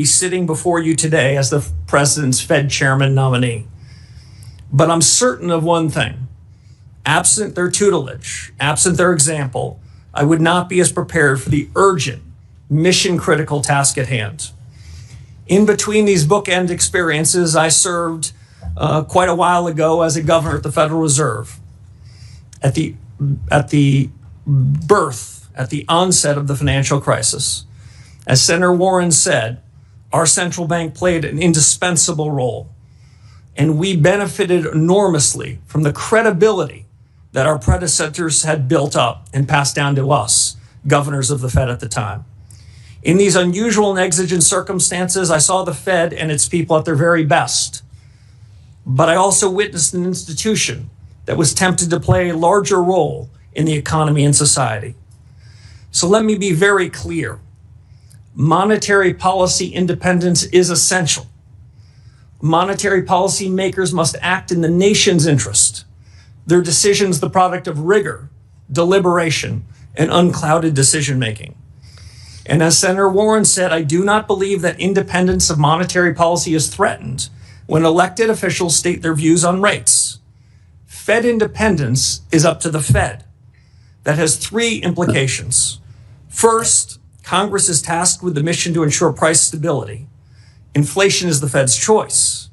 be sitting before you today as the president's Fed chairman nominee. But I'm certain of one thing. Absent their tutelage, absent their example, I would not be as prepared for the urgent, mission-critical task at hand. In between these bookend experiences, I served quite a while ago as a governor at the Federal Reserve. At the onset of the financial crisis, as Senator Warren said, our central bank played an indispensable role, and we benefited enormously from the credibility that our predecessors had built up and passed down to us, governors of the Fed at the time. In these unusual and exigent circumstances, I saw the Fed and its people at their very best. But I also witnessed an institution that was tempted to play a larger role in the economy and society. So let me be very clear. Monetary policy independence is essential. Monetary policy makers must act in the nation's interest. Their decisions the product of rigor, deliberation, and unclouded decision-making. And as Senator Warren said, I do not believe that independence of monetary policy is threatened when elected officials state their views on rates. Fed independence is up to the Fed. That has three implications. First, Congress is tasked with the mission to ensure price stability. Inflation is the Fed's choice.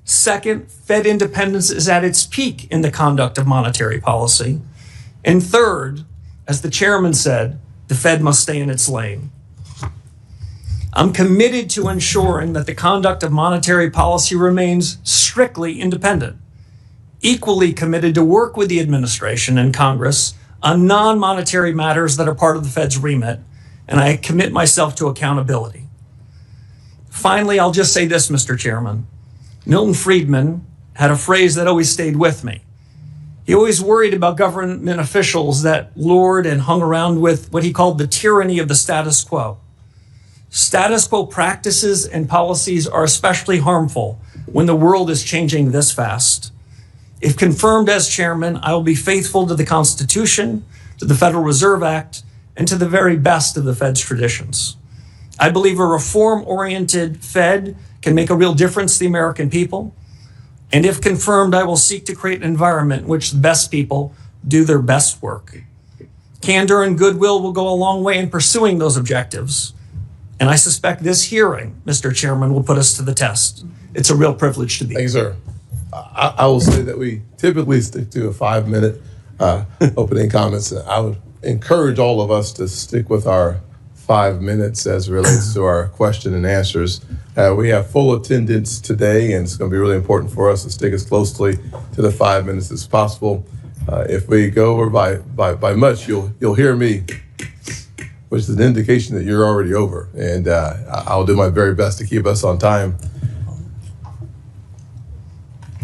Second, Fed independence is at its peak in the conduct of monetary policy. And third, as the chairman said, the Fed must stay in its lane. I'm committed to ensuring that the conduct of monetary policy remains strictly independent, equally committed to work with the administration and Congress on non-monetary matters that are part of the Fed's remit, and I commit myself to accountability. Finally, I'll just say this, Mr. Chairman. Milton Friedman had a phrase that always stayed with me. He always worried about government officials that lured and hung around with what he called the tyranny of the status quo. Status quo practices and policies are especially harmful when the world is changing this fast. If confirmed as chairman, I will be faithful to the Constitution, to the Federal Reserve Act, and to the very best of the Fed's traditions. I believe a reform-oriented Fed can make a real difference to the American people. And if confirmed, I will seek to create an environment in which the best people do their best work. Candor and goodwill will go a long way in pursuing those objectives. And I suspect this hearing, Mr. Chairman, will put us to the test. It's a real privilege to be here. Thank you, sir. I will say that we typically stick to a 5-minute opening comments. I would encourage all of us to stick with our 5 minutes as it relates to our question and answers. We have full attendance today, and it's going to be really important for us to stick as closely to the 5 minutes as possible. If we go over by much, you'll hear me, which is an indication that you're already over. And I'll do my very best to keep us on time.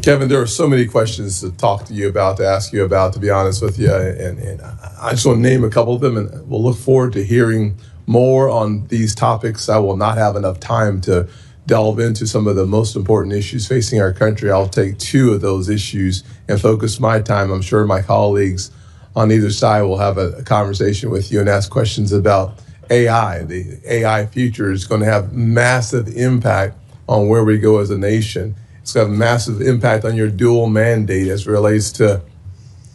Kevin, there are so many questions to talk to you about, to ask you about, to be honest with you. And I just want to name a couple of them, and we'll look forward to hearing more on these topics. I will not have enough time to delve into some of the most important issues facing our country. I'll take two of those issues and focus my time. I'm sure my colleagues on either side will have a conversation with you and ask questions about AI. The AI future is going to have massive impact on where we go as a nation. It's got a massive impact on your dual mandate as it relates to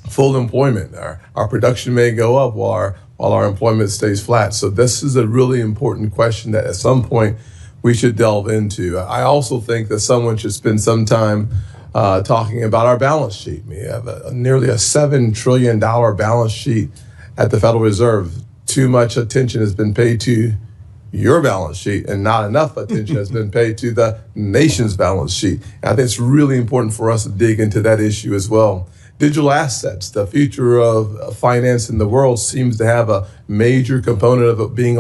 full employment. Our production may go up while our employment stays flat. So this is a really important question that at some point we should delve into. I also think that someone should spend some time talking about our balance sheet. We have nearly a $7 trillion balance sheet at the Federal Reserve. Too much attention has been paid to your balance sheet and not enough attention has been paid to the nation's balance sheet. And I think it's really important for us to dig into that issue as well. Digital assets, the future of finance in the world seems to have a major component of it being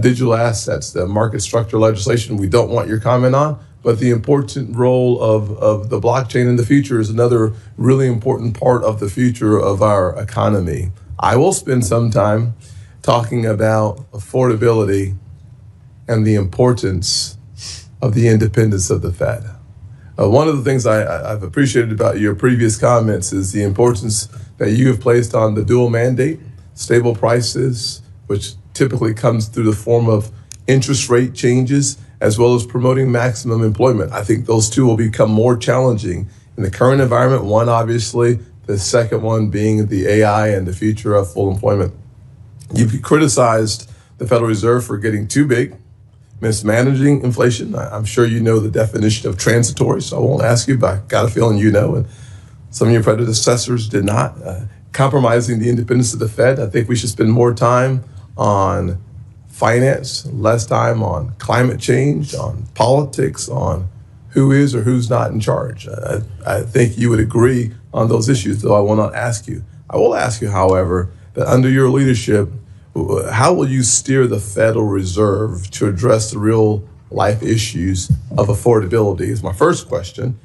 digital assets. The market structure legislation, we don't want your comment on, but the important role of the blockchain in the future is another really important part of the future of our economy. I will spend some time talking about affordability and the importance of the independence of the Fed. One of the things I've appreciated about your previous comments is the importance that you have placed on the dual mandate, stable prices, which typically comes through the form of interest rate changes, as well as promoting maximum employment. I think those two will become more challenging in the current environment. One, obviously, the second one being the AI and the future of full employment. You've criticized the Federal Reserve for getting too big, mismanaging inflation. I'm sure you know the definition of transitory, so I won't ask you, but I got a feeling you know, and some of your predecessors did not. Compromising the independence of the Fed. I think we should spend more time on finance, less time on climate change, on politics, on who is or who's not in charge. I think you would agree on those issues, though I will not ask you. I will ask you, however, that under your leadership, how will you steer the Federal Reserve to address the real life issues of affordability is my first question.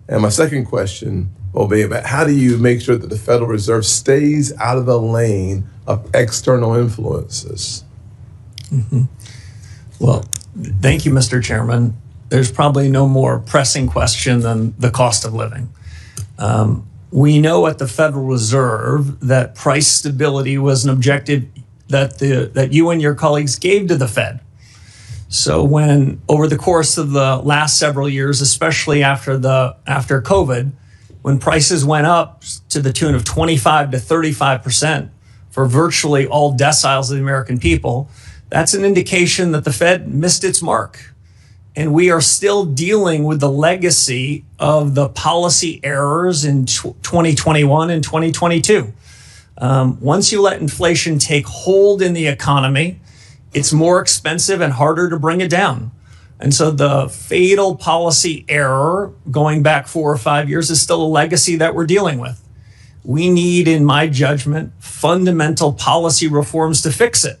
And my second question will be about how do you make sure that the Federal Reserve stays out of the lane of external influences? Mm-hmm. Well, thank you, Mr. Chairman. There's probably no more pressing question than the cost of living. We know at the Federal Reserve that price stability was an objective that you and your colleagues gave to the Fed. So when over the course of the last several years, especially after COVID, when prices went up to the tune of 25 to 35% for virtually all deciles of the American people, that's an indication that the Fed missed its mark. And we are still dealing with the legacy of the policy errors in 2021 and 2022. Once you let inflation take hold in the economy, it's more expensive and harder to bring it down. And so the fatal policy error going back 4 or 5 years is still a legacy that we're dealing with. We need, in my judgment, fundamental policy reforms to fix it.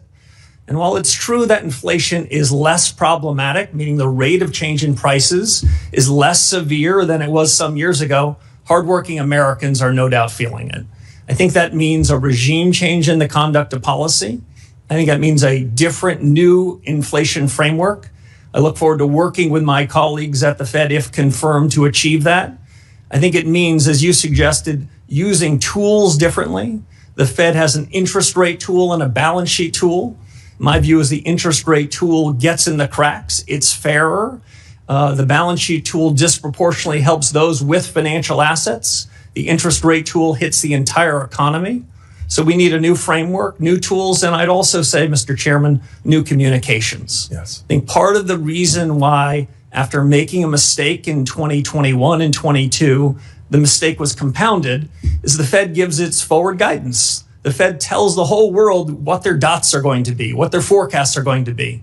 And while it's true that inflation is less problematic, meaning the rate of change in prices is less severe than it was some years ago, hardworking Americans are no doubt feeling it. I think that means a regime change in the conduct of policy. I think that means a different new inflation framework. I look forward to working with my colleagues at the Fed, if confirmed, to achieve that. I think it means, as you suggested, using tools differently. The Fed has an interest rate tool and a balance sheet tool. My view is the interest rate tool gets in the cracks. It's fairer. The balance sheet tool disproportionately helps those with financial assets. The interest rate tool hits the entire economy. So we need a new framework, new tools, and I'd also say, Mr. Chairman, new communications. Yes. I think part of the reason why, after making a mistake in 2021 and 22, the mistake was compounded is the Fed gives its forward guidance. The Fed tells the whole world what their dots are going to be, what their forecasts are going to be.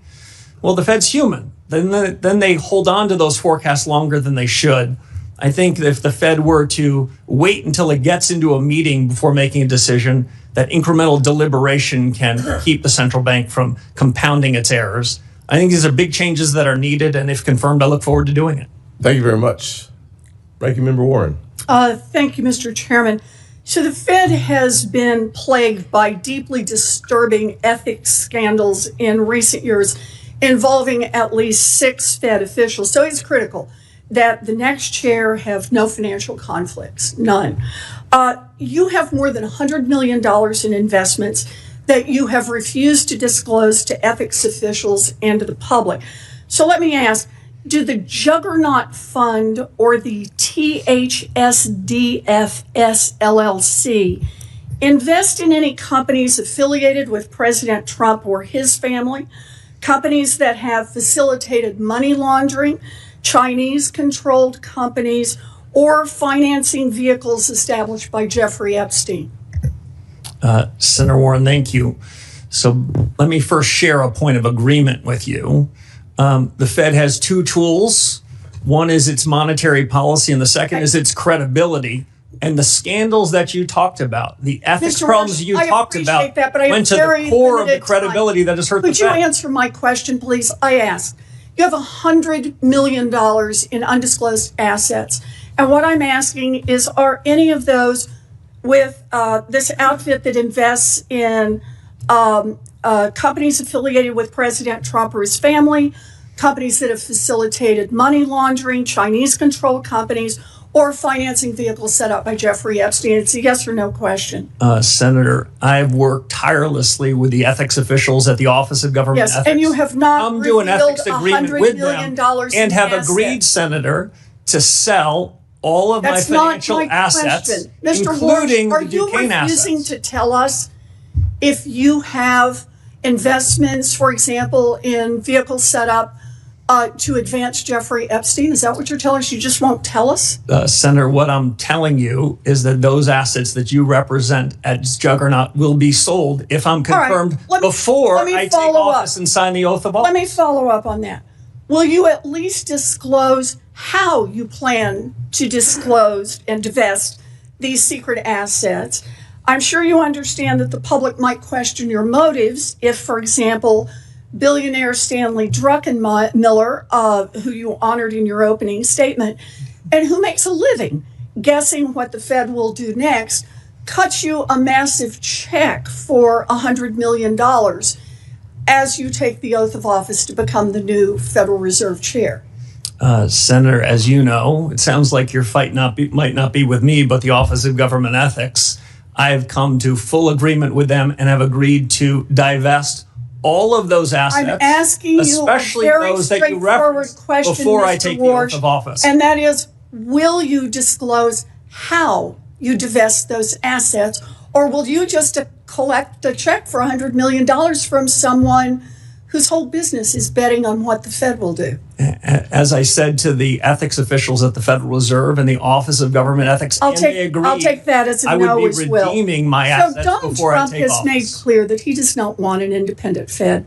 Well, the Fed's human. Then they hold on to those forecasts longer than they should. I think that if the Fed were to wait until it gets into a meeting before making a decision, that incremental deliberation can keep the central bank from compounding its errors. I think these are big changes that are needed, and if confirmed, I look forward to doing it. Thank you very much. Ranking Member Warren. Thank you, Mr. Chairman. So the Fed has been plagued by deeply disturbing ethics scandals in recent years involving at least 6 Fed officials. So it's critical that the next chair have no financial conflicts, none. You have more than $100 million in investments that you have refused to disclose to ethics officials and to the public. So let me ask, do the Juggernaut Fund or the THSDFS LLC invest in any companies affiliated with President Trump or his family, companies that have facilitated money laundering, Chinese-controlled companies, or financing vehicles established by Jeffrey Epstein? Senator Warren, thank you. So let me first share a point of agreement with you. The Fed has 2 tools. One is its monetary policy, and the second is its credibility. And the scandals that you talked about, the ethics Mr. problems Warsh, you I talked appreciate about, that, but I went to have the very core of the limited credibility time. that has hurt the Could you Fed. answer my question, please? I asked. You have $100 million in undisclosed assets. And what I'm asking is, are any of those with this outfit that invests in companies affiliated with President Trump or his family, companies that have facilitated money laundering, Chinese-controlled companies, or financing vehicles set up by Jeffrey Epstein? It's a yes or no question. Senator, I've worked tirelessly with the ethics officials at the Office of Government Yes, Ethics. and you have not come to an revealed ethics agreement $100 with million them in and have assets. agreed, Senator, to sell all of That's my financial not my assets, question. Mr. including Warsh, are the you Duquesne refusing assets. to tell us if you have investments, for example, in vehicles set up to advance Jeffrey Epstein? Is that what you're telling us? You just won't tell us? Senator, what I'm telling you is that those assets that you represent as Juggernaut will be sold if I'm confirmed before I take office and sign the oath of office. Let me follow up on that. Will you at least disclose how you plan to disclose and divest these secret assets? I'm sure you understand that the public might question your motives if, for example, billionaire Stanley Druckenmiller, who you honored in your opening statement, and who makes a living guessing what the Fed will do next, cuts you a massive check for $100 million as you take the oath of office to become the new Federal Reserve Chair. Senator, as you know, it sounds like your fight might not be with me, but the Office of Government Ethics. I have come to full agreement with them and have agreed to divest all of those assets. I'm asking especially you a very those that you straightforward referenced question, before I Mr. take the Warsh, oath of office. and that is, will you disclose how you divest those assets, or will you just collect a check for $100 million from someone whose whole business is betting on what the Fed will do? As I said to the ethics officials at the Federal Reserve and the Office of Government Ethics, I'll take that as a no as well. I would be redeeming my assets Donald before Trump I take has office. made clear that he does not want an independent Fed.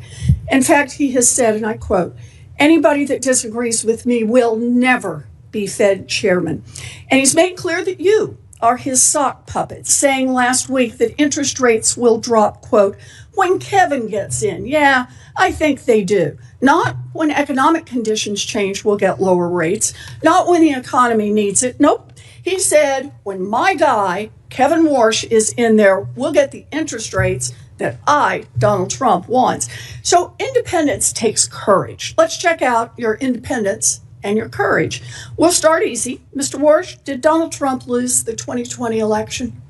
In fact, he has said, and I quote, "Anybody that disagrees with me will never be Fed chairman." And he's made clear that you are his sock puppet, saying last week that interest rates will drop, quote, "when Kevin gets in." Yeah, I think they do. Not when economic conditions change, we'll get lower rates. Not when the economy needs it. Nope. He said, when my guy, Kevin Warsh, is in there, we'll get the interest rates that I, Donald Trump, wants. So independence takes courage. Let's check out your independence and your courage. We'll start easy. Mr. Warsh, did Donald Trump lose the 2020 election?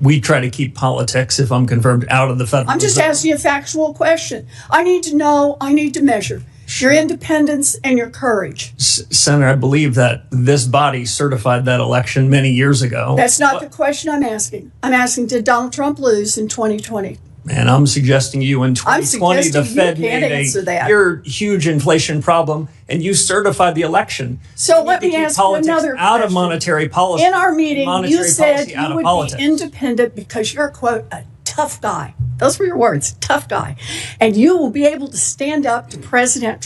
We try to keep politics, if I'm confirmed, out of the Federal I'm just Reserve. asking you a factual question. I need to know, I need to measure your independence and your courage. Senator, I believe that this body certified that election many years ago. That's not the question I'm asking. I'm asking, did Donald Trump lose in 2020? And I'm suggesting you in 2020, the Fed made a huge inflation problem, and you certified the election. So let me ask you another question. Out of monetary policy. In our meeting, you said you would be independent because you're, quote, a tough guy. Those were your words, tough guy. And you will be able to stand up to President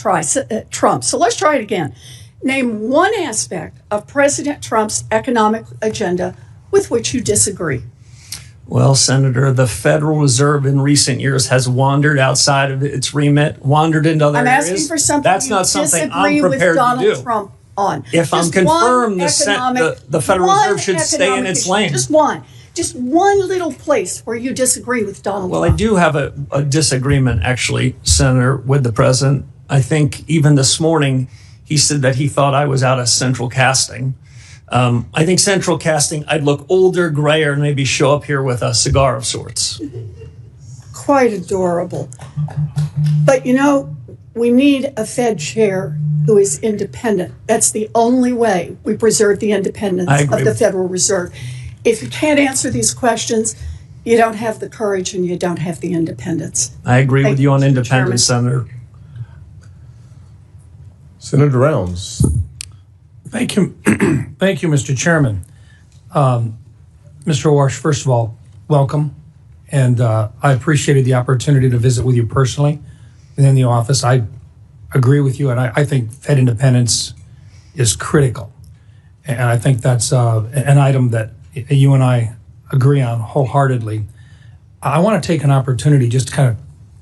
Trump. So let's try it again. Name one aspect of President Trump's economic agenda with which you disagree. Well, Senator, the Federal Reserve in recent years has wandered outside of its remit, wandered into other areas. I'm asking for something That's you not something disagree I'm prepared with Donald to do. Trump on. If I'm confirmed, the Federal Reserve should stay in its lane. Just one little place where you disagree with Donald Trump. Well, I do have a disagreement, actually, Senator, with the president. I think even this morning, he said that he thought I was out of central casting. I think central casting, I'd look older, grayer, and maybe show up here with a cigar of sorts. Quite adorable. But, you know, we need a Fed chair who is independent. That's the only way we preserve the independence of the Federal Reserve. If you can't answer these questions, you don't have the courage and you don't have the independence. I agree with you on independence, Senator. Senator Rounds. Thank you. Thank you, Mr. Chairman. Mr. Warsh, first of all, welcome. And I appreciated the opportunity to visit with you personally within the office. I agree with you, and I think Fed independence is critical. And I think that's an item that you and I agree on wholeheartedly. I want to take an opportunity just to kind of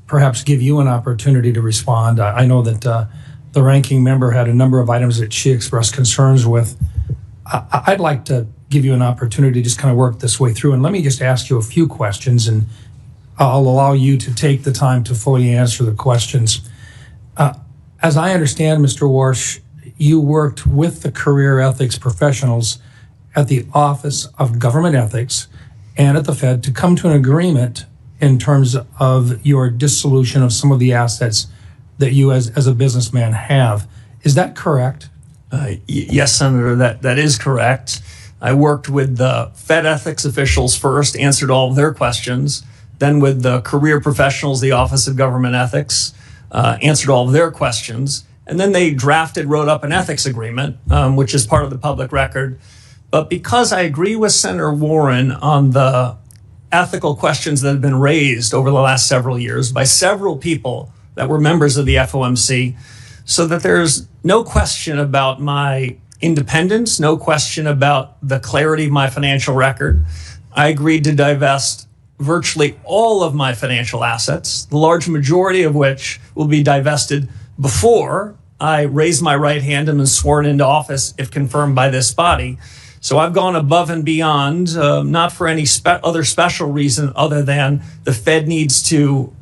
perhaps give you an opportunity to respond. I know that the ranking member had a number of items that she expressed concerns with. I'd like to give you an opportunity to just kind of work this way through. And let me just ask you a few questions, and I'll allow you to take the time to fully answer the questions. As I understand, Mr. Warsh, you worked with the career ethics professionals at the Office of Government Ethics and at the Fed to come to an agreement in terms of your dissolution of some of the assets that you as a businessman have. Is that correct? Yes, Senator, that is correct. I worked with the Fed ethics officials first, answered all of their questions, then with the career professionals, the Office of Government Ethics, answered all of their questions, and then they wrote up an ethics agreement, which is part of the public record. But because I agree with Senator Warren on the ethical questions that have been raised over the last several years by several people that were members of the FOMC, so that there's no question about my independence, no question about the clarity of my financial record, I agreed to divest virtually all of my financial assets, the large majority of which will be divested before I raise my right hand and am sworn into office if confirmed by this body. So I've gone above and beyond, not for any other special reason other than the Fed needs to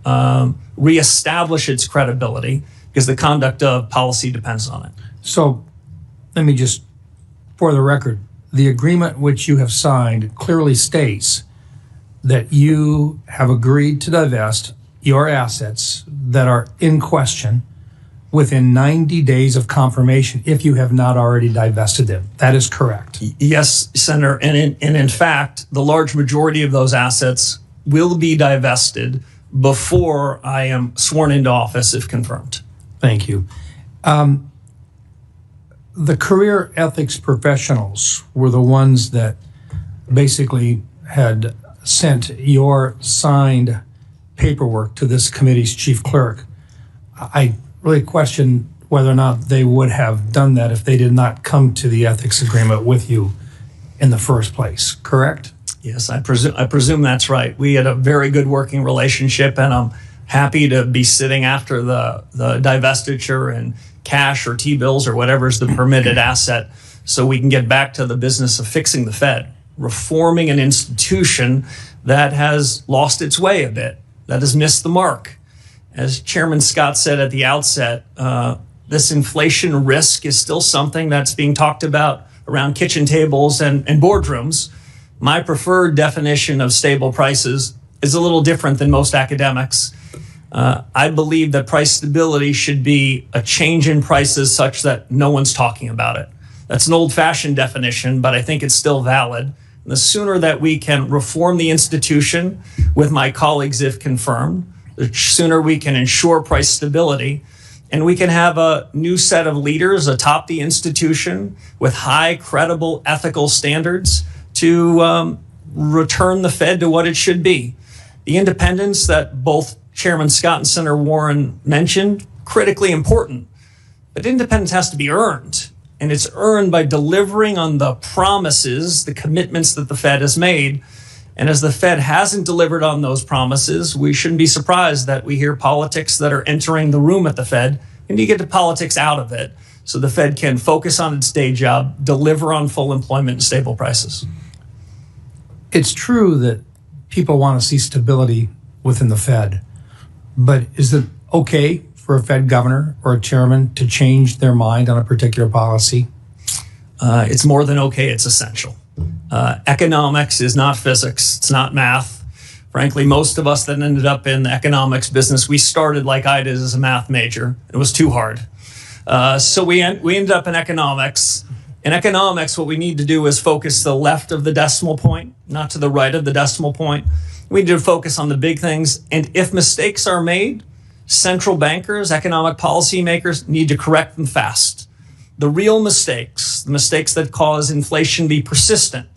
reestablish its credibility because the conduct of policy depends on it. So let me just, for the record, the agreement which you have signed clearly states that you have agreed to divest your assets that are in question within 90 days of confirmation if you have not already divested them. That is correct. Yes, Senator. And in fact, the large majority of those assets will be divested before I am sworn into office if confirmed. Thank you. The career ethics professionals were the ones that basically had sent your signed paperwork to this committee's chief clerk. I really question whether or not they would have done that if they did not come to the ethics agreement with you in the first place, correct? Yes, I presume that's right. We had a very good working relationship, and I'm happy to be sitting after the divestiture and cash or T-bills or whatever is the permitted asset so we can get back to the business of fixing the Fed, reforming an institution that has lost its way a bit, that has missed the mark. As Chairman Scott said at the outset, this inflation risk is still something that's being talked about around kitchen tables and boardrooms. My preferred definition of stable prices is a little different than most academics. I believe that price stability should be a change in prices such that no one's talking about it. That's an old-fashioned definition, but I think it's still valid. And the sooner that we can reform the institution with my colleagues, if confirmed, the sooner we can ensure price stability, and we can have a new set of leaders atop the institution with high, credible, ethical standards to return the Fed to what it should be. The independence that both Chairman Scott and Senator Warren mentioned, critically important, but independence has to be earned. And it's earned by delivering on the promises, the commitments that the Fed has made. And as the Fed hasn't delivered on those promises, we shouldn't be surprised that we hear politics that are entering the room at the Fed. And you get the politics out of it so the Fed can focus on its day job, deliver on full employment and stable prices. It's true that people want to see stability within the Fed, but is it okay for a Fed governor or a chairman to change their mind on a particular policy? It's more than okay, it's essential. Economics is not physics, it's not math. Frankly, most of us that ended up in the economics business, we started like I did as a math major. It was too hard. So we ended up in economics. In economics, what we need to do is focus to the left of the decimal point, not to the right of the decimal point. We need to focus on the big things. And if mistakes are made, central bankers, economic policymakers need to correct them fast. The real mistakes, the mistakes that cause inflation to be persistent,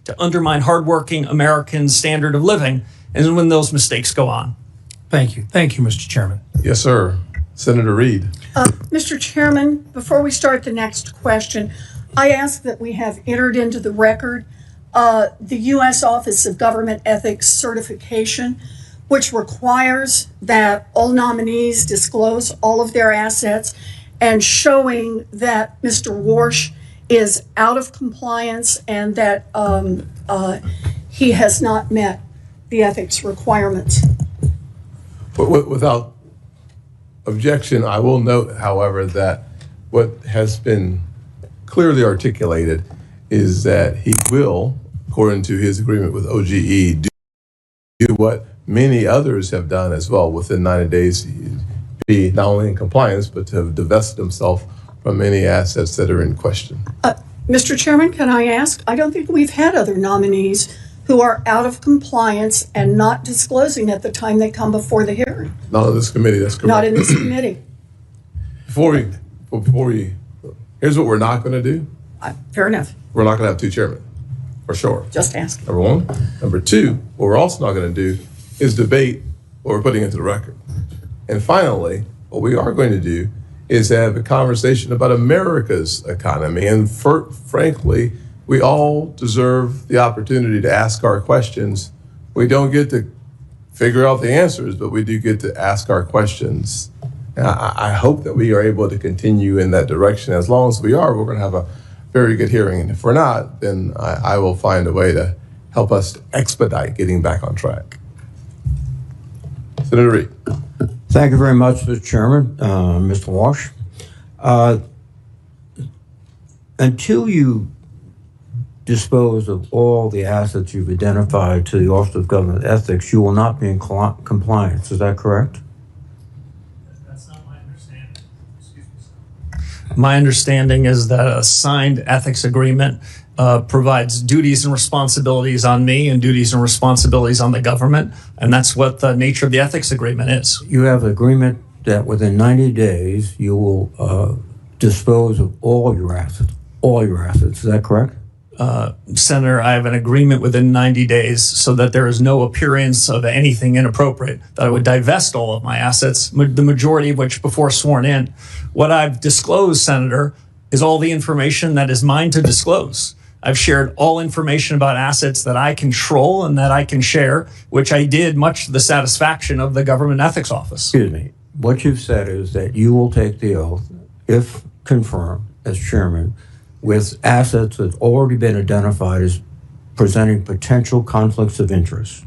to undermine hardworking American standard of living, and when those mistakes go on. Thank you. Thank you, Mr. Chairman. Yes, sir. Senator Reid. Mr. Chairman, before we start the next question, I ask that we have entered into the record the U.S. Office of Government Ethics certification, which requires that all nominees disclose all of their assets and showing that Mr. Warsh is out of compliance and that he has not met the ethics requirements. Without objection, I will note, however, that what has been clearly articulated is that he will, according to his agreement with OGE, do what many others have done as well within 90 days, be not only in compliance, but to have divested himself from any assets that are in question. Mr. Chairman, can I ask? I don't think we've had other nominees who are out of compliance and not disclosing at the time they come before the hearing. Not on this committee, that's correct. Not in this committee. Before we, here's what we're not going to do. Fair enough. We're not going to have two chairmen, for sure. Just asking. Number one. Number two, what we're also not going to do is debate what we're putting into the record. And finally, what we are going to do is have a conversation about America's economy. And frankly, we all deserve the opportunity to ask our questions. We don't get to figure out the answers, but we do get to ask our questions. And I hope that we are able to continue in that direction. As long as we are, we're going to have a very good hearing. And if we're not, then I will find a way to help us expedite getting back on track. Senator Reid. Thank you very much, Mr. Chairman, Mr. Warsh. Until you dispose of all the assets you've identified to the Office of Government Ethics, you will not be in compliance. Is that correct? That's not my understanding. Excuse me, sir. My understanding is that a signed ethics agreement provides duties and responsibilities on me and duties and responsibilities on the government. And that's what the nature of the ethics agreement is. You have an agreement that within 90 days you will dispose of all your assets. All your assets. Is that correct? Senator, I have an agreement within 90 days so that there is no appearance of anything inappropriate, that I would divest all of my assets, the majority of which before sworn in. What I've disclosed, Senator, is all the information that is mine to disclose. I've shared all information about assets that I control and that I can share, which I did much to the satisfaction of the Government Ethics Office. Excuse me. What you've said is that you will take the oath, if confirmed as chairman, with assets that have already been identified as presenting potential conflicts of interest.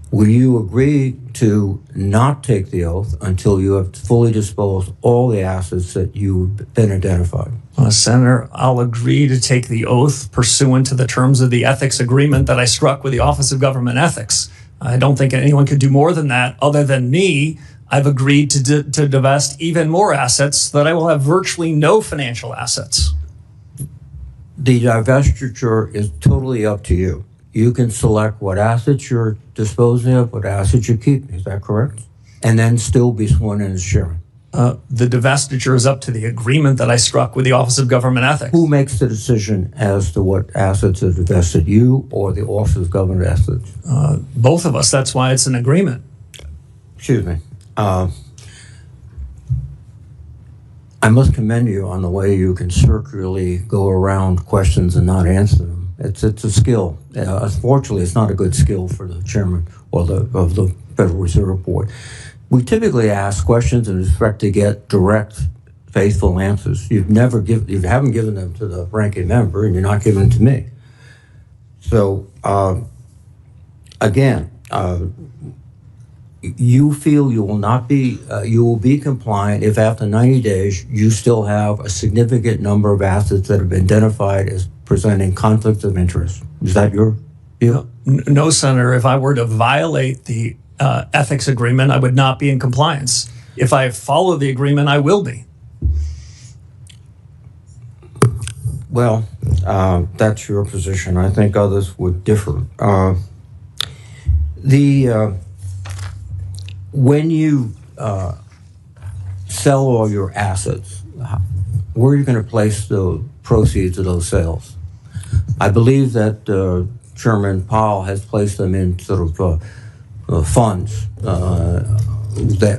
Will you agree to not take the oath until you have fully disposed of all the assets that you've been identified? Senator, I'll agree to take the oath pursuant to the terms of the ethics agreement that I struck with the Office of Government Ethics. I don't think anyone could do more than that other than me. I've agreed to divest even more assets so that I will have virtually no financial assets. The divestiture is totally up to you. You can select what assets you're disposing of, what assets you keep. Is that correct? And then still be sworn in as chairman. The divestiture is up to the agreement that I struck with the Office of Government Ethics. Who makes the decision as to what assets are divested, you or the Office of Government Ethics? Both of us. That's why it's an agreement. Excuse me. I must commend you on the way you can circularly go around questions and not answer them. It's a skill. Unfortunately, it's not a good skill for the chairman or of the Federal Reserve Board. We typically ask questions and expect to get direct, faithful answers. You haven't given them to the ranking member, and you're not giving them to me. So, again, you feel you will not be, you will be compliant if after 90 days you still have a significant number of assets that have been identified as presenting conflicts of interest. Is that your view? No, Senator. If I were to violate the ethics agreement, I would not be in compliance. If I follow the agreement, I will be. Well, that's your position. I think others would differ. When you sell all your assets, where are you going to place the proceeds of those sales? I believe that Chairman Powell has placed them in sort of funds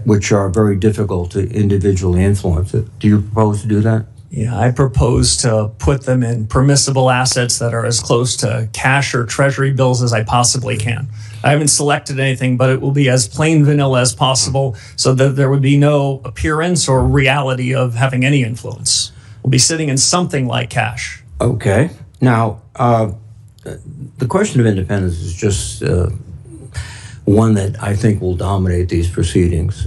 which are very difficult to individually influence. Do you propose to do that? Yeah, I propose to put them in permissible assets that are as close to cash or treasury bills as I possibly can. I haven't selected anything, but it will be as plain vanilla as possible so that there would be no appearance or reality of having any influence. We'll be sitting in something like cash. Okay. Now, the question of independence is just one that I think will dominate these proceedings.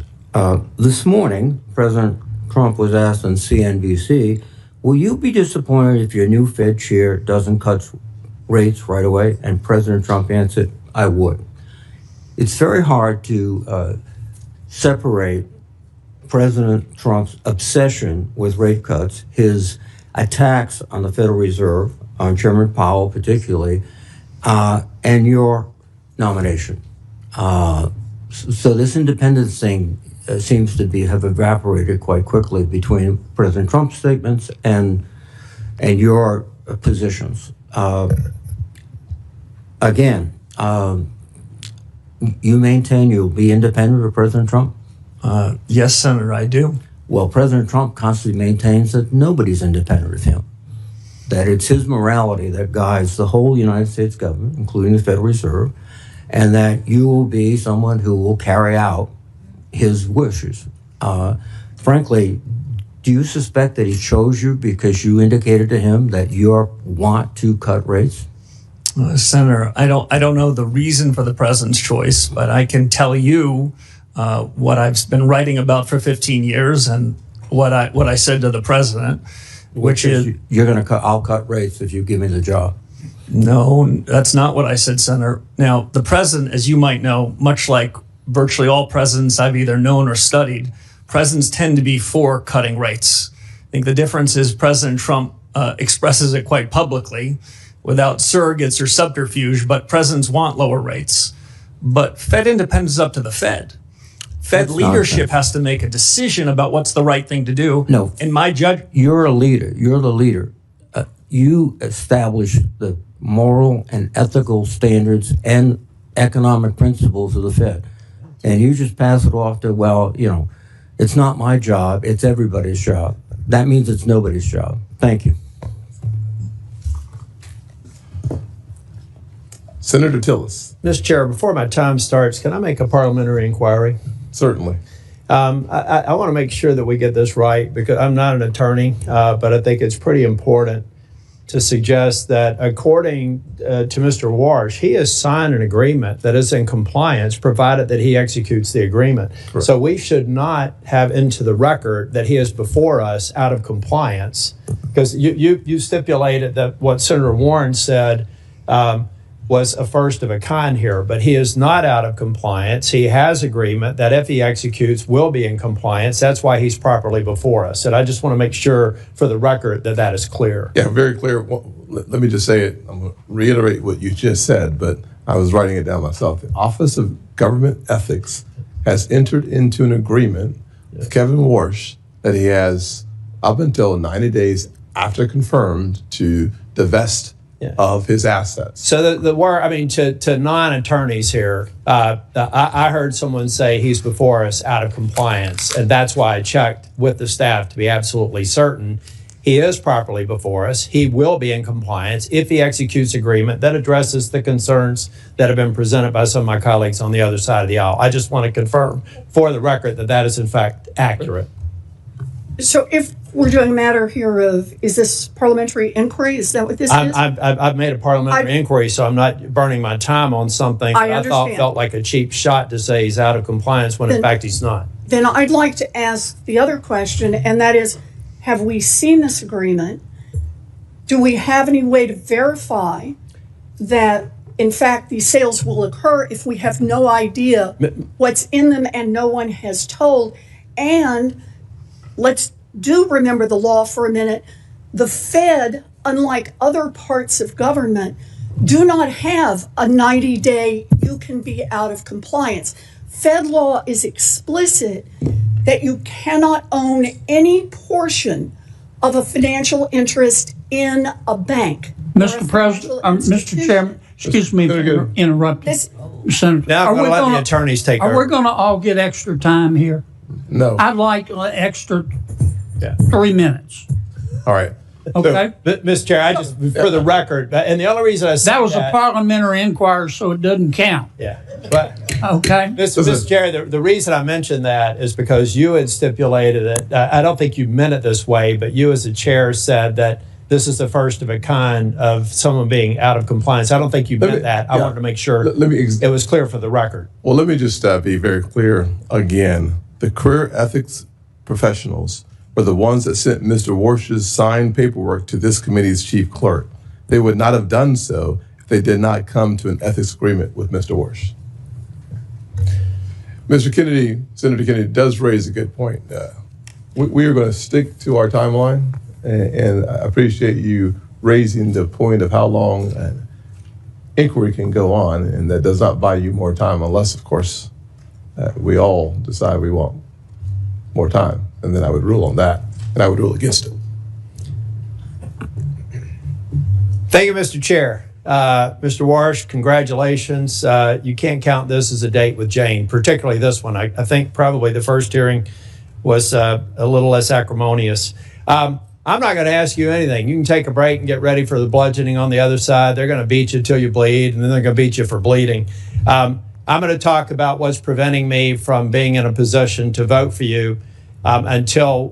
This morning, President Trump was asked on CNBC, will you be disappointed if your new Fed chair doesn't cut rates right away? And President Trump answered, I would. It's very hard to separate President Trump's obsession with rate cuts, his attacks on the Federal Reserve, on Chairman Powell particularly, and your nomination. So this independence thing seems to have evaporated quite quickly between President Trump's statements and your positions. Again, you maintain you'll be independent of President Trump? Yes, Senator, I do. Well, President Trump constantly maintains that nobody's independent of him, that it's his morality that guides the whole United States government, including the Federal Reserve, and that you will be someone who will carry out his wishes. Frankly, do you suspect that he chose you because you indicated to him that you want to cut rates? Senator, I don't know the reason for the president's choice, but I can tell you what I've been writing about for 15 years and what I said to the president, which is you're going to cut. I'll cut rates if you give me the job. No, that's not what I said, Senator. Now, the president, as you might know, much like virtually all presidents I've either known or studied, presidents tend to be for cutting rates. I think the difference is President Trump expresses it quite publicly without surrogates or subterfuge, but presidents want lower rates. But Fed independence is up to the Fed. Fed leadership has to make a decision about what's the right thing to do. No. In my judgment, you're a leader. You're the leader. You establish the moral and ethical standards and economic principles of the Fed. And you just pass it off to, well, it's not my job, it's everybody's job. That means it's nobody's job. Thank you. Senator Tillis. Mr. Chair, before my time starts, can I make a parliamentary inquiry? Certainly. I want to make sure that we get this right because I'm not an attorney, but I think it's pretty important to suggest that according to Mr. Warsh, he has signed an agreement that is in compliance provided that he executes the agreement. Correct. So we should not have into the record that he is before us out of compliance because you stipulated that what Senator Warren said was a first of a kind here, but he is not out of compliance. He has agreement that if he executes, will be in compliance. That's why he's properly before us. And I just want to make sure for the record that that is clear. Yeah, very clear. Well, let me just say it. I'm going to reiterate what you just said, but I was writing it down myself. The Office of Government Ethics has entered into an agreement with Kevin Warsh that he has up until 90 days after confirmed to divest of his assets. So the word, to non-attorneys here, I heard someone say he's before us out of compliance, and that's why I checked with the staff to be absolutely certain he is properly before us. He will be in compliance if he executes agreement that addresses the concerns that have been presented by some of my colleagues on the other side of the aisle. I just want to confirm for the record that that is in fact accurate. So if we're doing a matter here of, is this parliamentary inquiry? Is that what this is? I've made a parliamentary inquiry, so I'm not burning my time on something that I thought felt like a cheap shot to say he's out of compliance when in fact he's not. Then I'd like to ask the other question, and that is, have we seen this agreement? Do we have any way to verify that, in fact, these sales will occur if we have no idea what's in them and no one has told? And let's remember the law for a minute. The Fed, unlike other parts of government, do not have a 90-day you can be out of compliance. Fed law is explicit that you cannot own any portion of a financial interest in a bank. Mr. President, Mr. Chairman, excuse me for interrupting. Senator, Now I'm going to let the attorneys take over. Are we going to all get extra time here? No. I'd like extra 3 minutes. All right. Okay. Mr. Chair, I just, for the record, and the only reason I said That was a parliamentary inquiry, so it doesn't count. Yeah. But Okay. Mr. Chair, the reason I mentioned that is because you had stipulated it. I don't think you meant it this way, but you as a chair said that this is the first of a kind of someone being out of compliance. I don't think you meant that. I wanted to make sure it was clear for the record. Well, let me just be very clear again. The career ethics professionals were the ones that sent Mr. Warsh's signed paperwork to this committee's chief clerk. They would not have done so if they did not come to an ethics agreement with Mr. Warsh. Mr. Kennedy, Senator Kennedy does raise a good point. We are going to stick to our timeline, and I appreciate you raising the point of how long an inquiry can go on, and that does not buy you more time unless, of course, we all decide we want more time, and then I would rule on that, and I would rule against it. Thank you, Mr. Chair. Mr. Warsh, congratulations. You can't count this as a date with Jane, particularly this one. I think probably the first hearing was a little less acrimonious. I'm not going to ask you anything. You can take a break and get ready for the bludgeoning on the other side. They're going to beat you till you bleed, and then they're going to beat you for bleeding. I'm going to talk about what's preventing me from being in a position to vote for you until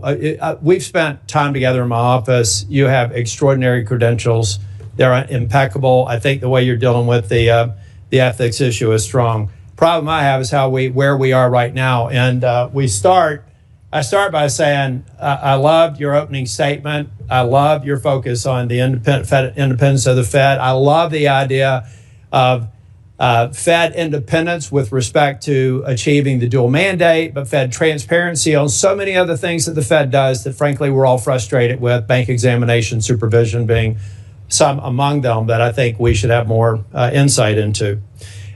we've spent time together in my office. You have extraordinary credentials. They're impeccable. I think the way you're dealing with the ethics issue is strong. Problem I have is where we are right now, and I start by saying I loved your opening statement. I love your focus on the independence of the Fed. I love the idea of Fed independence with respect to achieving the dual mandate, but Fed transparency on so many other things that the Fed does that, frankly, we're all frustrated with, bank examination, supervision being some among them that I think we should have more insight into.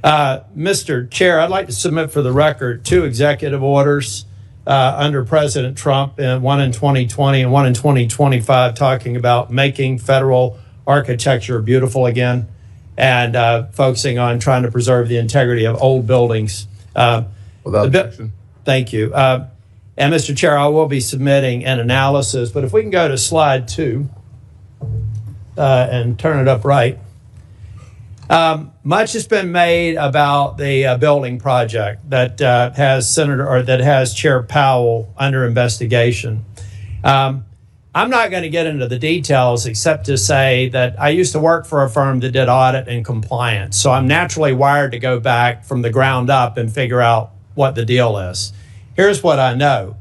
Mr. Chair, I'd like to submit for the record 2 executive orders under President Trump, and one in 2020 and one in 2025, talking about making federal architecture beautiful again and focusing on trying to preserve the integrity of old buildings. Without objection. Thank you. And Mr. Chair, I will be submitting an analysis, but if we can go to slide 2 and turn it up right. Much has been made about the building project that has Chair Powell under investigation. I'm not going to get into the details except to say that I used to work for a firm that did audit and compliance. So I'm naturally wired to go back from the ground up and figure out what the deal is. Here's what I know.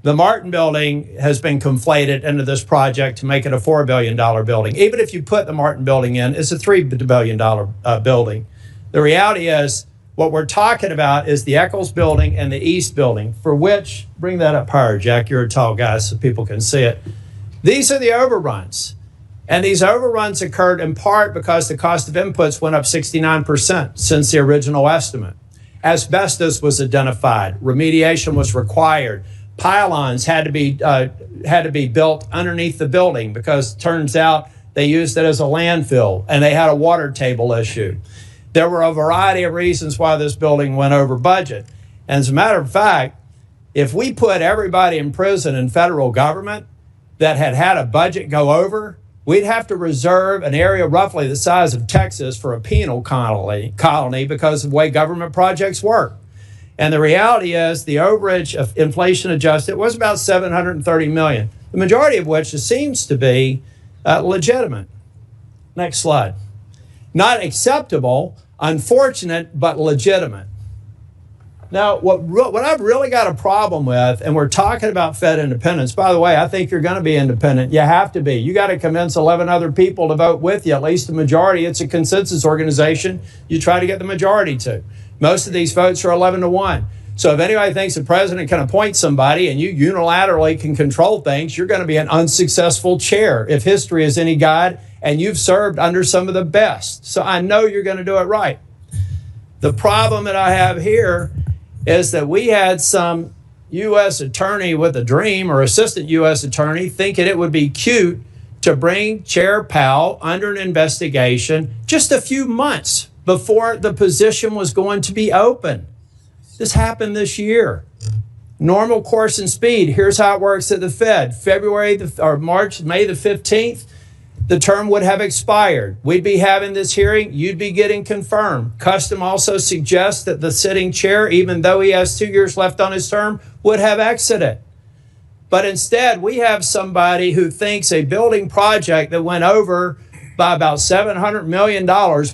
The Martin building has been conflated into this project to make it a $4 billion building. Even if you put the Martin building in, it's a $3 billion building. The reality is what we're talking about is the Eccles building and the East building, for which, bring that up higher, Jack, you're a tall guy so people can see it. These are the overruns. And these overruns occurred in part because the cost of inputs went up 69% since the original estimate. Asbestos was identified. Remediation was required. Pylons had to be built underneath the building because it turns out they used it as a landfill and they had a water table issue. There were a variety of reasons why this building went over budget. And as a matter of fact, if we put everybody in prison in federal government that had a budget go over, we'd have to reserve an area roughly the size of Texas for a penal colony because of the way government projects work. And the reality is the overage of inflation adjusted was about $730 million, the majority of which seems to be legitimate. Next slide. Not acceptable, unfortunate, but legitimate. Now, what I've really got a problem with, and we're talking about Fed independence. By the way, I think you're going to be independent. You have to be. You got to convince 11 other people to vote with you, at least the majority. It's a consensus organization. You try to get the majority to. Most of these votes are 11-1. So if anybody thinks the president can appoint somebody and you unilaterally can control things, you're going to be an unsuccessful chair if history is any guide, and you've served under some of the best. So I know you're going to do it right. The problem that I have here is that we had some U.S. attorney with a dream, or assistant U.S. attorney, thinking it would be cute to bring Chair Powell under an investigation just a few months before the position was going to be open. This happened this year. Normal course and speed. Here's how it works at the Fed. May the 15th, the term would have expired. We'd be having this hearing. You'd be getting confirmed. Custom also suggests that the sitting chair, even though he has 2 years left on his term, would have exited. But instead, we have somebody who thinks a building project that went over by about $700 million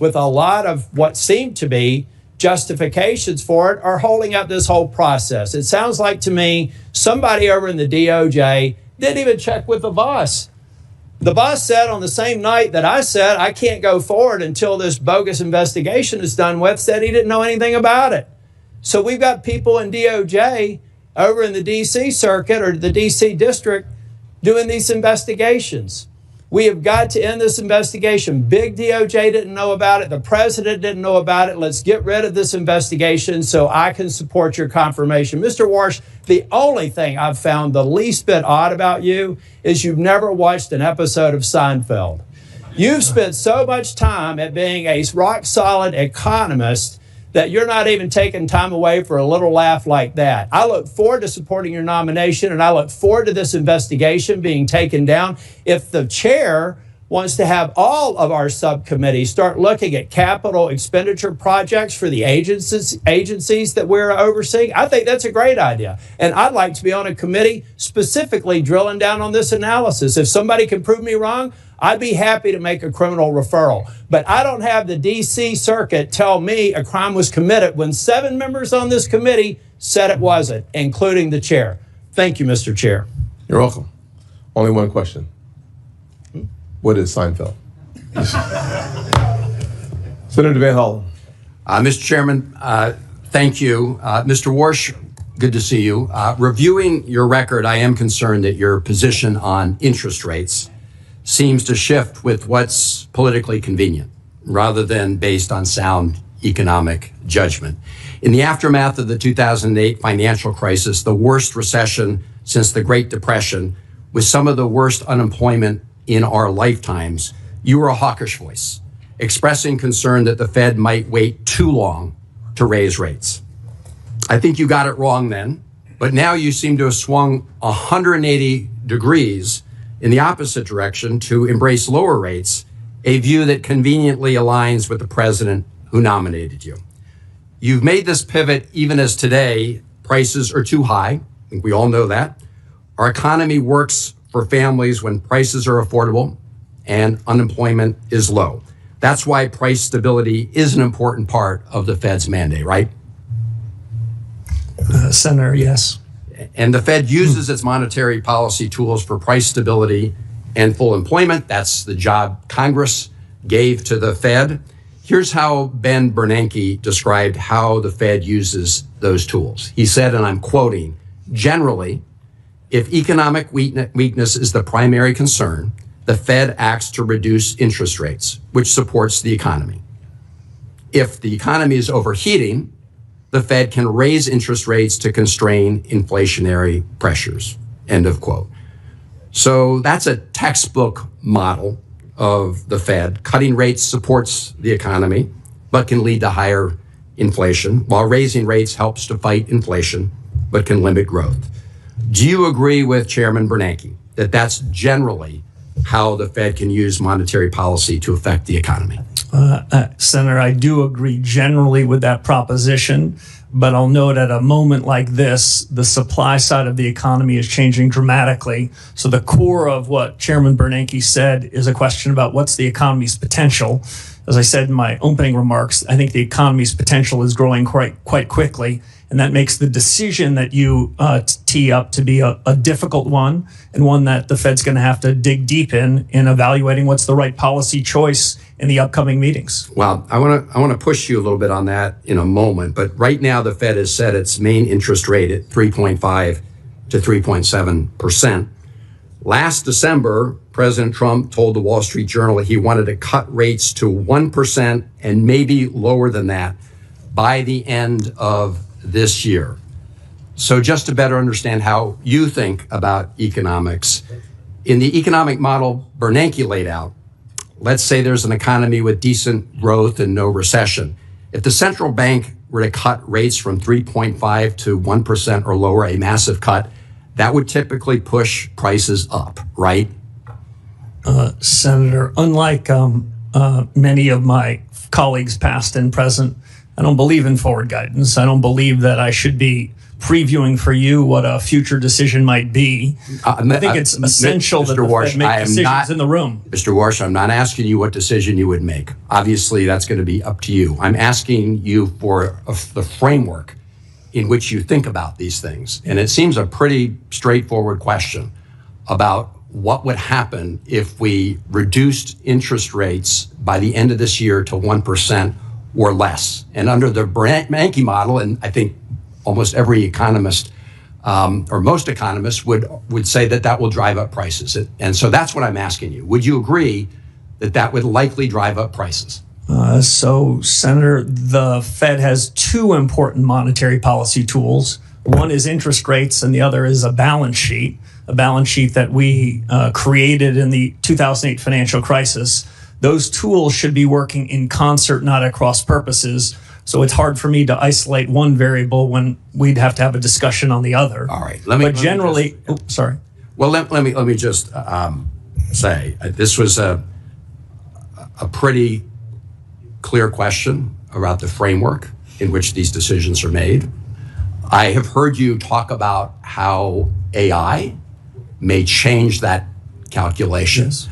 with a lot of what seemed to be justifications for it are holding up this whole process. It sounds like to me somebody over in the DOJ didn't even check with the boss. The boss said on the same night that I said I can't go forward until this bogus investigation is done with, said he didn't know anything about it. So we've got people in DOJ over in the DC circuit or the DC district doing these investigations. We have got to end this investigation. Big DOJ didn't know about it. The president didn't know about it. Let's get rid of this investigation so I can support your confirmation. Mr. Warsh, the only thing I've found the least bit odd about you is you've never watched an episode of Seinfeld. You've spent so much time at being a rock-solid economist that you're not even taking time away for a little laugh like that. I look forward to supporting your nomination, and I look forward to this investigation being taken down. If the chair wants to have all of our subcommittees start looking at capital expenditure projects for the agencies that we're overseeing, I think that's a great idea. And I'd like to be on a committee specifically drilling down on this analysis. If somebody can prove me wrong, I'd be happy to make a criminal referral. But I don't have the DC circuit tell me a crime was committed when 7 members on this committee said it wasn't, including the chair. Thank you, Mr. Chair. You're welcome. Only one question. What is Seinfeld? Senator Van Hollen. Mr. Chairman, thank you. Mr. Warsh, good to see you. Reviewing your record, I am concerned that your position on interest rates seems to shift with what's politically convenient rather than based on sound economic judgment. In the aftermath of the 2008 financial crisis, the worst recession since the Great Depression, with some of the worst unemployment in our lifetimes, you were a hawkish voice, expressing concern that the Fed might wait too long to raise rates. I think you got it wrong then, but now you seem to have swung 180 degrees in the opposite direction to embrace lower rates, a view that conveniently aligns with the president who nominated you. You've made this pivot even as today prices are too high. I think we all know that. Our economy works for families when prices are affordable and unemployment is low. That's why price stability is an important part of the Fed's mandate, right? Senator, yes. And the Fed uses its monetary policy tools for price stability and full employment. That's the job Congress gave to the Fed. Here's how Ben Bernanke described how the Fed uses those tools. He said, and I'm quoting, "Generally, if economic weakness is the primary concern, the Fed acts to reduce interest rates, which supports the economy. If the economy is overheating, the Fed can raise interest rates to constrain inflationary pressures," end of quote. So that's a textbook model of the Fed. Cutting rates supports the economy, but can lead to higher inflation, while raising rates helps to fight inflation, but can limit growth. Do you agree with Chairman Bernanke that that's generally how the Fed can use monetary policy to affect the economy? Senator, I do agree generally with that proposition, but I'll note at a moment like this, the supply side of the economy is changing dramatically. So the core of what Chairman Bernanke said is a question about what's the economy's potential. As I said in my opening remarks, I think the economy's potential is growing quite quickly. And that makes the decision that you tee up to be a difficult one, and one that the Fed's going to have to dig deep in evaluating what's the right policy choice in the upcoming meetings. Well, I want to push you a little bit on that in a moment, but right now the Fed has set its main interest rate at 3.5 to 3.7%. Last December, President Trump told the Wall Street Journal he wanted to cut rates to 1% and maybe lower than that by the end of this year. So just to better understand how you think about economics, in the economic model Bernanke laid out, let's say there's an economy with decent growth and no recession. If the central bank were to cut rates from 3.5 to 1% or lower, a massive cut, that would typically push prices up, right? Senator, unlike many of my colleagues, past and present, I don't believe in forward guidance. I don't believe that I should be previewing for you what a future decision might be. I think it's essential that the Fed make decisions in the room. Mr. Warsh, I'm not asking you what decision you would make. Obviously, that's going to be up to you. I'm asking you for the framework in which you think about these things. And it seems a pretty straightforward question. about what would happen if we reduced interest rates by the end of this year to 1% or less. And under the Bernanke model, and I think almost every economist or most economists would say that that will drive up prices. And so that's what I'm asking you. Would you agree that that would likely drive up prices? So, Senator, the Fed has two important monetary policy tools. One is interest rates, and the other is a balance sheet that we created in the 2008 financial crisis. Those tools should be working in concert, not at cross purposes. So it's hard for me to isolate one variable when we'd have to have a discussion on the other. All right. But generally, sorry. Well, let me just say this was a pretty clear question about the framework in which these decisions are made. I have heard you talk about how AI may change that calculation. Yes.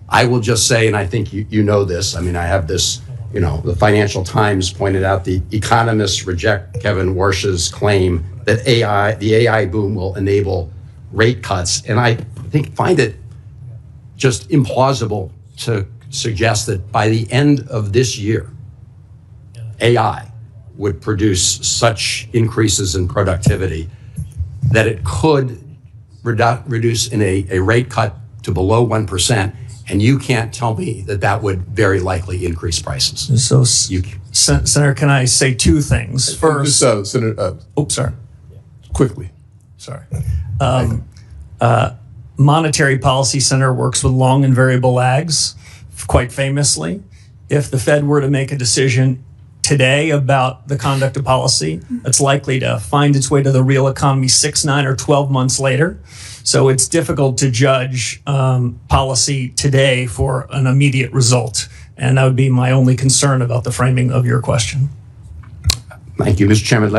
I will just say, and I think you know this, I mean, I have this, the Financial Times pointed out the economists reject Kevin Warsh's claim that the AI boom will enable rate cuts. And I find it just implausible to suggest that by the end of this year, AI would produce such increases in productivity that it could reduce in a rate cut to below 1%. And you can't tell me that that would very likely increase prices. So, Senator, can I say two things? First, Senator, sorry. Quickly. Sorry. Monetary Policy Center works with long and variable lags. Quite famously, if the Fed were to make a decision today about the conduct of policy, it's likely to find its way to the real economy 6, 9, or 12 months later. So it's difficult to judge policy today for an immediate result. And that would be my only concern about the framing of your question. Thank you, Mr. Chairman.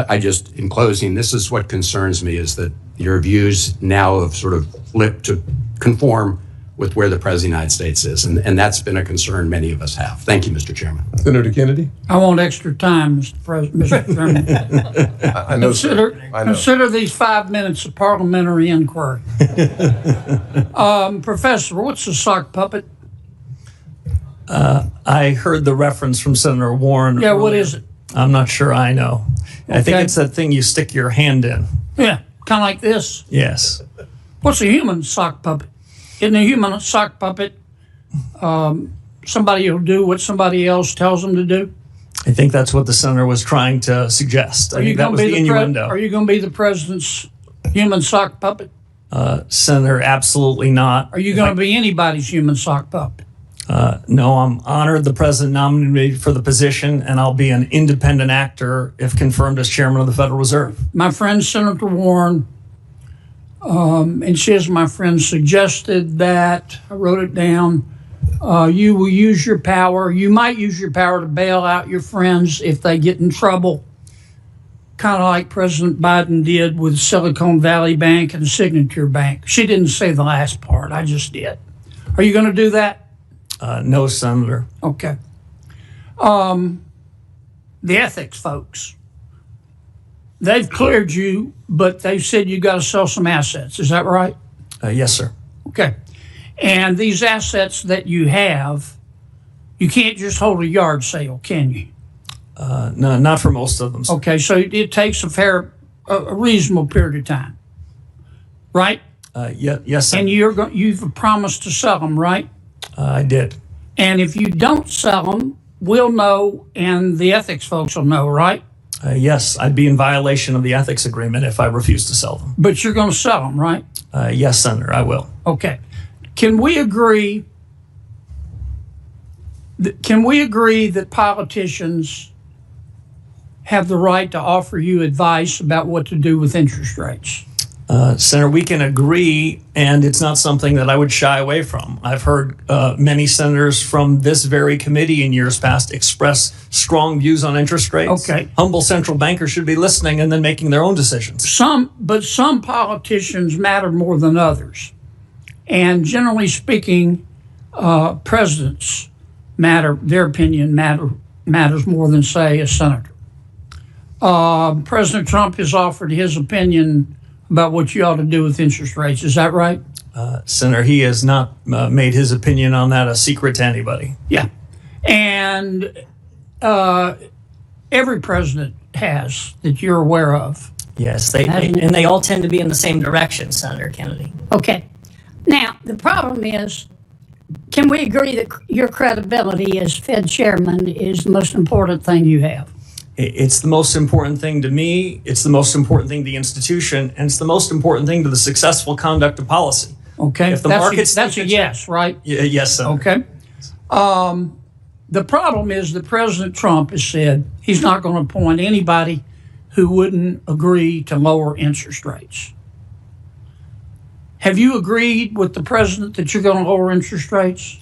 In closing, this is what concerns me, is that your views now have sort of flipped to conform with where the President of the United States is. And that's been a concern many of us have. Thank you, Mr. Chairman. Senator Kennedy? I want extra time, Mr. Chairman. I know, sir. I know. Consider these 5 minutes of parliamentary inquiry. Professor, what's a sock puppet? I heard the reference from Senator Warren. Yeah, earlier. what is it? I'm not sure I know. I think it's that thing you stick your hand in. Yeah, kind of like this. Yes. What's a human sock puppet? Isn't a human sock puppet somebody who'll do what somebody else tells them to do? I think that's what the senator was trying to suggest. I think that was the innuendo. Are you going to be the president's human sock puppet? Senator, absolutely not. Are you going to be anybody's human sock puppet? No, I'm honored the president nominated me for the position, and I'll be an independent actor if confirmed as chairman of the Federal Reserve. My friend Senator Warren, and she, as my friend, suggested that, I wrote it down, you will use your power, you might use your power to bail out your friends if they get in trouble, kind of like President Biden did with Silicon Valley Bank and Signature Bank. She didn't say the last part, I just did. Are you going to do that? No, Senator. Okay. The ethics folks, they've cleared you, but they've said you got to sell some assets. Is that right? Yes, sir. Okay. And these assets that you have, you can't just hold a yard sale, can you? No, not for most of them. Okay, so it takes a reasonable period of time, right? Yes, sir. And you've promised to sell them, right? I did. And if you don't sell them, we'll know, and the ethics folks will know, right? Yes, I'd be in violation of the ethics agreement if I refuse to sell them. But you're going to sell them, right? Yes, Senator, I will. Okay. Can we agree that politicians have the right to offer you advice about what to do with interest rates? Senator, we can agree, and it's not something that I would shy away from. I've heard many senators from this very committee in years past express strong views on interest rates. Okay. Humble central bankers should be listening and then making their own decisions. Some politicians matter more than others. And generally speaking, presidents matter, their opinion matters more than, say, a senator. President Trump has offered his opinion about what you ought to do with interest rates. Is that right? Senator, he has not made his opinion on that a secret to anybody. Yeah. And every president has that you're aware of. Yes, they all tend to be in the same direction, Senator Kennedy. Okay. Now, the problem is, can we agree that your credibility as Fed chairman is the most important thing you have? It's the most important thing to me. It's the most important thing to the institution, and it's the most important thing to the successful conduct of policy. Okay. If the that's markets that's a yes, right? Yes, Senator. Okay. The problem is that President Trump has said he's not going to appoint anybody who wouldn't agree to lower interest rates. Have you agreed with the president that you're going to lower interest rates?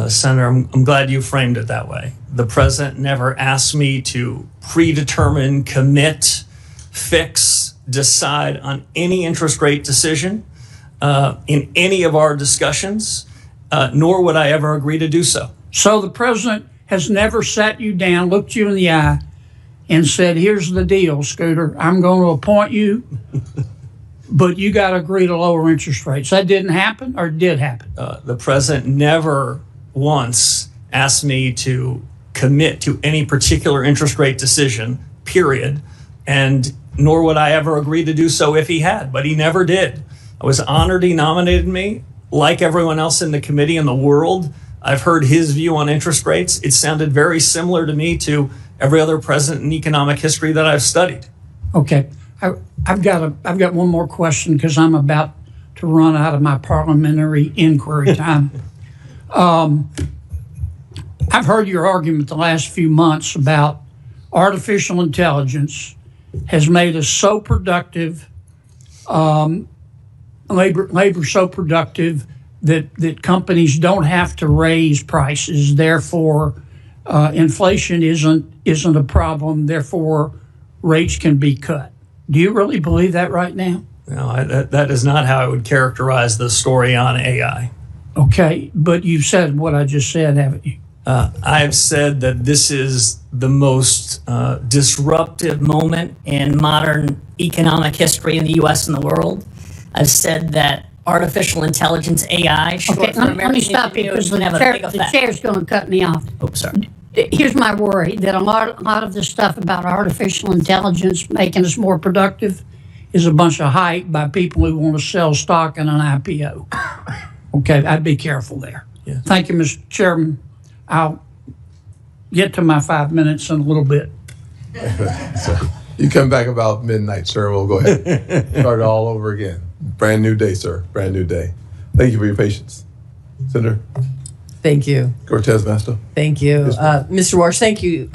Senator, I'm glad you framed it that way. The president never asked me to predetermine, commit, fix, decide on any interest rate decision in any of our discussions, nor would I ever agree to do so. So the president has never sat you down, looked you in the eye, and said, here's the deal, Scooter. I'm going to appoint you, but you got to agree to lower interest rates. That didn't happen, or did happen? The president never once asked me to commit to any particular interest rate decision, period, and nor would I ever agree to do so if he had, but he never did. I was honored he nominated me. Like everyone else in the committee in the world, I've heard his view on interest rates. It sounded very similar to me to every other president in economic history that I've studied. Okay, I've got one more question because I'm about to run out of my parliamentary inquiry time. I've heard your argument the last few months about artificial intelligence has made us so productive, labor so productive that companies don't have to raise prices. Therefore, inflation isn't a problem. Therefore, rates can be cut. Do you really believe that right now? No, that is not how I would characterize the story on AI. Okay, but you've said what I just said, haven't you? I've said that this is the most disruptive Moment in modern economic history in the U.S. and the world. I've said that artificial intelligence, AI, short Okay, for let me American stop you because ingenuity, can have a big the effect. chair's going to cut me off. Oh, sorry. Here's my worry, that a lot of this stuff about artificial intelligence making us more productive is a bunch of hype by people who want to sell stock in an IPO. Okay, I'd be careful there. Yeah. Thank you, Mr. Chairman. I'll get to my 5 minutes in a little bit. So you come back about midnight, sir. We'll go ahead. Start all over again. Brand new day, sir. Brand new day. Thank you for your patience. Senator Thank you. Cortez Masto. Thank you. Yes, ma'am. Mr. Warsh, thank you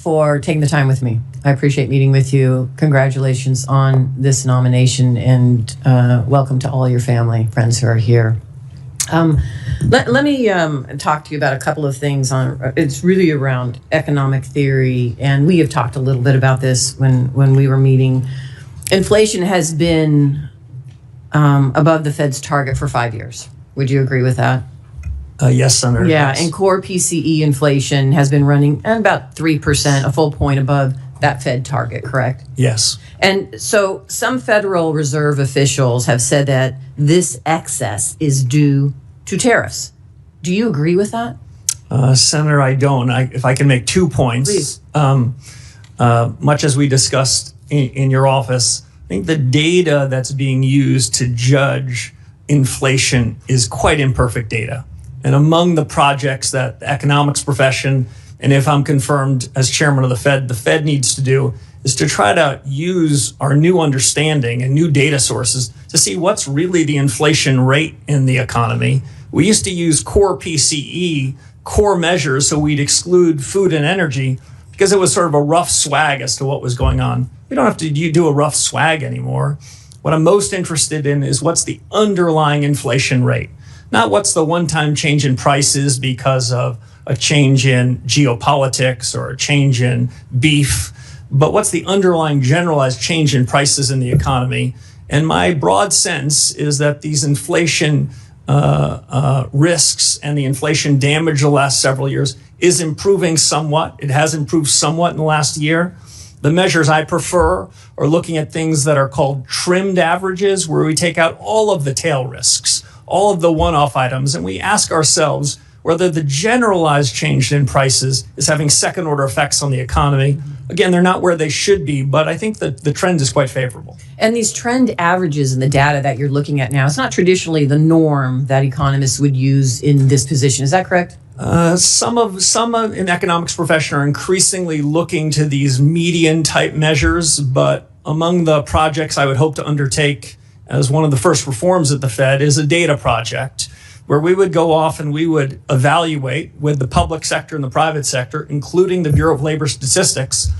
for taking the time with me. I appreciate meeting with you. Congratulations on this nomination, and welcome to all your family, friends who are here. Let me talk to you about a couple of things. It's really around economic theory, and we have talked a little bit about this when we were meeting. Inflation has been above the Fed's target for 5 years. Would you agree with that? Yes, Senator. Yeah, yes. and core PCE inflation has been running at about 3%, a full point above that Fed target, correct? Yes. And so some Federal Reserve officials have said that this excess is due to tariffs. Do you agree with that? Senator, I don't. If I can make 2 points. Please. Much as we discussed in your office, I think the data that's being used to judge inflation is quite imperfect data. And among the projects that the economics profession, and if I'm confirmed as chairman of the Fed needs to do, is to try to use our new understanding and new data sources to see what's really the inflation rate in the economy. We used to use core PCE, core measures, so we'd exclude food and energy because it was sort of a rough swag as to what was going on. We don't have to do a rough swag anymore. What I'm most interested in is what's the underlying inflation rate, not what's the one-time change in prices because of a change in geopolitics or a change in beef, but what's the underlying generalized change in prices in the economy. And my broad sense is that these inflation risks and the inflation damage the last several years is improving somewhat. It has improved somewhat in the last year. The measures I prefer are looking at things that are called trimmed averages, where we take out all of the tail risks, all of the one-off items, and we ask ourselves whether the generalized change in prices is having second-order effects on the economy. Again, they're not where they should be, but I think that the trend is quite favorable. And these trend averages and the data that you're looking at now, it's not traditionally the norm that economists would use in this position. Is that correct? Some in the economics profession are increasingly looking to these median type measures, but among the projects I would hope to undertake as one of the first reforms at the Fed is a data project where we would go off and we would evaluate with the public sector and the private sector, including the Bureau of Labor Statistics,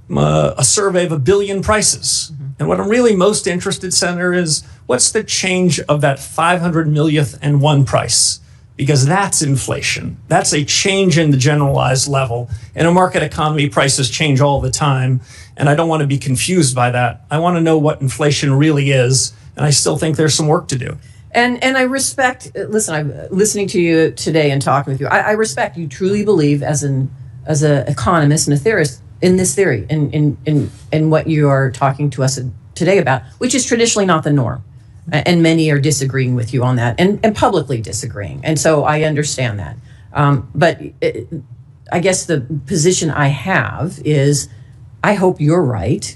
a survey of 1 billion prices. And what I'm really most interested, Senator, is what's the change of that 500 millionth and one price? Because that's inflation. That's a change in the generalized level. In a market economy, prices change all the time. And I don't want to be confused by that. I want to know what inflation really is. And I still think there's some work to do. And I respect, listen, I'm listening to you today and talking with you. I respect you truly believe as an economist and a theorist in this theory, in what you are talking to us today about, which is traditionally not the norm. And many are disagreeing with you on that and publicly disagreeing. And so I understand that. But I guess the position I have is I hope you're right.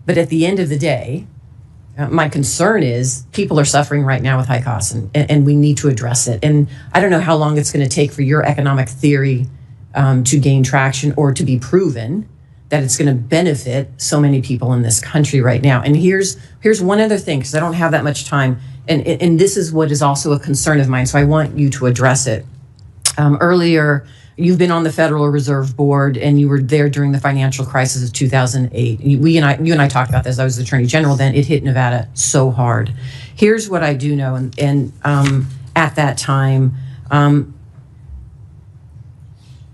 But at the end of the day, my concern is people are suffering right now with high costs and we need to address it. And I don't know how long it's going to take for your economic theory to gain traction or to be proven that it's going to benefit so many people in this country right now. And here's one other thing, because I don't have that much time. And this is what is also a concern of mine. So I want you to address it. Earlier, you've been on the Federal Reserve Board, and you were there during the financial crisis of 2008. You and I talked about this. I was the Attorney General then. It hit Nevada so hard. Here's what I do know, and at that time,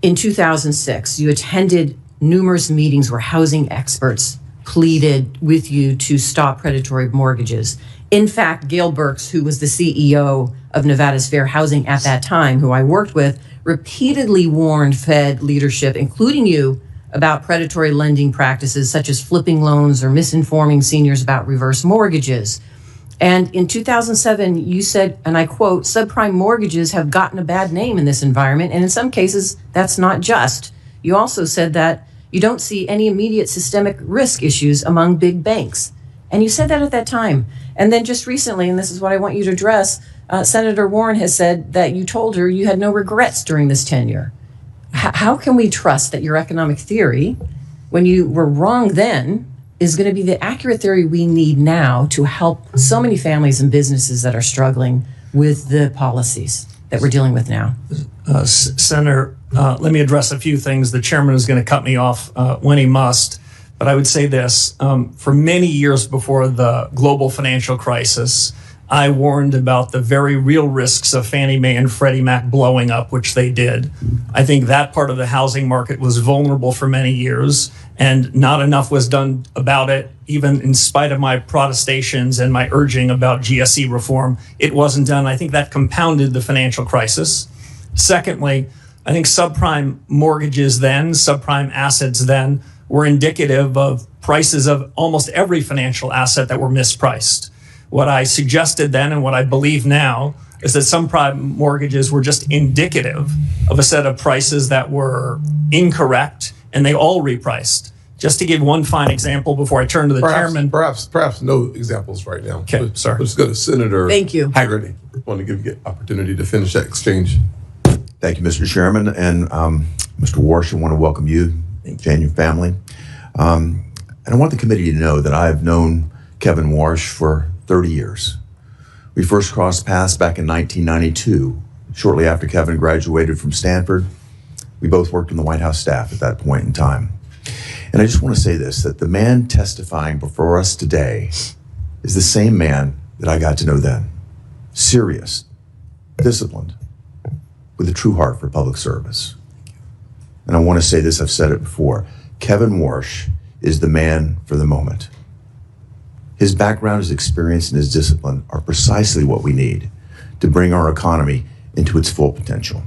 in 2006, you attended numerous meetings where housing experts pleaded with you to stop predatory mortgages. In fact, Gail Burks, who was the CEO of Nevada's Fair Housing at that time, who I worked with, repeatedly warned Fed leadership, including you, about predatory lending practices such as flipping loans or misinforming seniors about reverse mortgages. And in 2007, you said, and I quote, subprime mortgages have gotten a bad name in this environment, and in some cases, that's not just. You also said that you don't see any immediate systemic risk issues among big banks. And you said that at that time. And then just recently, and this is what I want you to address, Senator Warren has said that you told her you had no regrets during this tenure. How can we trust that your economic theory, when you were wrong then, is going to be the accurate theory we need now to help so many families and businesses that are struggling with the policies that we're dealing with now? Senator, let me address a few things. The chairman is going to cut me off when he must. But I would say this, for many years before the global financial crisis, I warned about the very real risks of Fannie Mae and Freddie Mac blowing up, which they did. I think that part of the housing market was vulnerable for many years, and not enough was done about it, even in spite of my protestations and my urging about GSE reform. It wasn't done. I think that compounded the financial crisis. Secondly, I think subprime mortgages then, subprime assets then, were indicative of prices of almost every financial asset that were mispriced. What I suggested then and what I believe now is that subprime mortgages were just indicative of a set of prices that were incorrect, and they all repriced. Just to give one fine example before I turn to the chairman. Perhaps no examples right now. Okay, sorry. Let's go to Senator Thank you. Haggerty. I want to give you an opportunity to finish that exchange. Thank you, Mr. Chairman. And Mr. Warsh, I want to welcome you and your family. And I want the committee to know that I have known Kevin Warsh for 30 years. We first crossed paths back in 1992, shortly after Kevin graduated from Stanford. We both worked in the White House staff at that point in time. And I just want to say this, that the man testifying before us today is the same man that I got to know then. Serious, disciplined, with a true heart for public service. And I want to say this, I've said it before, Kevin Warsh is the man for the moment. His background, his experience, and his discipline are precisely what we need to bring our economy into its full potential.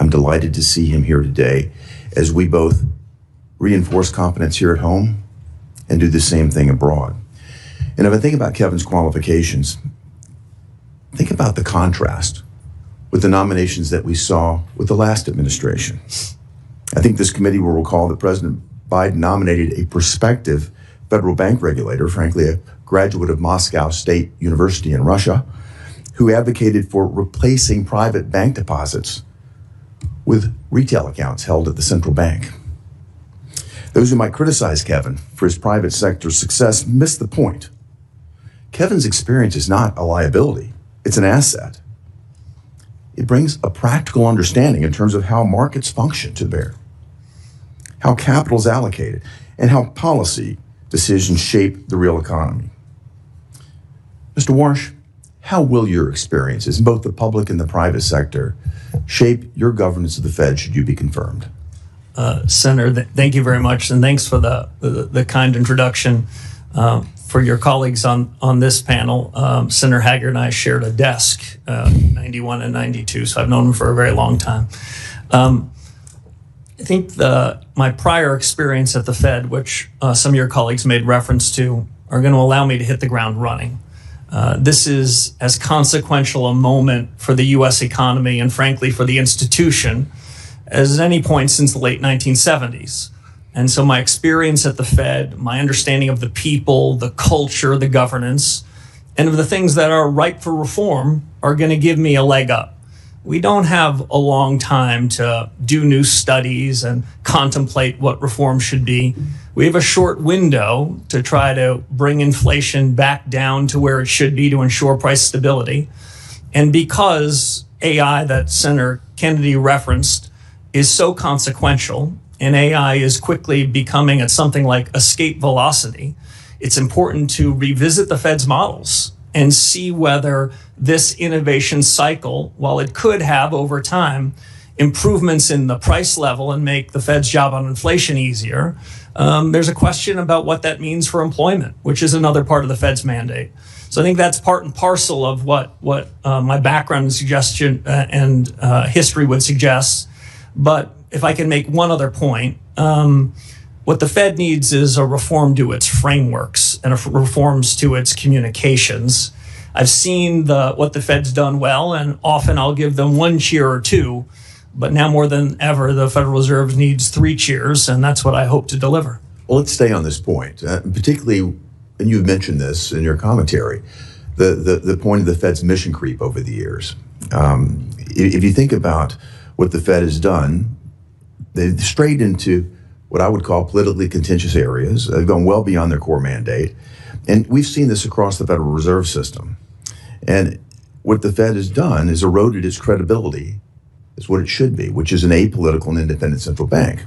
I'm delighted to see him here today as we both reinforce confidence here at home and do the same thing abroad. And if I think about Kevin's qualifications, think about the contrast with the nominations that we saw with the last administration. I think this committee will recall that President Biden nominated a prospective federal bank regulator, frankly, a graduate of Moscow State University in Russia, who advocated for replacing private bank deposits with retail accounts held at the central bank. Those who might criticize Kevin for his private sector success miss the point. Kevin's experience is not a liability, it's an asset. It brings a practical understanding in terms of how markets function to bear, how capital is allocated, and how policy decisions shape the real economy. Mr. Warsh, how will your experiences in both the public and the private sector shape your governance of the Fed should you be confirmed? Senator, thank you very much, and thanks for the kind introduction. For your colleagues on this panel, Senator Haggard and I shared a desk, 91 and 92, so I've known him for a very long time. I think my prior experience at the Fed, which some of your colleagues made reference to, are going to allow me to hit the ground running. This is as consequential a moment for the U.S. economy and frankly for the institution as any point since the late 1970s. And so my experience at the Fed, my understanding of the people, the culture, the governance, and of the things that are ripe for reform are going to give me a leg up. We don't have a long time to do new studies and contemplate what reform should be. We have a short window to try to bring inflation back down to where it should be to ensure price stability. And because AI that Senator Kennedy referenced is so consequential, and AI is quickly becoming at something like escape velocity, it's important to revisit the Fed's models and see whether this innovation cycle, while it could have over time improvements in the price level and make the Fed's job on inflation easier, there's a question about what that means for employment, which is another part of the Fed's mandate. So I think that's part and parcel of what my background and suggestion and history would suggest. But if I can make one other point, what the Fed needs is a reform to its frameworks and reforms to its communications. I've seen what the Fed's done well, and often I'll give them one cheer or two, but now more than ever, the Federal Reserve needs 3 cheers, and that's what I hope to deliver. Well, let's stay on this point, particularly, and you've mentioned this in your commentary, the point of the Fed's mission creep over the years. If you think about what the Fed has done, they've strayed into what I would call politically contentious areas. They've gone well beyond their core mandate. And we've seen this across the Federal Reserve System. And what the Fed has done is eroded its credibility as what it should be, which is an apolitical and independent central bank.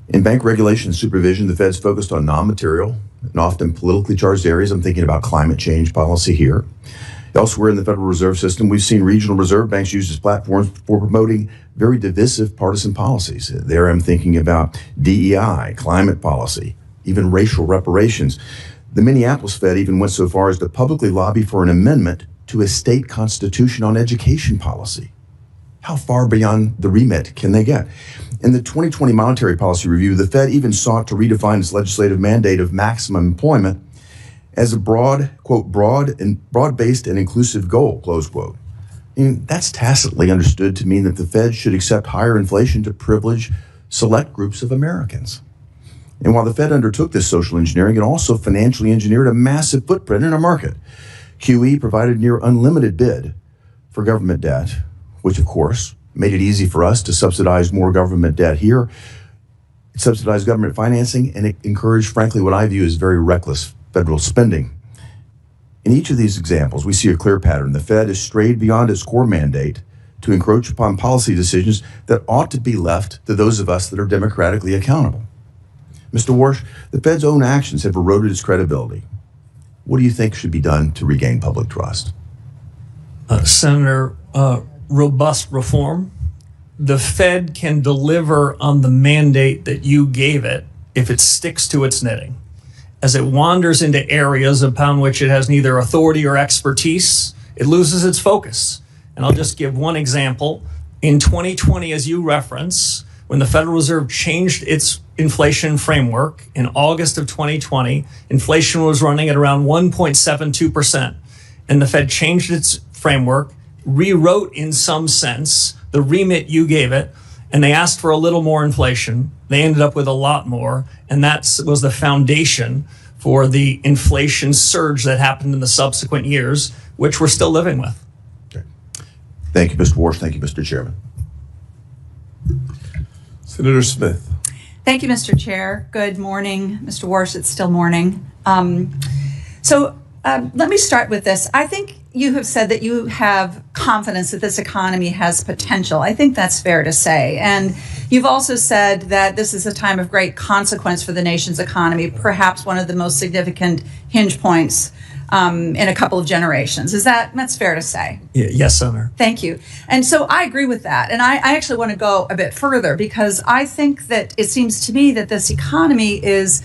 In bank regulation and supervision, the Fed's focused on non-material and often politically charged areas. I'm thinking about climate change policy here. Elsewhere in the Federal Reserve System, we've seen regional reserve banks used as platforms for promoting very divisive partisan policies. There I'm thinking about DEI, climate policy, even racial reparations. The Minneapolis Fed even went so far as to publicly lobby for an amendment to a state constitution on education policy. How far beyond the remit can they get? In the 2020 Monetary Policy Review, the Fed even sought to redefine its legislative mandate of maximum employment as a broad-based and inclusive goal, close quote. That's tacitly understood to mean that the Fed should accept higher inflation to privilege select groups of Americans. And while the Fed undertook this social engineering, it also financially engineered a massive footprint in our market. QE provided near unlimited bid for government debt, which of course made it easy for us to subsidize more government debt here. It subsidized government financing, and it encouraged, frankly, what I view as very reckless federal spending. In each of these examples, we see a clear pattern. The Fed has strayed beyond its core mandate to encroach upon policy decisions that ought to be left to those of us that are democratically accountable. Mr. Warsh, the Fed's own actions have eroded its credibility. What do you think should be done to regain public trust? Senator, robust reform. The Fed can deliver on the mandate that you gave it if it sticks to its knitting. As it wanders into areas upon which it has neither authority or expertise, it loses its focus. And I'll just give one example. In 2020, as you reference, when the Federal Reserve changed its inflation framework in August of 2020, inflation was running at around 1.72%. And the Fed changed its framework, rewrote in some sense the remit you gave it, and they asked for a little more inflation. They ended up with a lot more, and that was the foundation for the inflation surge that happened in the subsequent years, which we're still living with. Okay. Thank you, Mr. Warsh. Thank you, Mr. Chairman. Senator Smith. Thank you, Mr. Chair. Good morning, Mr. Warsh. It's still morning. Let me start with this. I think you have said that you have confidence that this economy has potential. I think that's fair to say. And you've also said that this is a time of great consequence for the nation's economy, perhaps one of the most significant hinge points in a couple of generations. That's fair to say? Yes, Senator. Thank you. And so I agree with that. And I actually want to go a bit further because I think that it seems to me that this economy is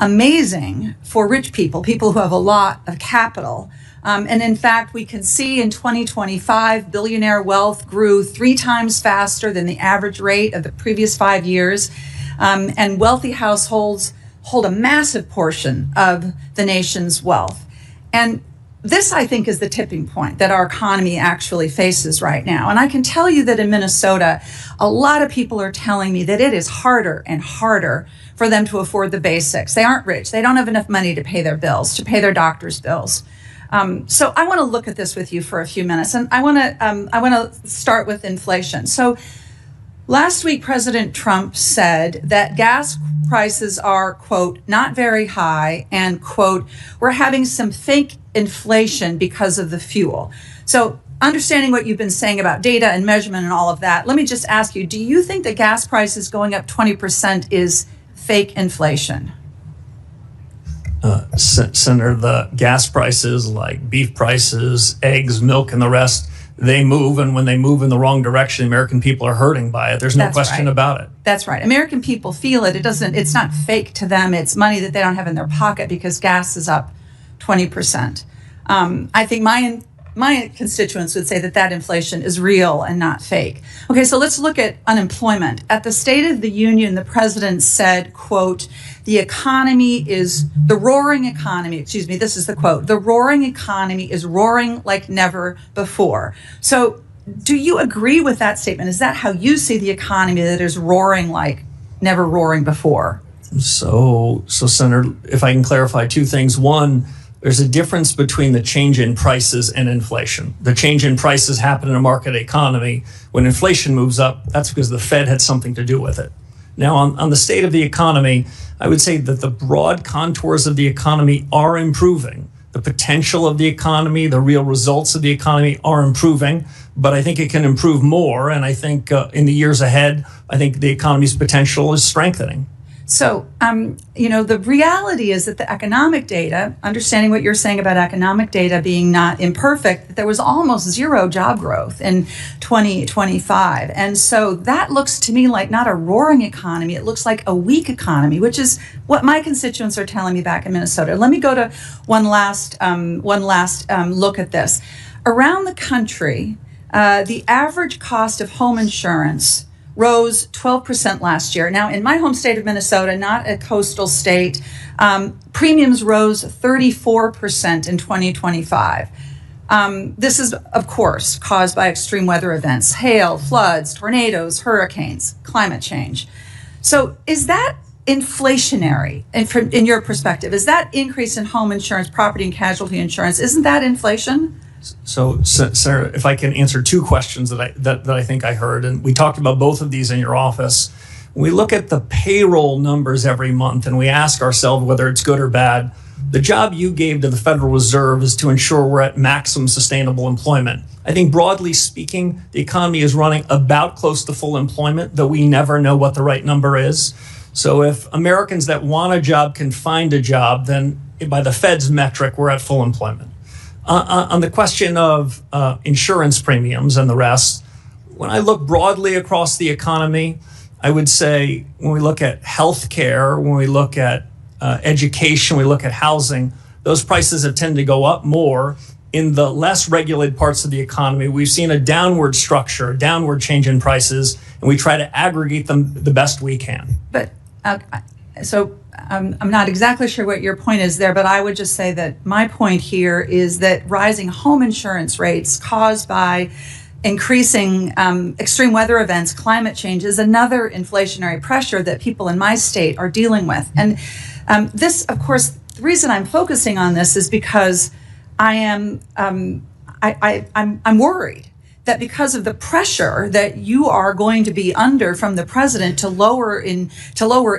amazing for rich people, people who have a lot of capital. And in fact, we can see in 2025, billionaire wealth grew 3 times faster than the average rate of the previous 5 years. And wealthy households hold a massive portion of the nation's wealth. And this, I think, is the tipping point that our economy actually faces right now. And I can tell you that in Minnesota, a lot of people are telling me that it is harder and harder for them to afford the basics. They aren't rich. They don't have enough money to pay their bills, to pay their doctor's bills. So I want to look at this with you for a few minutes, and I want to start with inflation. So last week, President Trump said that gas prices are, quote, not very high, and, quote, we're having some fake inflation because of the fuel. So understanding what you've been saying about data and measurement and all of that, let me just ask you, do you think that gas prices going up 20% is fake inflation? Senator, the gas prices like beef prices, eggs, milk, and the rest, they move. And when they move in the wrong direction, American people are hurting by it. There's no question about it. That's right. American people feel it. It's not fake to them. It's money that they don't have in their pocket because gas is up 20%. I think my constituents would say that inflation is real and not fake. Okay, so let's look at unemployment. At the State of the Union, the president said, quote, the roaring economy, this is the quote, the roaring economy is roaring like never before. So do you agree with that statement? Is that how you see the economy, that is roaring like never roaring before? So Senator, if I can clarify 2 things. One, there's a difference between the change in prices and inflation. The change in prices happen in a market economy. When inflation moves up, that's because the Fed had something to do with it. Now, on the state of the economy, I would say that the broad contours of the economy are improving. The potential of the economy, the real results of the economy are improving, but I think it can improve more. And I think in the years ahead, I think the economy's potential is strengthening. So, the reality is that the economic data, understanding what you're saying about economic data being not imperfect, that there was almost 0 job growth in 2025. And so that looks to me like not a roaring economy. It looks like a weak economy, which is what my constituents are telling me back in Minnesota. Let me go to one last look at this. Around the country, the average cost of home insurance rose 12% last year. Now, in my home state of Minnesota, not a coastal state, premiums rose 34% in 2025. This is, of course, caused by extreme weather events, hail, floods, tornadoes, hurricanes, climate change. So is that inflationary, in your perspective? Is that increase in home insurance, property and casualty insurance, isn't that inflation? So, Sarah, if I can answer 2 questions that I think I heard, and we talked about both of these in your office. When we look at the payroll numbers every month and we ask ourselves whether it's good or bad, the job you gave to the Federal Reserve is to ensure we're at maximum sustainable employment. I think broadly speaking, the economy is running about close to full employment, though we never know what the right number is. So if Americans that want a job can find a job, then by the Fed's metric, we're at full employment. On the question of insurance premiums and the rest, when I look broadly across the economy, I would say when we look at healthcare, when we look at education, we look at housing, those prices have tended to go up more. In the less regulated parts of the economy, we've seen a downward structure, a downward change in prices, and we try to aggregate them the best we can. But I'm not exactly sure what your point is there, but I would just say that my point here is that rising home insurance rates caused by increasing extreme weather events, climate change, is another inflationary pressure that people in my state are dealing with. And this, of course, the reason I'm focusing on this is because I'm worried that because of the pressure that you are going to be under from the president to lower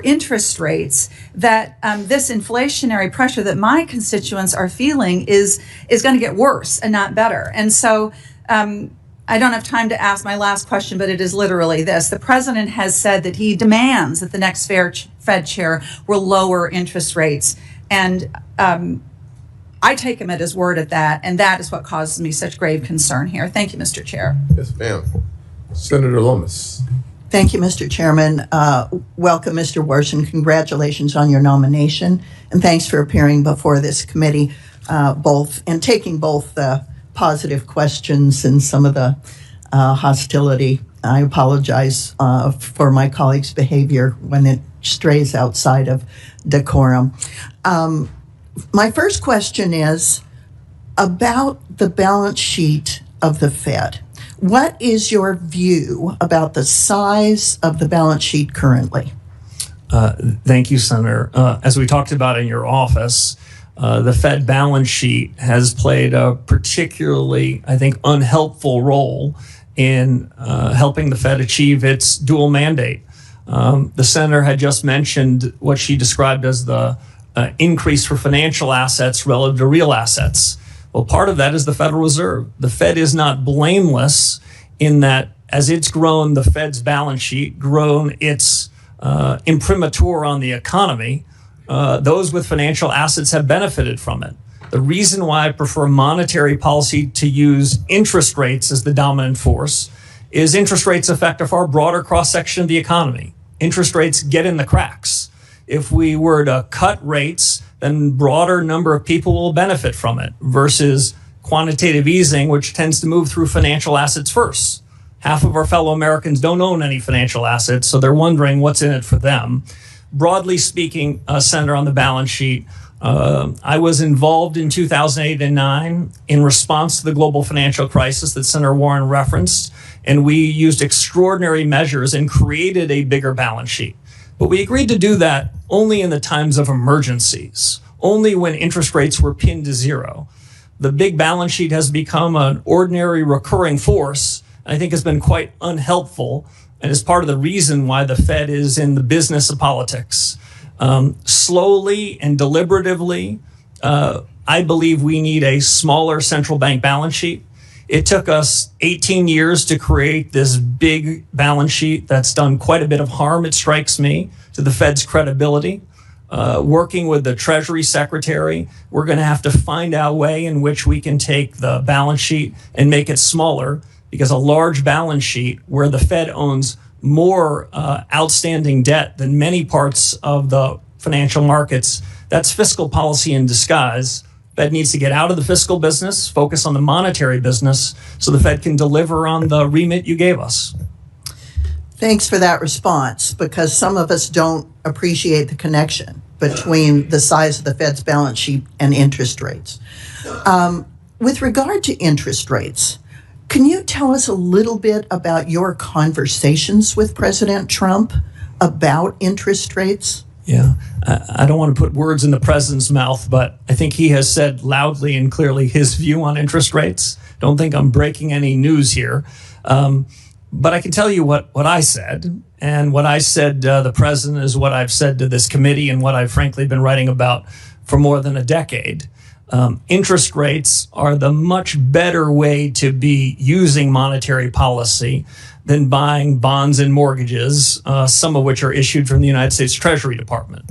interest rates, that this inflationary pressure that my constituents are feeling is going to get worse and not better. And so I don't have time to ask my last question, but it is literally this. The president has said that he demands that the next Fed chair will lower interest rates. And I take him at his word at that, and that is what causes me such grave concern here. Thank you, Mr. Chair. Yes, ma'am. Senator Lomas. Thank you, Mr. Chairman. Welcome, Mr. Warsh, and congratulations on your nomination. And thanks for appearing before this committee, taking both the positive questions and some of the hostility. I apologize for my colleague's behavior when it strays outside of decorum. My first question is about the balance sheet of the Fed. What is your view about the size of the balance sheet currently? Thank you, Senator. As we talked about in your office, the Fed balance sheet has played a particularly, I think, unhelpful role in helping the Fed achieve its dual mandate. The senator had just mentioned what she described as the increase for financial assets relative to real assets. Well, part of that is the Federal Reserve. The Fed is not blameless in that as it's grown the Fed's balance sheet, grown its imprimatur on the economy, those with financial assets have benefited from it. The reason why I prefer monetary policy to use interest rates as the dominant force is interest rates affect a far broader cross-section of the economy. Interest rates get in the cracks. If we were to cut rates, then broader number of people will benefit from it versus quantitative easing, which tends to move through financial assets first. Half of our fellow Americans don't own any financial assets, so they're wondering what's in it for them. Broadly speaking, Senator, on the balance sheet, I was involved in 2008 and 9 in response to the global financial crisis that Senator Warren referenced, and we used extraordinary measures and created a bigger balance sheet. But we agreed to do that only in the times of emergencies, only when interest rates were pinned to zero. The big balance sheet has become an ordinary recurring force, and I think has been quite unhelpful, and is part of the reason why the Fed is in the business of politics. Slowly and deliberatively, I believe we need a smaller central bank balance sheet. It took us 18 years to create this big balance sheet that's done quite a bit of harm, it strikes me, to the Fed's credibility. Working with the Treasury Secretary, we're going to have to find a way in which we can take the balance sheet and make it smaller, because a large balance sheet where the Fed owns more outstanding debt than many parts of the financial markets, that's fiscal policy in disguise. Fed needs to get out of the fiscal business, focus on the monetary business, so the Fed can deliver on the remit you gave us. Thanks for that response, because some of us don't appreciate the connection between the size of the Fed's balance sheet and interest rates. With regard to interest rates, can you tell us a little bit about your conversations with President Trump about interest rates? Yeah, I don't want to put words in the president's mouth, but I think he has said loudly and clearly his view on interest rates. Don't think I'm breaking any news here. But I can tell you what I said. And what I said to the president is what I've said to this committee and what I've frankly been writing about for more than a decade. Interest rates are the much better way to be using monetary policy than buying bonds and mortgages, some of which are issued from the United States Treasury Department.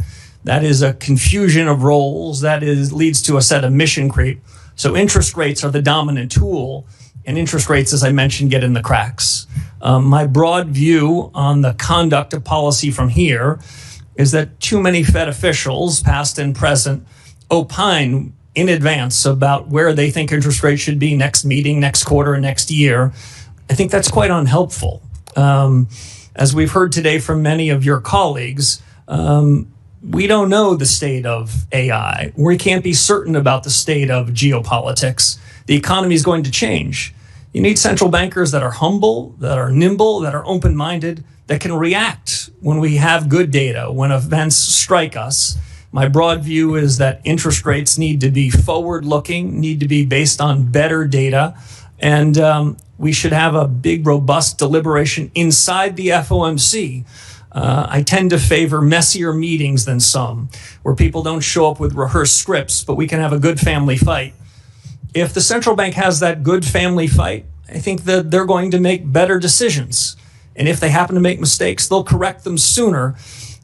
That is a confusion of roles. That leads to a set of mission creep. So interest rates are the dominant tool, and interest rates, as I mentioned, get in the cracks. My broad view on the conduct of policy from here is that too many Fed officials, past and present, opine in advance about where they think interest rates should be next meeting, next quarter, and next year. I think that's quite unhelpful. As we've heard today from many of your colleagues, We don't know the state of AI. We can't be certain about the state of geopolitics. The economy is going to change. You need central bankers that are humble, that are nimble, that are open-minded, that can react when we have good data, when events strike us. My broad view is that interest rates need to be forward-looking, need to be based on better data, and we should have a big, robust deliberation inside the FOMC. I tend to favor messier meetings than some, where people don't show up with rehearsed scripts, but we can have a good family fight. If the central bank has that good family fight, I think that they're going to make better decisions. And if they happen to make mistakes, they'll correct them sooner.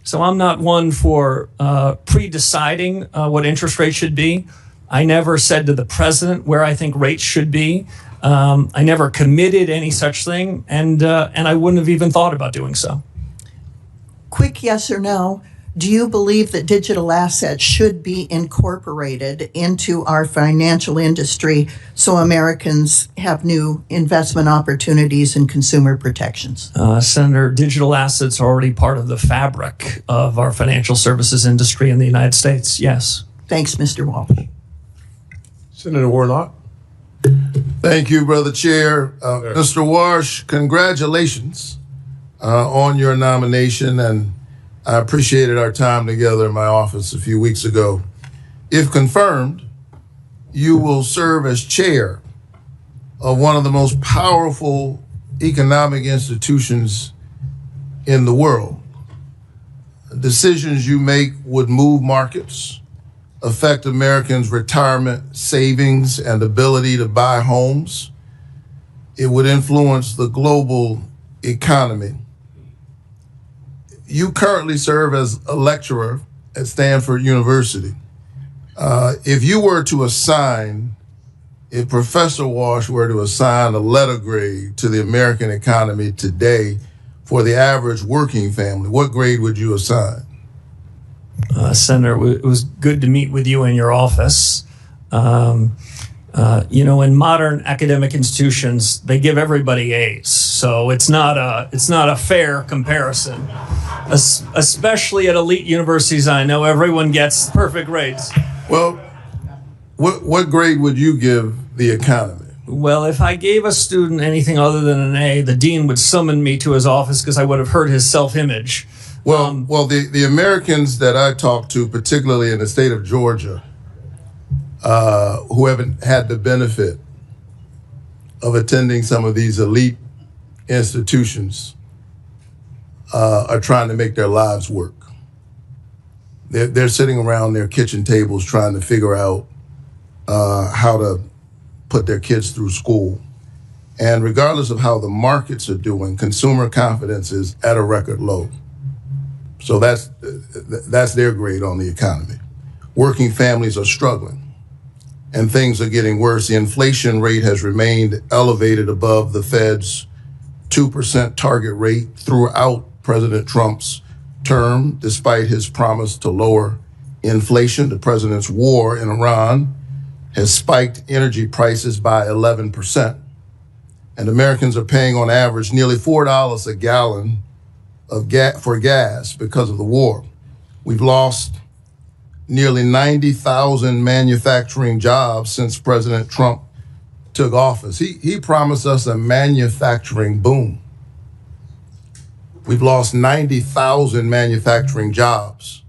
So I'm not one for pre-deciding what interest rates should be. I never said to the president where I think rates should be. I never committed any such thing, and I wouldn't have even thought about doing so. Quick yes or no. Do you believe that digital assets should be incorporated into our financial industry so Americans have new investment opportunities and consumer protections? Senator, digital assets are already part of the fabric of our financial services industry in the United States. Yes. Thanks, Mr. Walsh. Senator Warnock. Thank you, Brother Chair. Mr. Warsh, congratulations on your nomination, and I appreciated our time together in my office a few weeks ago. If confirmed, you will serve as chair of one of the most powerful economic institutions in the world. Decisions you make would move markets, affect Americans' retirement savings and ability to buy homes. It would influence the global economy. You currently serve as a lecturer at Stanford University. If you were to assign, if Professor Warsh were to assign a letter grade to the American economy today for the average working family, what grade would you assign? Senator, it was good to meet with you in your office. In modern academic institutions, they give everybody A's, so it's not a fair comparison. Especially at elite universities, I know everyone gets perfect grades. Well, what grade would you give the economy? Well, if I gave a student anything other than an A, the dean would summon me to his office because I would have hurt his self-image. Well, the Americans that I talk to, particularly in the state of Georgia, who haven't had the benefit of attending some of these elite institutions, are trying to make their lives work. They're sitting around their kitchen tables trying to figure out how to put their kids through school. And regardless of how the markets are doing, consumer confidence is at a record low. So that's their grade on the economy. Working families are struggling, and things are getting worse. The inflation rate has remained elevated above the Fed's 2% target rate throughout President Trump's term, despite his promise to lower inflation. The president's war in Iran has spiked energy prices by 11%. And Americans are paying on average nearly $4 a gallon for gas because of the war. We've lost nearly 90,000 manufacturing jobs since President Trump took office. He promised us a manufacturing boom. We've lost 90,000 manufacturing jobs.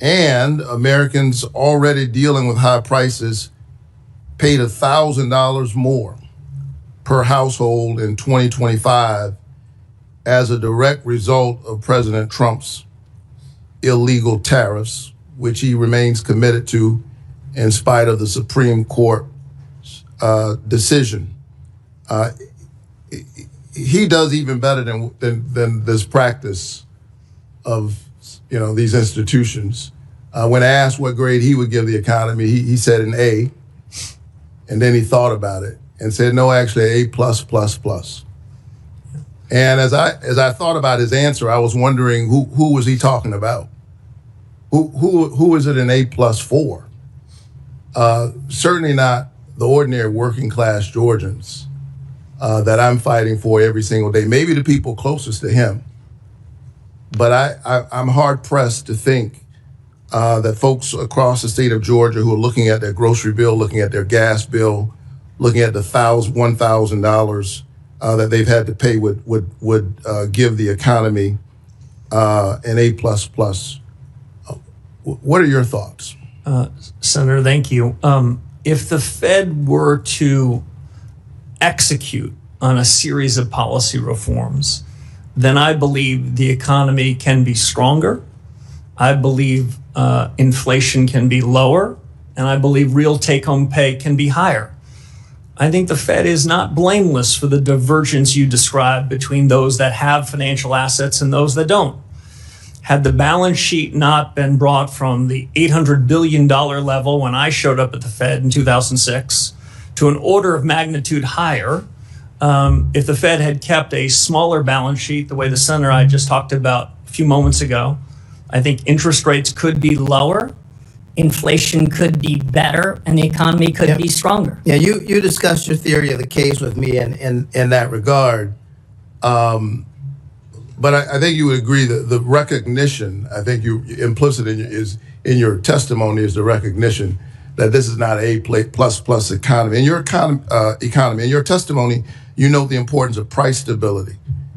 And Americans already dealing with high prices paid $1,000 more per household in 2025 as a direct result of President Trump's illegal tariffs, which he remains committed to in spite of the Supreme Court decision. He does even better than this practice of these institutions. When asked what grade he would give the economy, he said an A, and then he thought about it and said, no, actually A+++. And as I thought about his answer, I was wondering who was he talking about? Who is it an A+ for? Certainly not the ordinary working class Georgians that I'm fighting for every single day. Maybe the people closest to him, But I'm hard pressed to think that folks across the state of Georgia who are looking at their grocery bill, looking at their gas bill, looking at the $1,000 that they've had to pay would give the economy an A++. What are your thoughts? Senator, thank you. If the Fed were to execute on a series of policy reforms, then I believe the economy can be stronger. I believe inflation can be lower, and I believe real take-home pay can be higher. I think the Fed is not blameless for the divergence you described between those that have financial assets and those that don't. Had the balance sheet not been brought from the $800 billion level when I showed up at the Fed in 2006 to an order of magnitude higher, if the Fed had kept a smaller balance sheet, the way the senator I just talked about a few moments ago, I think interest rates could be lower, inflation could be better, and the economy could be stronger. Yeah, you discussed your theory of the case with me in that regard. But I think you would agree that the recognition, I think you implicit in your testimony is the recognition that this is not a A++ economy. In your economy, in your testimony, you note the importance of price stability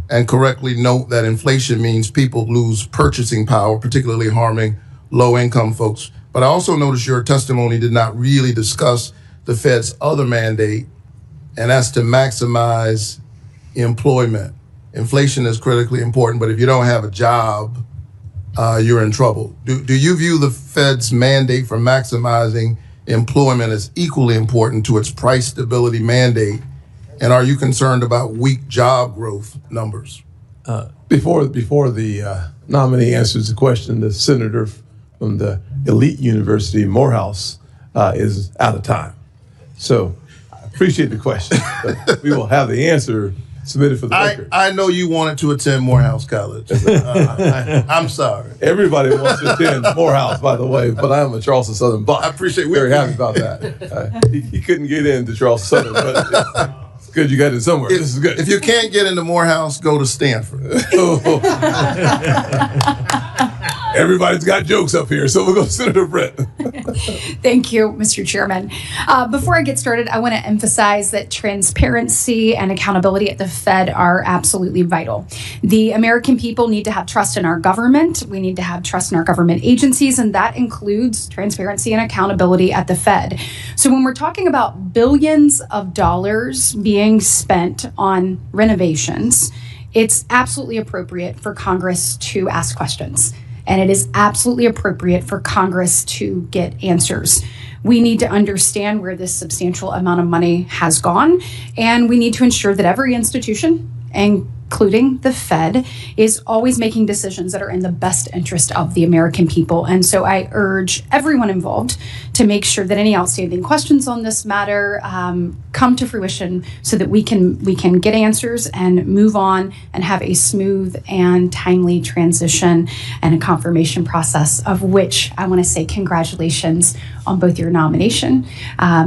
and correctly note that inflation means people lose purchasing power, particularly harming low-income folks. But I also noticed your testimony did not really discuss the Fed's other mandate, and that's to maximize employment. Inflation is critically important, but if you don't have a job, you're in trouble. Do you view the Fed's mandate for maximizing employment as equally important to its price stability mandate? And are you concerned about weak job growth numbers? Before the nominee answers the question, the senator from the elite university, Morehouse, is out of time. So I appreciate the question, but we will have the answer submitted for the record. I know you wanted to attend Morehouse College. I'm sorry. Everybody wants to attend Morehouse, by the way, but I am a Charleston Southern Buck. I appreciate. Very happy about that. He couldn't get into Charleston Southern, but it's good you got in somewhere. This is good. If you can't get into Morehouse, go to Stanford. Everybody's got jokes up here, so we'll go to Senator Brett. Thank you, Mr. Chairman. Before I get started, I want to emphasize that transparency and accountability at the Fed are absolutely vital. The American people need to have trust in our government. We need to have trust in our government agencies, and that includes transparency and accountability at the Fed. So when we're talking about billions of dollars being spent on renovations, it's absolutely appropriate for Congress to ask questions. And it is absolutely appropriate for Congress to get answers. We need to understand where this substantial amount of money has gone, and we need to ensure that every institution, including the Fed, is always making decisions that are in the best interest of the American people. And so I urge everyone involved to make sure that any outstanding questions on this matter come to fruition so that we can get answers and move on and have a smooth and timely transition and a confirmation process, of which I want to say congratulations on both your nomination,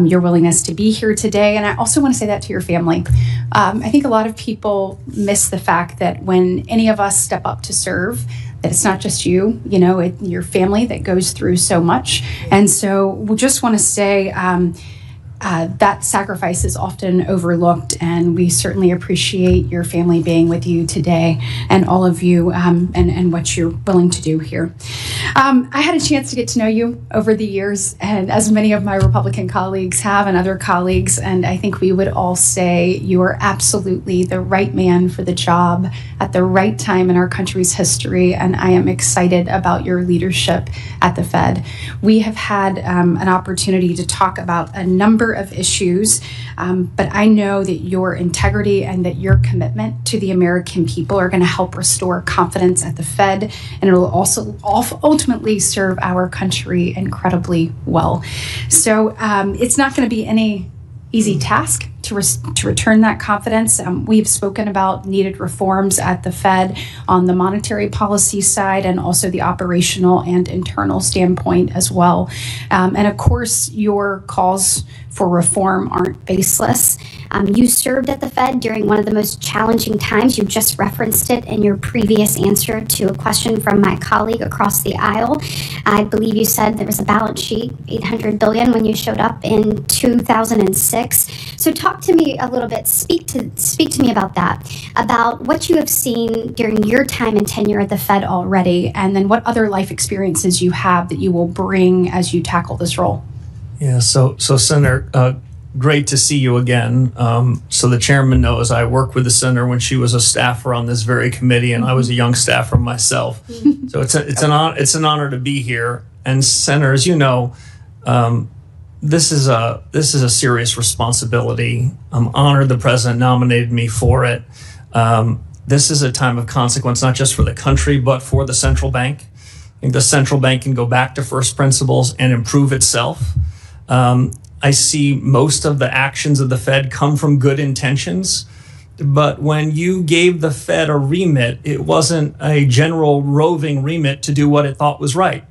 your willingness to be here today, and I also want to say that to your family. I think a lot of people miss the fact that when any of us step up to serve, that it's not just you, your family that goes through so much. And so we just want to say that sacrifice is often overlooked, and we certainly appreciate your family being with you today and all of you and what you're willing to do here. I had a chance to get to know you over the years, and as many of my Republican colleagues have and other colleagues, and I think we would all say you are absolutely the right man for the job at the right time in our country's history, and I am excited about your leadership at the Fed. We have had an opportunity to talk about a number of issues, but I know that your integrity and that your commitment to the American people are going to help restore confidence at the Fed, and it will also ultimately serve our country incredibly well. So it's not going to be any easy task to return that confidence. We've spoken about needed reforms at the Fed on the monetary policy side and also the operational and internal standpoint as well. And of course, your calls for reform aren't baseless. You served at the Fed during one of the most challenging times. You just referenced it in your previous answer to a question from my colleague across the aisle. I believe you said there was a balance sheet, $800 billion, when you showed up in 2006. So talk to me a little bit, speak to me about that, about what you have seen during your time and tenure at the Fed already, and then what other life experiences you have that you will bring as you tackle this role. Yeah, so Senator, great to see you again. So the chairman knows I worked with the senator when she was a staffer on this very committee, and I was a young staffer myself. So it's an honor to be here. And Senator, as you know, this is a serious responsibility. I'm honored the president nominated me for it. This is a time of consequence, not just for the country, but for the central bank. I think the central bank can go back to first principles and improve itself. I see most of the actions of the Fed come from good intentions, but when you gave the Fed a remit, it wasn't a general roving remit to do what it thought was right.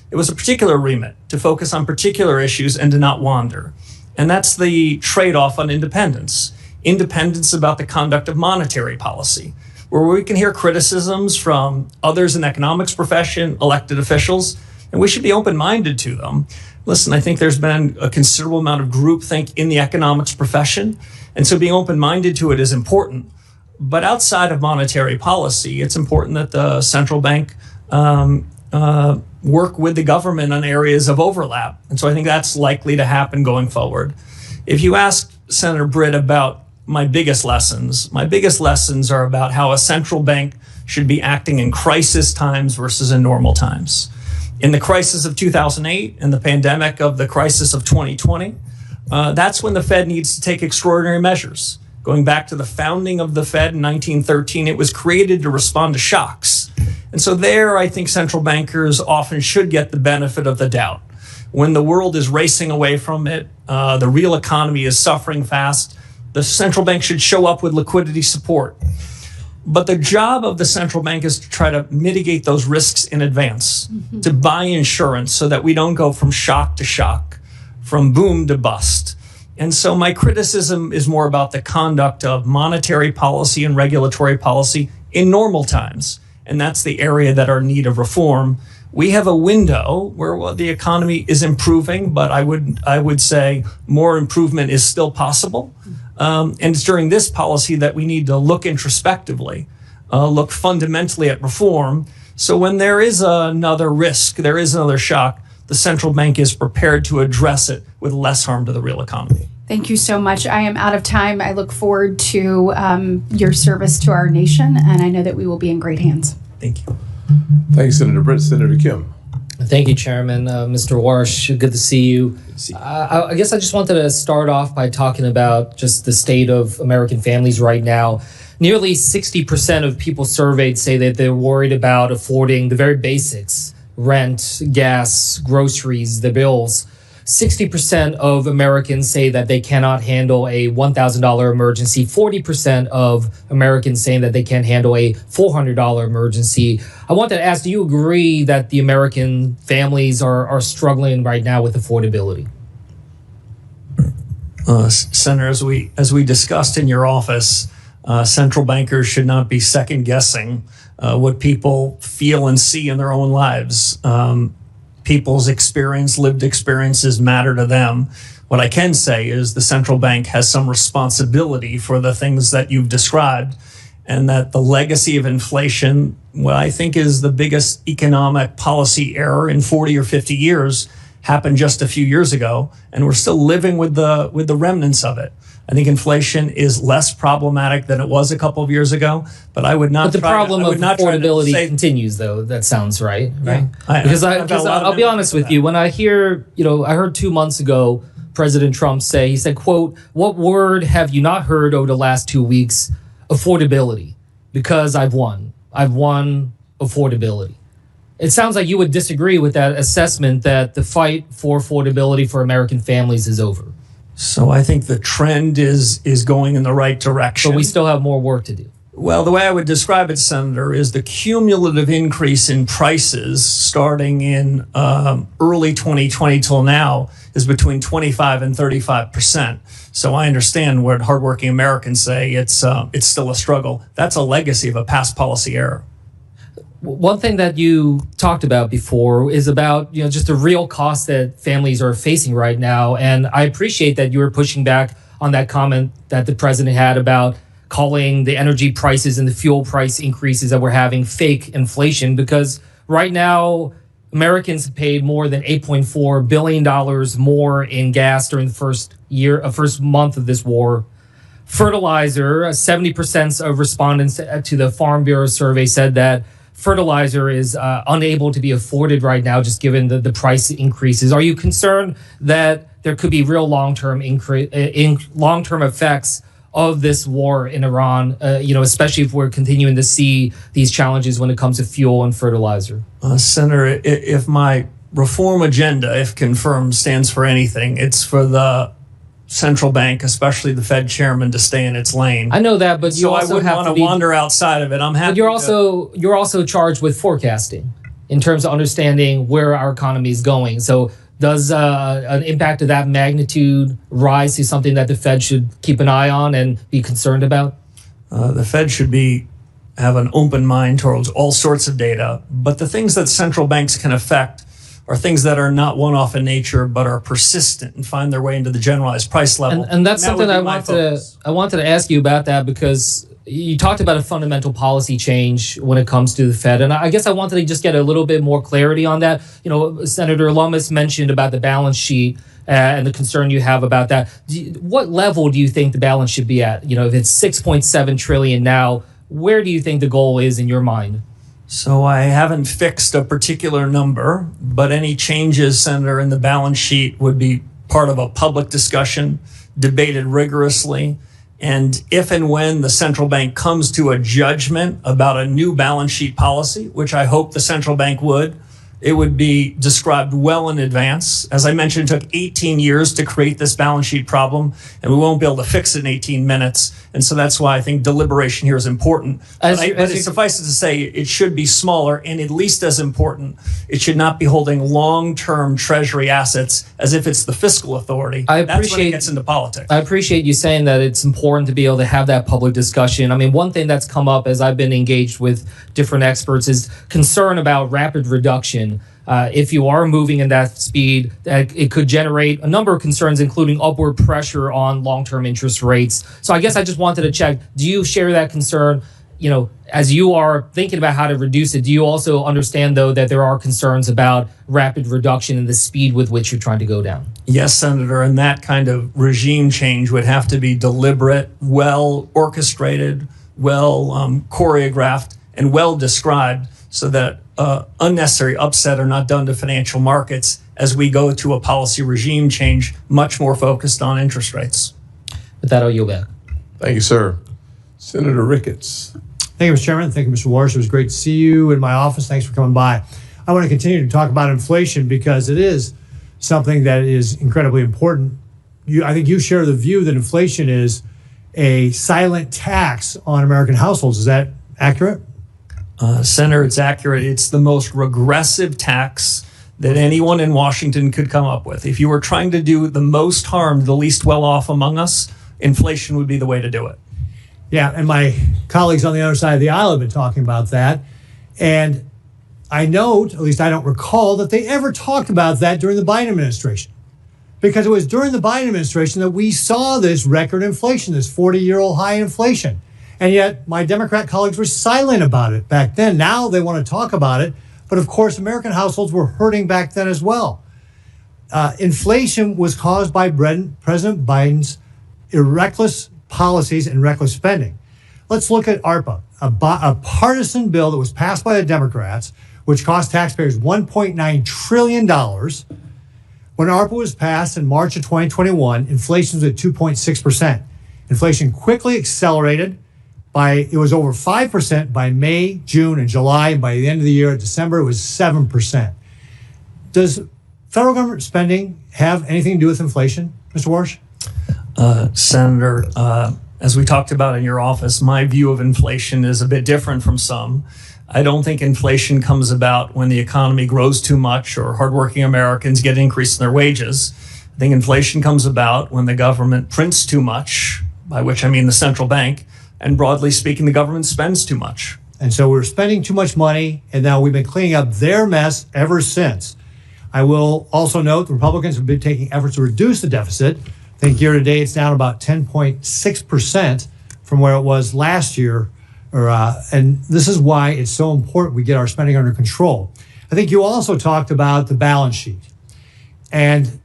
It was a particular remit to focus on particular issues and to not wander. And that's the trade-off on independence. Independence about the conduct of monetary policy, where we can hear criticisms from others in the economics profession, elected officials, and we should be open-minded to them. Listen, I think there's been a considerable amount of groupthink in the economics profession, and so being open-minded to it is important. But outside of monetary policy, it's important that the central bank work with the government on areas of overlap. And so I think that's likely to happen going forward. If you ask Senator Britt about my biggest lessons are about how a central bank should be acting in crisis times versus in normal times. In the crisis of 2008 and the pandemic of the crisis of 2020, that's when the Fed needs to take extraordinary measures. Going back to the founding of the Fed in 1913, it was created to respond to shocks. And so there, I think central bankers often should get the benefit of the doubt. When the world is racing away from it, the real economy is suffering fast, the central bank should show up with liquidity support. But the job of the central bank is to try to mitigate those risks in advance, to buy insurance so that we don't go from shock to shock, from boom to bust. And so my criticism is more about the conduct of monetary policy and regulatory policy in normal times. And that's the area that are in need of reform. We have a window where the economy is improving, but I would say more improvement is still possible. And it's during this policy that we need to look introspectively, look fundamentally at reform. So when there is another risk, there is another shock, the central bank is prepared to address it with less harm to the real economy. Thank you so much. I am out of time. I look forward to your service to our nation, and I know that we will be in great hands. Thank you. Thanks, Senator Britt. Senator Kim. Thank you, Chairman. Mr. Warsh, good to see you. I guess I just wanted to start off by talking about just the state of American families right now. Nearly 60% of people surveyed say that they're worried about affording the very basics: rent, gas, groceries, the bills. 60% of Americans say that they cannot handle a $1,000 emergency. 40% of Americans saying that they can't handle a $400 emergency. I wanted to ask, do you agree that the American families are struggling right now with affordability? Senator, as we discussed in your office, central bankers should not be second guessing what people feel and see in their own lives. People's lived experiences matter to them. What I can say is the central bank has some responsibility for the things that you've described, and that the legacy of inflation, what I think is the biggest economic policy error in 40 or 50 years, happened just a few years ago, and we're still living with the remnants of it. I think inflation is less problematic than it was a couple of years ago, but I would not. But the problem of affordability continues, though. That sounds right, right? Yeah. Because I'll be honest with you. When I hear, I heard 2 months ago President Trump say, he said, quote, "What word have you not heard over the last 2 weeks? Affordability, because I've won affordability." It sounds like you would disagree with that assessment that the fight for affordability for American families is over. So I think the trend is going in the right direction. But we still have more work to do. Well, the way I would describe it, Senator, is the cumulative increase in prices starting in early 2020 till now is between 25 and 35%. So I understand what hardworking Americans say. It's still a struggle. That's a legacy of a past policy error. One thing that you talked about before is about, just the real cost that families are facing right now. And I appreciate that you were pushing back on that comment that the president had about calling the energy prices and the fuel price increases that we're having fake inflation, because right now Americans have paid more than $8.4 billion more in gas during the first month of this war. Fertilizer, 70% of respondents to the Farm Bureau survey said that fertilizer is unable to be afforded right now, just given the price increases. Are you concerned that there could be real long-term effects of this war in Iran, especially if we're continuing to see these challenges when it comes to fuel and fertilizer? Senator, if my reform agenda, if confirmed, stands for anything, it's for the central bank, especially the Fed chairman, to stay in its lane. I know that, but you so also I wouldn't want to wander outside of it. I'm happy. But you're also charged with forecasting in terms of understanding where our economy is going. So does an impact of that magnitude rise to something that the Fed should keep an eye on and be concerned about? The Fed should have an open mind towards all sorts of data, but the things that central banks can affect are things that are not one-off in nature, but are persistent and find their way into the generalized price level. And that's something I wanted to ask you about, that because you talked about a fundamental policy change when it comes to the Fed. And I guess I wanted to just get a little bit more clarity on that. Senator Lummis mentioned about the balance sheet and the concern you have about that. What level do you think the balance should be at? If it's 6.7 trillion now, where do you think the goal is in your mind? So I haven't fixed a particular number, but any changes, Senator, in the balance sheet would be part of a public discussion, debated rigorously. And if and when the central bank comes to a judgment about a new balance sheet policy, which I hope the central bank would, it would be described well in advance. As I mentioned, it took 18 years to create this balance sheet problem, and we won't be able to fix it in 18 minutes. And so that's why I think deliberation here is important. But it suffices to say it should be smaller, and at least as important, it should not be holding long-term treasury assets as if it's the fiscal authority. That's when it gets into politics. I appreciate you saying that it's important to be able to have that public discussion. I mean, one thing that's come up as I've been engaged with different experts is concern about rapid reduction. If you are moving in that speed, it could generate a number of concerns, including upward pressure on long-term interest rates. So I guess I just wanted to check, do you share that concern? As you are thinking about how to reduce it, do you also understand, though, that there are concerns about rapid reduction in the speed with which you're trying to go down? Yes, Senator, and that kind of regime change would have to be deliberate, well orchestrated, well choreographed, and well described, so that unnecessary upset are not done to financial markets as we go to a policy regime change much more focused on interest rates. With that, I'll yield back. Thank you, sir. Senator Ricketts. Thank you, Mr. Chairman. Thank you, Mr. Warsh. It was great to see you in my office. Thanks for coming by. I want to continue to talk about inflation because it is something that is incredibly important. I think you share the view that inflation is a silent tax on American households. Is that accurate? Senator, it's accurate. It's the most regressive tax that anyone in Washington could come up with. If you were trying to do the most harm to the least well-off among us, inflation would be the way to do it. Yeah, and my colleagues on the other side of the aisle have been talking about that. And I note, at least I don't recall, that they ever talked about that during the Biden administration. Because it was during the Biden administration that we saw this record inflation, this 40-year-old high inflation. And yet my Democrat colleagues were silent about it back then. Now they want to talk about it. But of course, American households were hurting back then as well. Inflation was caused by President Biden's reckless policies and reckless spending. Let's look at ARPA, a partisan bill that was passed by the Democrats, which cost taxpayers $1.9 trillion. When ARPA was passed in March of 2021, inflation was at 2.6%. Inflation quickly accelerated. It was over 5% by May, June, and July. And by the end of the year, December, it was 7%. Does federal government spending have anything to do with inflation, Mr. Warsh? Senator, as we talked about in your office, my view of inflation is a bit different from some. I don't think inflation comes about when the economy grows too much or hardworking Americans get an increase in their wages. I think inflation comes about when the government prints too much, by which I mean the central bank, and broadly speaking, the government spends too much. And so we're spending too much money, and now we've been cleaning up their mess ever since. I will also note the Republicans have been taking efforts to reduce the deficit. I think year to date it's down about 10.6% from where it was last year. And this is why it's so important we get our spending under control. I think you also talked about the balance sheet. And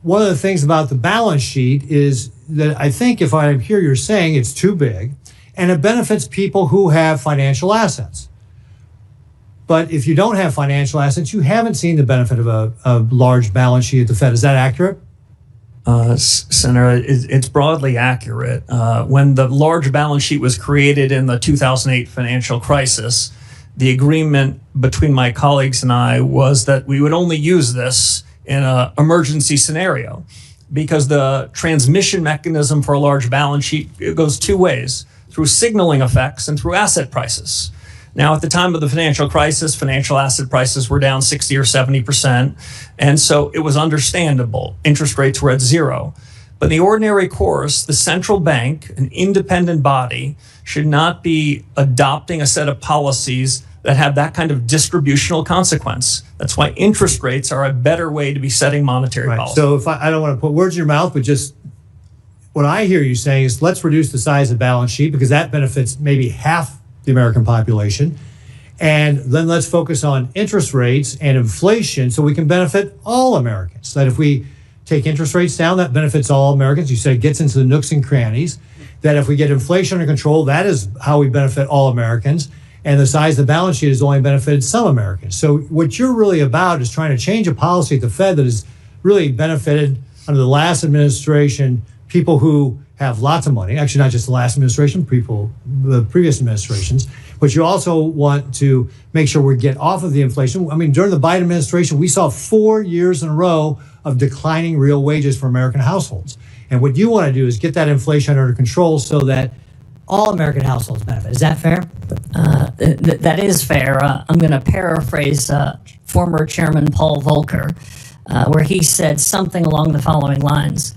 one of the things about the balance sheet is that I think if I hear you're saying it's too big, and it benefits people who have financial assets. But if you don't have financial assets, you haven't seen the benefit of a large balance sheet at the Fed. Is that accurate? Senator, it's broadly accurate. When the large balance sheet was created in the 2008 financial crisis, the agreement between my colleagues and I was that we would only use this in an emergency scenario, because the transmission mechanism for a large balance sheet, it goes two ways, through signaling effects and through asset prices. Now, at the time of the financial crisis, financial asset prices were down 60 or 70%. And so it was understandable. Interest rates were at zero. But in the ordinary course, the central bank, an independent body, should not be adopting a set of policies that have that kind of distributional consequence. That's why interest rates are a better way to be setting monetary policy. So if I don't want to put words in your mouth, but just what I hear you saying is let's reduce the size of the balance sheet, because that benefits maybe half the American population. And then let's focus on interest rates and inflation so we can benefit all Americans. That if we take interest rates down, that benefits all Americans. You said it gets into the nooks and crannies. That if we get inflation under control, that is how we benefit all Americans. And the size of the balance sheet has only benefited some Americans. So what you're really about is trying to change a policy at the Fed that has really benefited under the last administration people who have lots of money. Actually, not just the last administration, the previous administrations. But you also want to make sure we get off of the inflation. I mean, during the Biden administration, we saw 4 years in a row of declining real wages for American households. And what you want to do is get that inflation under control so that all American households benefit. Is that fair? That is fair. I'm going to paraphrase former Chairman Paul Volcker, where he said something along the following lines.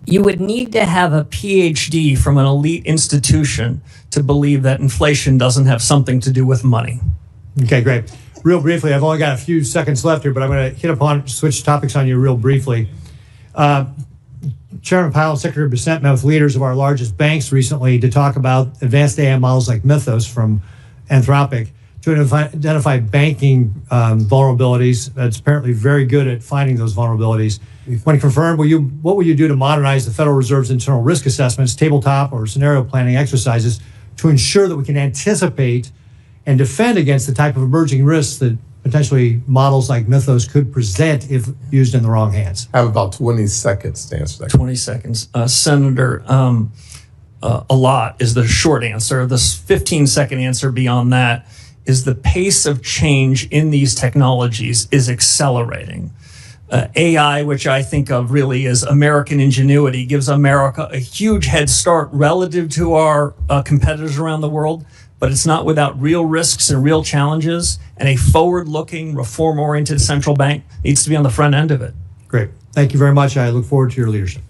You would need to have a PhD from an elite institution to believe that inflation doesn't have something to do with money. Okay, great. Real briefly, I've only got a few seconds left here, but I'm going to switch topics on you real briefly. Chairman Powell and Secretary Bissett met with leaders of our largest banks recently to talk about advanced AI models like Mythos from Anthropic to identify banking vulnerabilities. That's apparently very good at finding those vulnerabilities. When confirmed, what will you do to modernize the Federal Reserve's internal risk assessments, tabletop or scenario planning exercises to ensure that we can anticipate and defend against the type of emerging risks that potentially models like Mythos could present if used in the wrong hands? I have about 20 seconds to answer that. 20 seconds. Senator, a lot is the short answer. The 15-second answer beyond that is the pace of change in these technologies is accelerating. AI, which I think of really as American ingenuity, gives America a huge head start relative to our competitors around the world, but it's not without real risks and real challenges, and a forward-looking, reform-oriented central bank needs to be on the front end of it. Great. Thank you very much. I look forward to your leadership.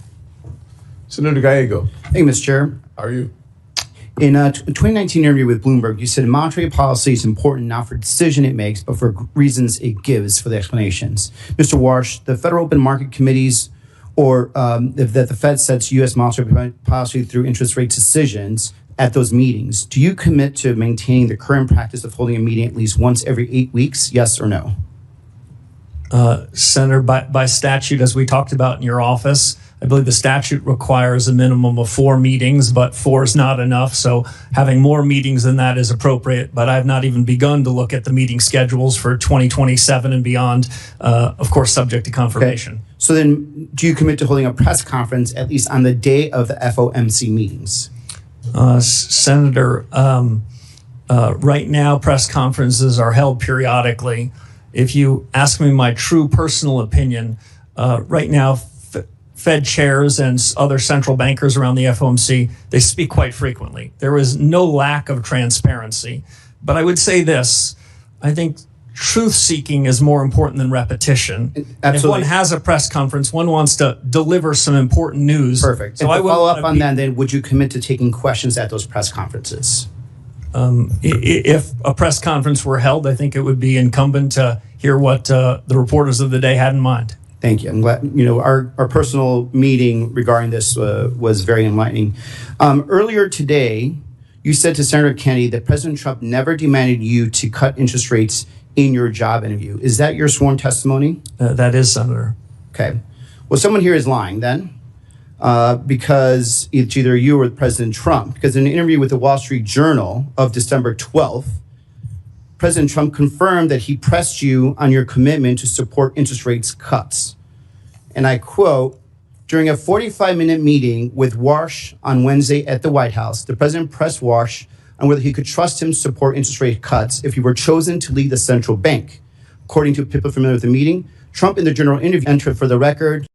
Senator Gallego. Thank you, Mr. Chair. How are you? In a 2019 interview with Bloomberg, you said monetary policy is important not for the decision it makes, but for reasons it gives for the explanations. Mr. Warsh, the Federal Open Market Committees, or that the Fed sets U.S. monetary policy through interest rate decisions at those meetings, do you commit to maintaining the current practice of holding a meeting at least once every 8 weeks, yes or no? Senator, by statute, as we talked about in your office, I believe the statute requires a minimum of 4 meetings, but 4 is not enough. So having more meetings than that is appropriate. But I've not even begun to look at the meeting schedules for 2027 and beyond, of course, subject to confirmation. Okay. So then do you commit to holding a press conference at least on the day of the FOMC meetings? Senator, right now, press conferences are held periodically. If you ask me my true personal opinion, right now, Fed chairs and other central bankers around the FOMC, they speak quite frequently. There is no lack of transparency. But I would say this, I think truth seeking is more important than repetition. Absolutely. If one has a press conference, one wants to deliver some important news. Perfect. So And I to would follow up on that, then would you commit to taking questions at those press conferences? If a press conference were held, I think it would be incumbent to hear what the reporters of the day had in mind. Thank you. I'm glad, our personal meeting regarding this was very enlightening. Earlier today, you said to Senator Kennedy that President Trump never demanded you to cut interest rates in your job interview. Is that your sworn testimony? That is, Senator. Okay. Well, someone here is lying then, because it's either you or President Trump. Because in an interview with the Wall Street Journal of December 12th, President Trump confirmed that he pressed you on your commitment to support interest rates cuts. And I quote, during a 45-minute meeting with Warsh on Wednesday at the White House, the president pressed Warsh on whether he could trust him to support interest rate cuts if he were chosen to lead the central bank. According to people familiar with the meeting, Trump in the general interview entered for the record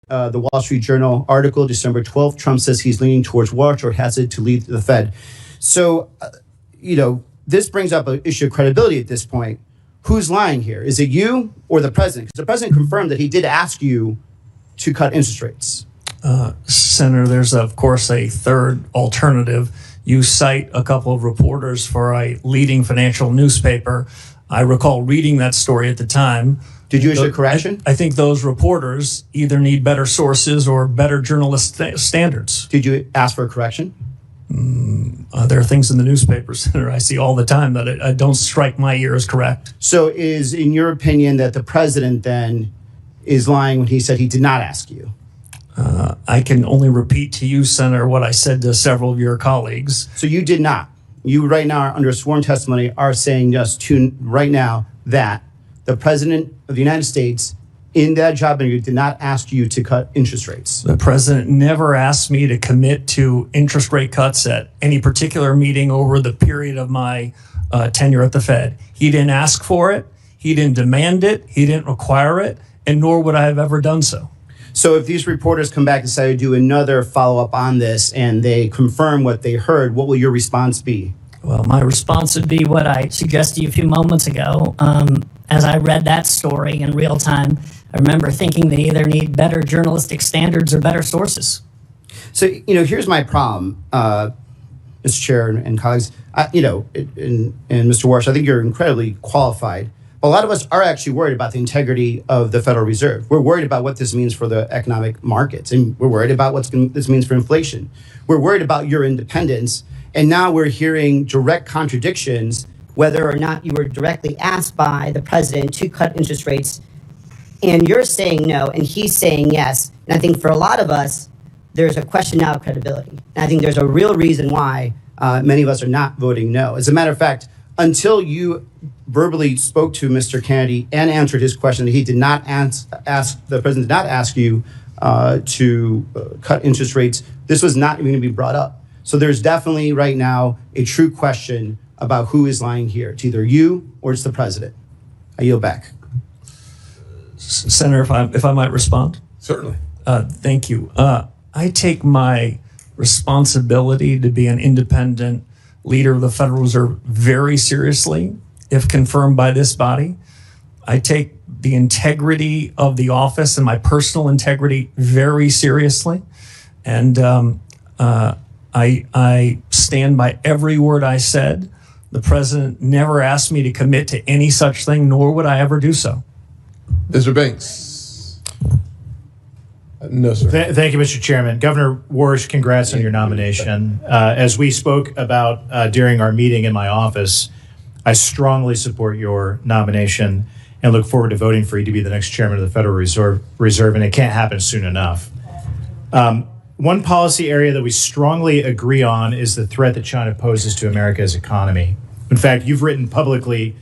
the Wall Street Journal article, December 12th, Trump says he's leaning towards Warsh or has it to lead the Fed. So, this brings up an issue of credibility at this point. Who's lying here? Is it you or the president? Because the president confirmed that he did ask you to cut interest rates. Senator, there's of course a third alternative. You cite a couple of reporters for a leading financial newspaper. I recall reading that story at the time. Did you issue a correction? I think those reporters either need better sources or better journalist standards. Did you ask for a correction? There are things in the newspaper, Senator, I see all the time that don't strike my ear as correct. So is, in your opinion, that the president then is lying when he said he did not ask you? I can only repeat to you, Senator, what I said to several of your colleagues. So you did not. You right now, under sworn testimony, are saying just to right now that the president of the United States in that job interview did not ask you to cut interest rates. The president never asked me to commit to interest rate cuts at any particular meeting over the period of my tenure at the Fed. He didn't ask for it. He didn't demand it. He didn't require it. And nor would I have ever done so. So if these reporters come back and say, do another follow-up on this and they confirm what they heard, what will your response be? Well, my response would be what I suggested to you a few moments ago. As I read that story in real time, I remember thinking they either need better journalistic standards or better sources. So, here's my problem, Mr. Chair and colleagues. And Mr. Warsh, I think you're incredibly qualified. A lot of us are actually worried about the integrity of the Federal Reserve. We're worried about what this means for the economic markets, and we're worried about what this means for inflation. We're worried about your independence, and now we're hearing direct contradictions. Whether or not you were directly asked by the president to cut interest rates, and you're saying no, and he's saying yes. And I think for a lot of us, there's a question now of credibility. And I think there's a real reason why many of us are not voting no. As a matter of fact, until you verbally spoke to Mr. Kennedy and answered his question, he did not the president did not ask you to cut interest rates. This was not even going to be brought up. So there's definitely right now a true question about who is lying here. It's either you or it's the president. I yield back. Senator, if I might respond? Certainly. Thank you. I take my responsibility to be an independent leader of the Federal Reserve very seriously, if confirmed by this body. I take the integrity of the office and my personal integrity very seriously. And I stand by every word I said. The president never asked me to commit to any such thing, nor would I ever do so. Mr. Banks. No, sir. Thank you, Mr. Chairman. Governor Warsh, congrats on your nomination. As we spoke about during our meeting in my office, I strongly support your nomination and look forward to voting for you to be the next chairman of the Federal Reserve, and it can't happen soon enough. One policy area that we strongly agree on is the threat that China poses to America's economy. In fact, you've written publicly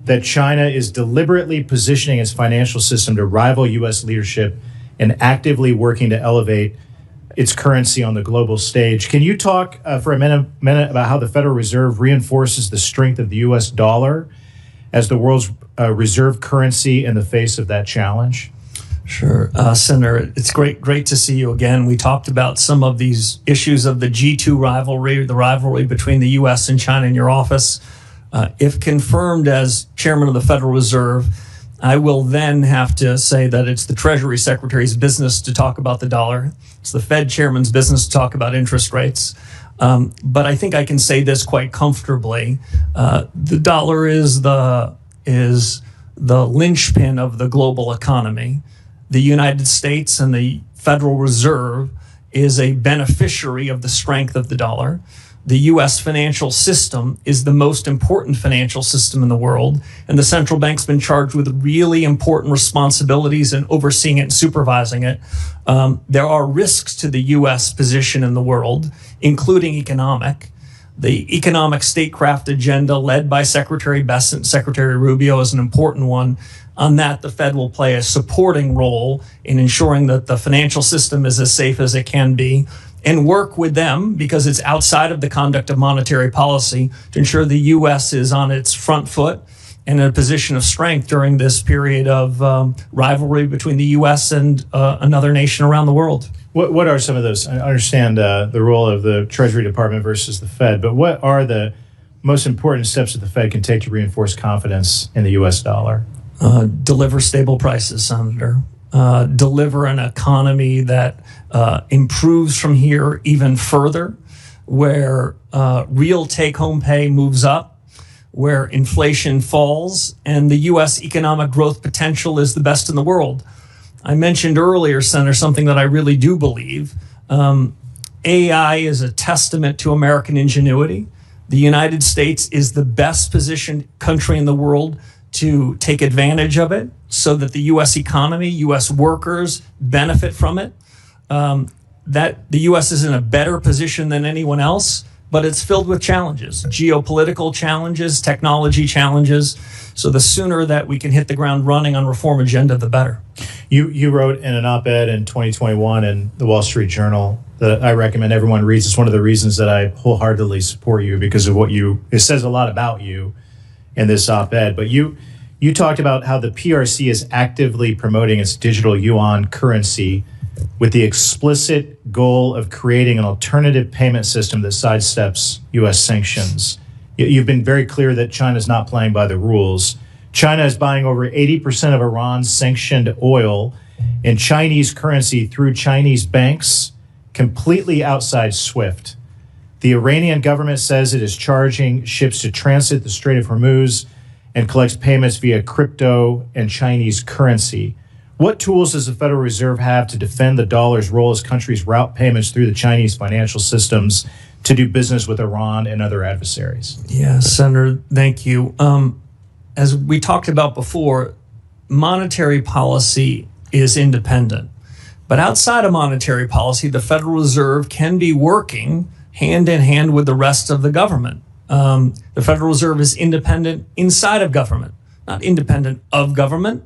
that China is deliberately positioning its financial system to rival U.S. leadership and actively working to elevate its currency on the global stage. Can you talk for a minute about how the Federal Reserve reinforces the strength of the U.S. dollar as the world's reserve currency in the face of that challenge? Sure. Senator, it's great to see you again. We talked about some of these issues of the G2 rivalry, the rivalry between the U.S. and China in your office. If confirmed as chairman of the Federal Reserve, I will then have to say that it's the Treasury Secretary's business to talk about the dollar. It's the Fed chairman's business to talk about interest rates. But I think I can say this quite comfortably. The dollar is the linchpin of the global economy. The United States and the Federal Reserve is a beneficiary of the strength of the dollar. The U.S. financial system is the most important financial system in the world, and the central bank's been charged with really important responsibilities in overseeing it and supervising it. There are risks to the U.S. position in the world, including economic. The economic statecraft agenda led by Secretary Bessent and Secretary Rubio is an important one. On that, the Fed will play a supporting role in ensuring that the financial system is as safe as it can be, and work with them, because it's outside of the conduct of monetary policy, to ensure the U.S. is on its front foot and in a position of strength during this period of rivalry between the U.S. and another nation around the world. What are some of those? I understand the role of the Treasury Department versus the Fed, but what are the most important steps that the Fed can take to reinforce confidence in the U.S. dollar? Deliver stable prices, Senator. Deliver an economy that improves from here even further, where real take-home pay moves up, where inflation falls, and the U.S. economic growth potential is the best in the world. I mentioned earlier, Senator, something that I really do believe. AI is a testament to American ingenuity. The United States is the best positioned country in the world to take advantage of it so that the U.S. economy, U.S. workers benefit from it. That the U.S. is in a better position than anyone else, but it's filled with challenges, geopolitical challenges, technology challenges. So the sooner that we can hit the ground running on reform agenda, the better. You wrote in an op-ed in 2021 in the Wall Street Journal that I recommend everyone reads. It's one of the reasons that I wholeheartedly support you, because of it says a lot about you in this op-ed. But you talked about how the PRC is actively promoting its digital yuan currency with the explicit goal of creating an alternative payment system that sidesteps U.S. sanctions. You've been very clear that China's not playing by the rules. China is buying over 80% of Iran's sanctioned oil in Chinese currency through Chinese banks, completely outside SWIFT. The Iranian government says it is charging ships to transit the Strait of Hormuz and collects payments via crypto and Chinese currency. What tools does the Federal Reserve have to defend the dollar's role as countries route payments through the Chinese financial systems to do business with Iran and other adversaries? Yeah, Senator, thank you. As we talked about before, monetary policy is independent. But outside of monetary policy, the Federal Reserve can be working hand in hand with the rest of the government. The Federal Reserve is independent inside of government, not independent of government.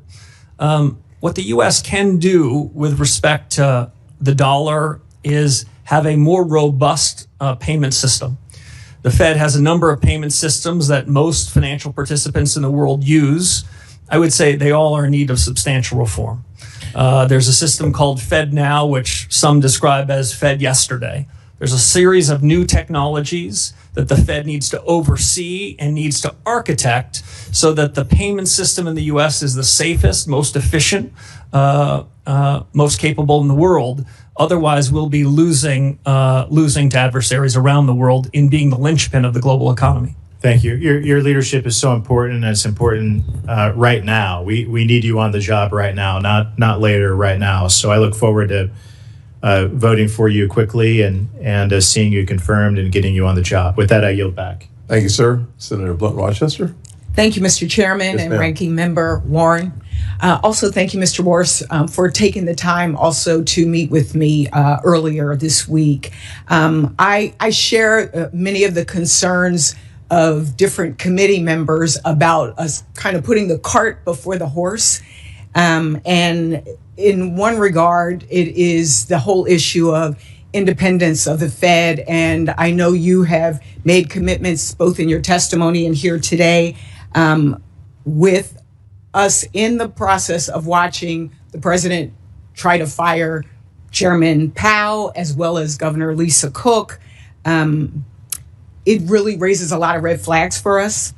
What the U.S. can do with respect to the dollar is have a more robust payment system. The Fed has a number of payment systems that most financial participants in the world use. I would say they all are in need of substantial reform. There's a system called Fed Now, which some describe as Fed Yesterday. There's a series of new technologies that the Fed needs to oversee and needs to architect so that the payment system in the U.S. is the safest, most efficient, most capable in the world. Otherwise, we'll be losing to adversaries around the world in being the linchpin of the global economy. Thank you. Your leadership is so important, and it's important right now. We need you on the job right now, not later, right now. So I look forward to voting for you quickly and seeing you confirmed and getting you on the job. With that, I yield back. Thank you, sir. Senator Blunt Rochester. Thank you, Mr. Chairman and Ranking Member Warren. Also, thank you, Mr. Warsh, for taking the time also to meet with me earlier this week. I share many of the concerns of different committee members about us kind of putting the cart before the horse. And in one regard, it is the whole issue of independence of the Fed. And I know you have made commitments both in your testimony and here today with us in the process of watching the the president try to fire Chairman Powell as well as Governor Lisa Cook, it really raises a lot of red flags for us.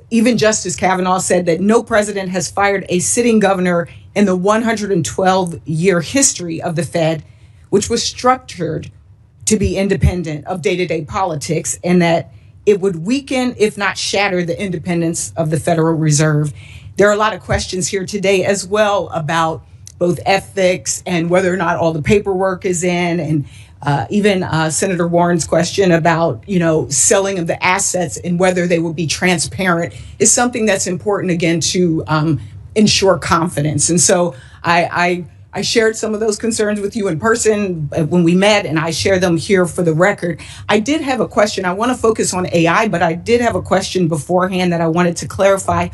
Even Justice Kavanaugh said that no president has fired a sitting governor in the 112-year history of the Fed, which was structured to be independent of day-to-day politics, and that it would weaken, if not shatter, the independence of the Federal Reserve. There are a lot of questions here today as well about both ethics and whether or not all the paperwork is in, and even Senator Warren's question about, selling of the assets and whether they will be transparent is something that's important, again, to ensure confidence. And so I shared some of those concerns with you in person when we met, and I share them here for the record. I did have a question. I want to focus on AI, but I did have a question beforehand that I wanted to clarify.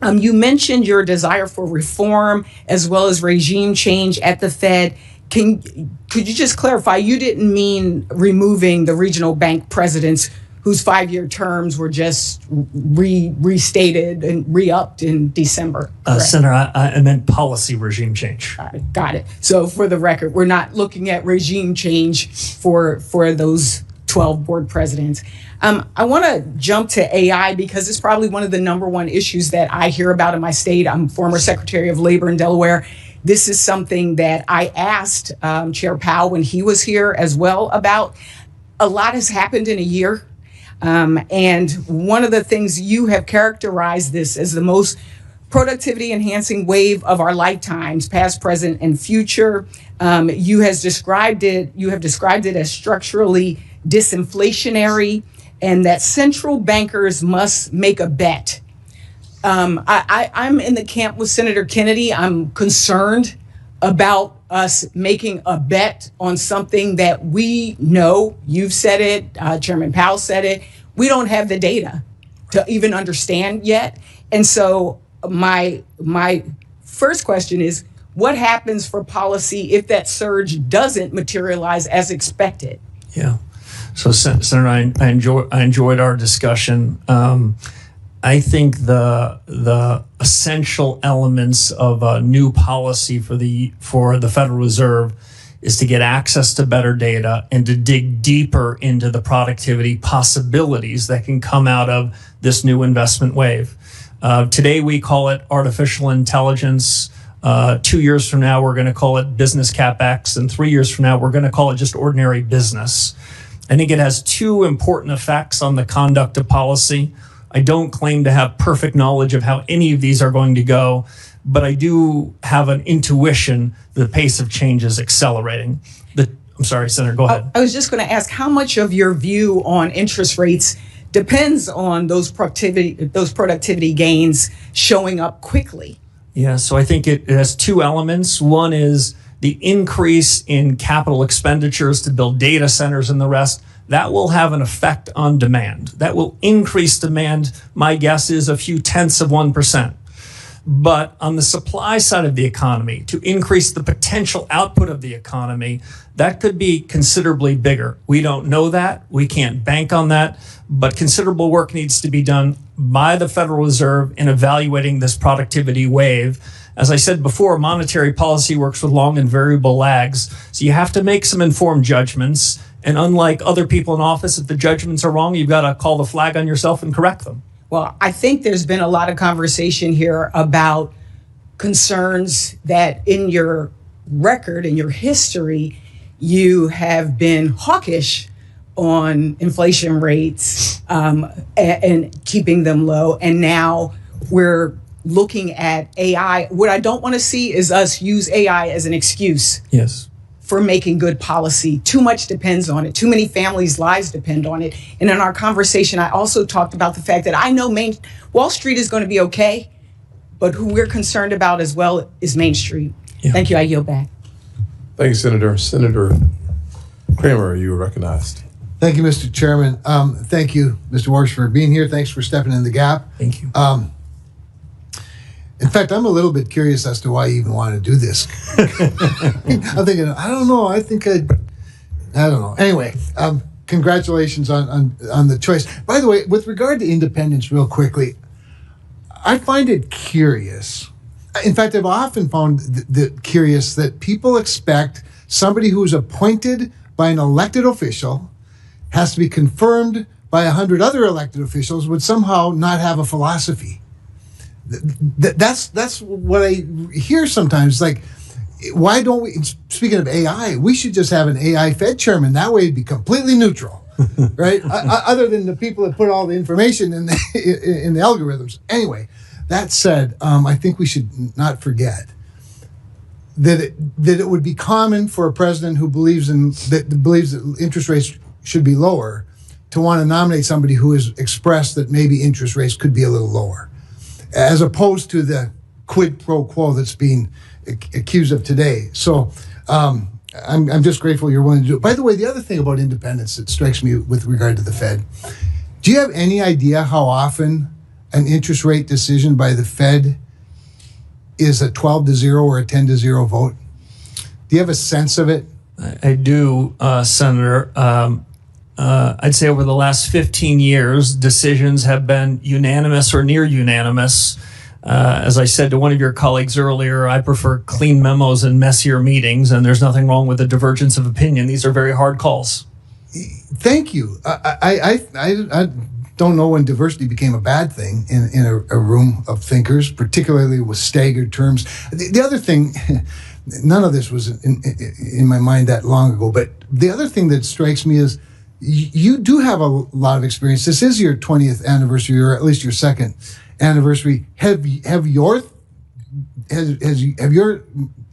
You mentioned your desire for reform as well as regime change at the Fed. Could you just clarify, you didn't mean removing the regional bank presidents whose 5-year terms were just restated and re-upped in December? Senator, I meant policy regime change. Got it. So for the record, we're not looking at regime change for those 12 board presidents. I want to jump to AI because it's probably one of the number one issues that I hear about in my state. I'm former Secretary of Labor in Delaware. This is something that I asked Chair Powell when he was here as well about. A lot has happened in a year. And one of the things you have characterized this as the most productivity enhancing wave of our lifetimes, past, present, and future. You have described it as structurally disinflationary, and that central bankers must make a bet. I'm in the camp with Senator Kennedy. I'm concerned about us making a bet on something that we know. You've said it, Chairman Powell said it. We don't have the data to even understand yet. And so my first question is, what happens for policy if that surge doesn't materialize as expected? Yeah. So, Senator, I enjoyed our discussion. I think the essential elements of a new policy for the Federal Reserve is to get access to better data and to dig deeper into the productivity possibilities that can come out of this new investment wave. Today we call it artificial intelligence. 2 years from now we're going to call it business CapEx, and 3 years from now we're going to call it just ordinary business. I think it has two important effects on the conduct of policy. I don't claim to have perfect knowledge of how any of these are going to go, but I do have an intuition the pace of change is accelerating. I'm sorry, Senator, go ahead. I was just going to ask, how much of your view on interest rates depends on those productivity gains showing up quickly? Yeah, so I think it has two elements. One is the increase in capital expenditures to build data centers and the rest. That will have an effect on demand. That will increase demand. My guess is a few tenths of 1%. But on the supply side of the economy, to increase the potential output of the economy, that could be considerably bigger. We don't know that. We can't bank on that. But considerable work needs to be done by the Federal Reserve in evaluating this productivity wave. As I said before, monetary policy works with long and variable lags. So you have to make some informed judgments. And unlike other people in office, if the judgments are wrong, you've got to call the flag on yourself and correct them. Well, I think there's been a lot of conversation here about concerns that in your record, in your history, you have been hawkish on inflation rates and keeping them low. And now we're looking at AI. What I don't want to see is us use AI as an excuse. Yes. For making good policy. Too much depends on it. Too many families' lives depend on it. And in our conversation, I also talked about the fact that I know Wall Street is going to be okay, but who we're concerned about as well is Main Street. Yeah. Thank you. I yield back. Thank you, Senator. Senator Kramer, you are recognized. Thank you, Mr. Chairman. Thank you, Mr. Warsh, for being here. Thanks for stepping in the gap. Thank you. In fact, I'm a little bit curious as to why you even want to do this. I'm thinking, I don't know. I don't know. Anyway, congratulations on the choice. By the way, with regard to independence, real quickly, I find it curious In fact, I've often found curious that people expect somebody who's appointed by an elected official has to be confirmed by 100 other elected officials would somehow not have a philosophy. That's what I hear sometimes. Like, why don't we, speaking of AI, we should just have an AI Fed chairman. That way it'd be completely neutral, right? Other than the people that put all the information in the algorithms. Anyway, that said, I think we should not forget that it would be common for a president who believes that interest rates should be lower to want to nominate somebody who has expressed that maybe interest rates could be a little lower, as opposed to the quid pro quo that's being accused of today. So I'm just grateful you're willing to do it. By the way, the other thing about independence that strikes me with regard to the Fed, do you have any idea how often an interest rate decision by the Fed is a 12-0 or a 10-0 vote? Do you have a sense of it? I do, Senator. I'd say over the last 15 years, decisions have been unanimous or near unanimous. As I said to one of your colleagues earlier, I prefer clean memos and messier meetings, and there's nothing wrong with a divergence of opinion. These are very hard calls. Thank you. I don't know when diversity became a bad thing in a room of thinkers, particularly with staggered terms. The other thing, none of this was in my mind that long ago, but the other thing that strikes me is you do have a lot of experience. This is your 20th anniversary, or at least your second anniversary. Have your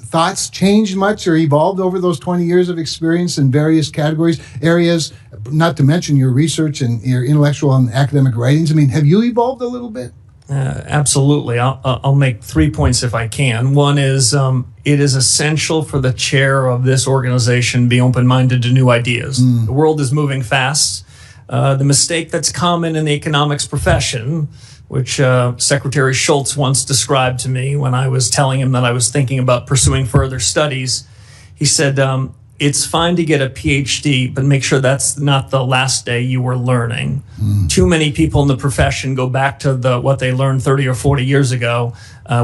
thoughts changed much or evolved over those 20 years of experience in various areas, not to mention your research and your intellectual and academic writings? I mean, have you evolved a little bit? Absolutely. I'll make 3 points if I can. One is it is essential for the chair of this organization be open-minded to new ideas. The world is moving fast. The mistake that's common in the economics profession, which Secretary Schultz once described to me when I was telling him that I was thinking about pursuing further studies, he said, it's fine to get a PhD, but make sure that's not the last day you were learning. Too many people in the profession go back to what they learned 30 or 40 years ago.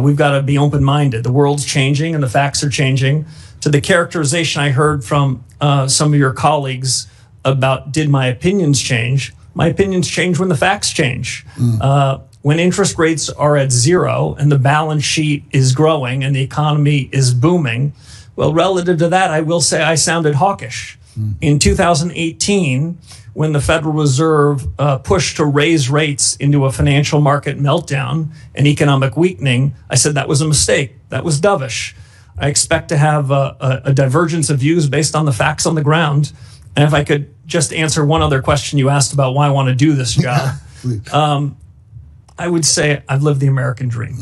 We've got to be open-minded. The world's changing and the facts are changing. To the characterization I heard from some of your colleagues about did my opinions change? My opinions change when the facts change. When interest rates are at zero and the balance sheet is growing and the economy is booming, well, relative to that, I will say I sounded hawkish. In 2018, when the Federal Reserve pushed to raise rates into a financial market meltdown and economic weakening, I said that was a mistake. That was dovish. I expect to have a divergence of views based on the facts on the ground. And if I could just answer one other question you asked about why I want to do this job, I would say I've lived the American dream.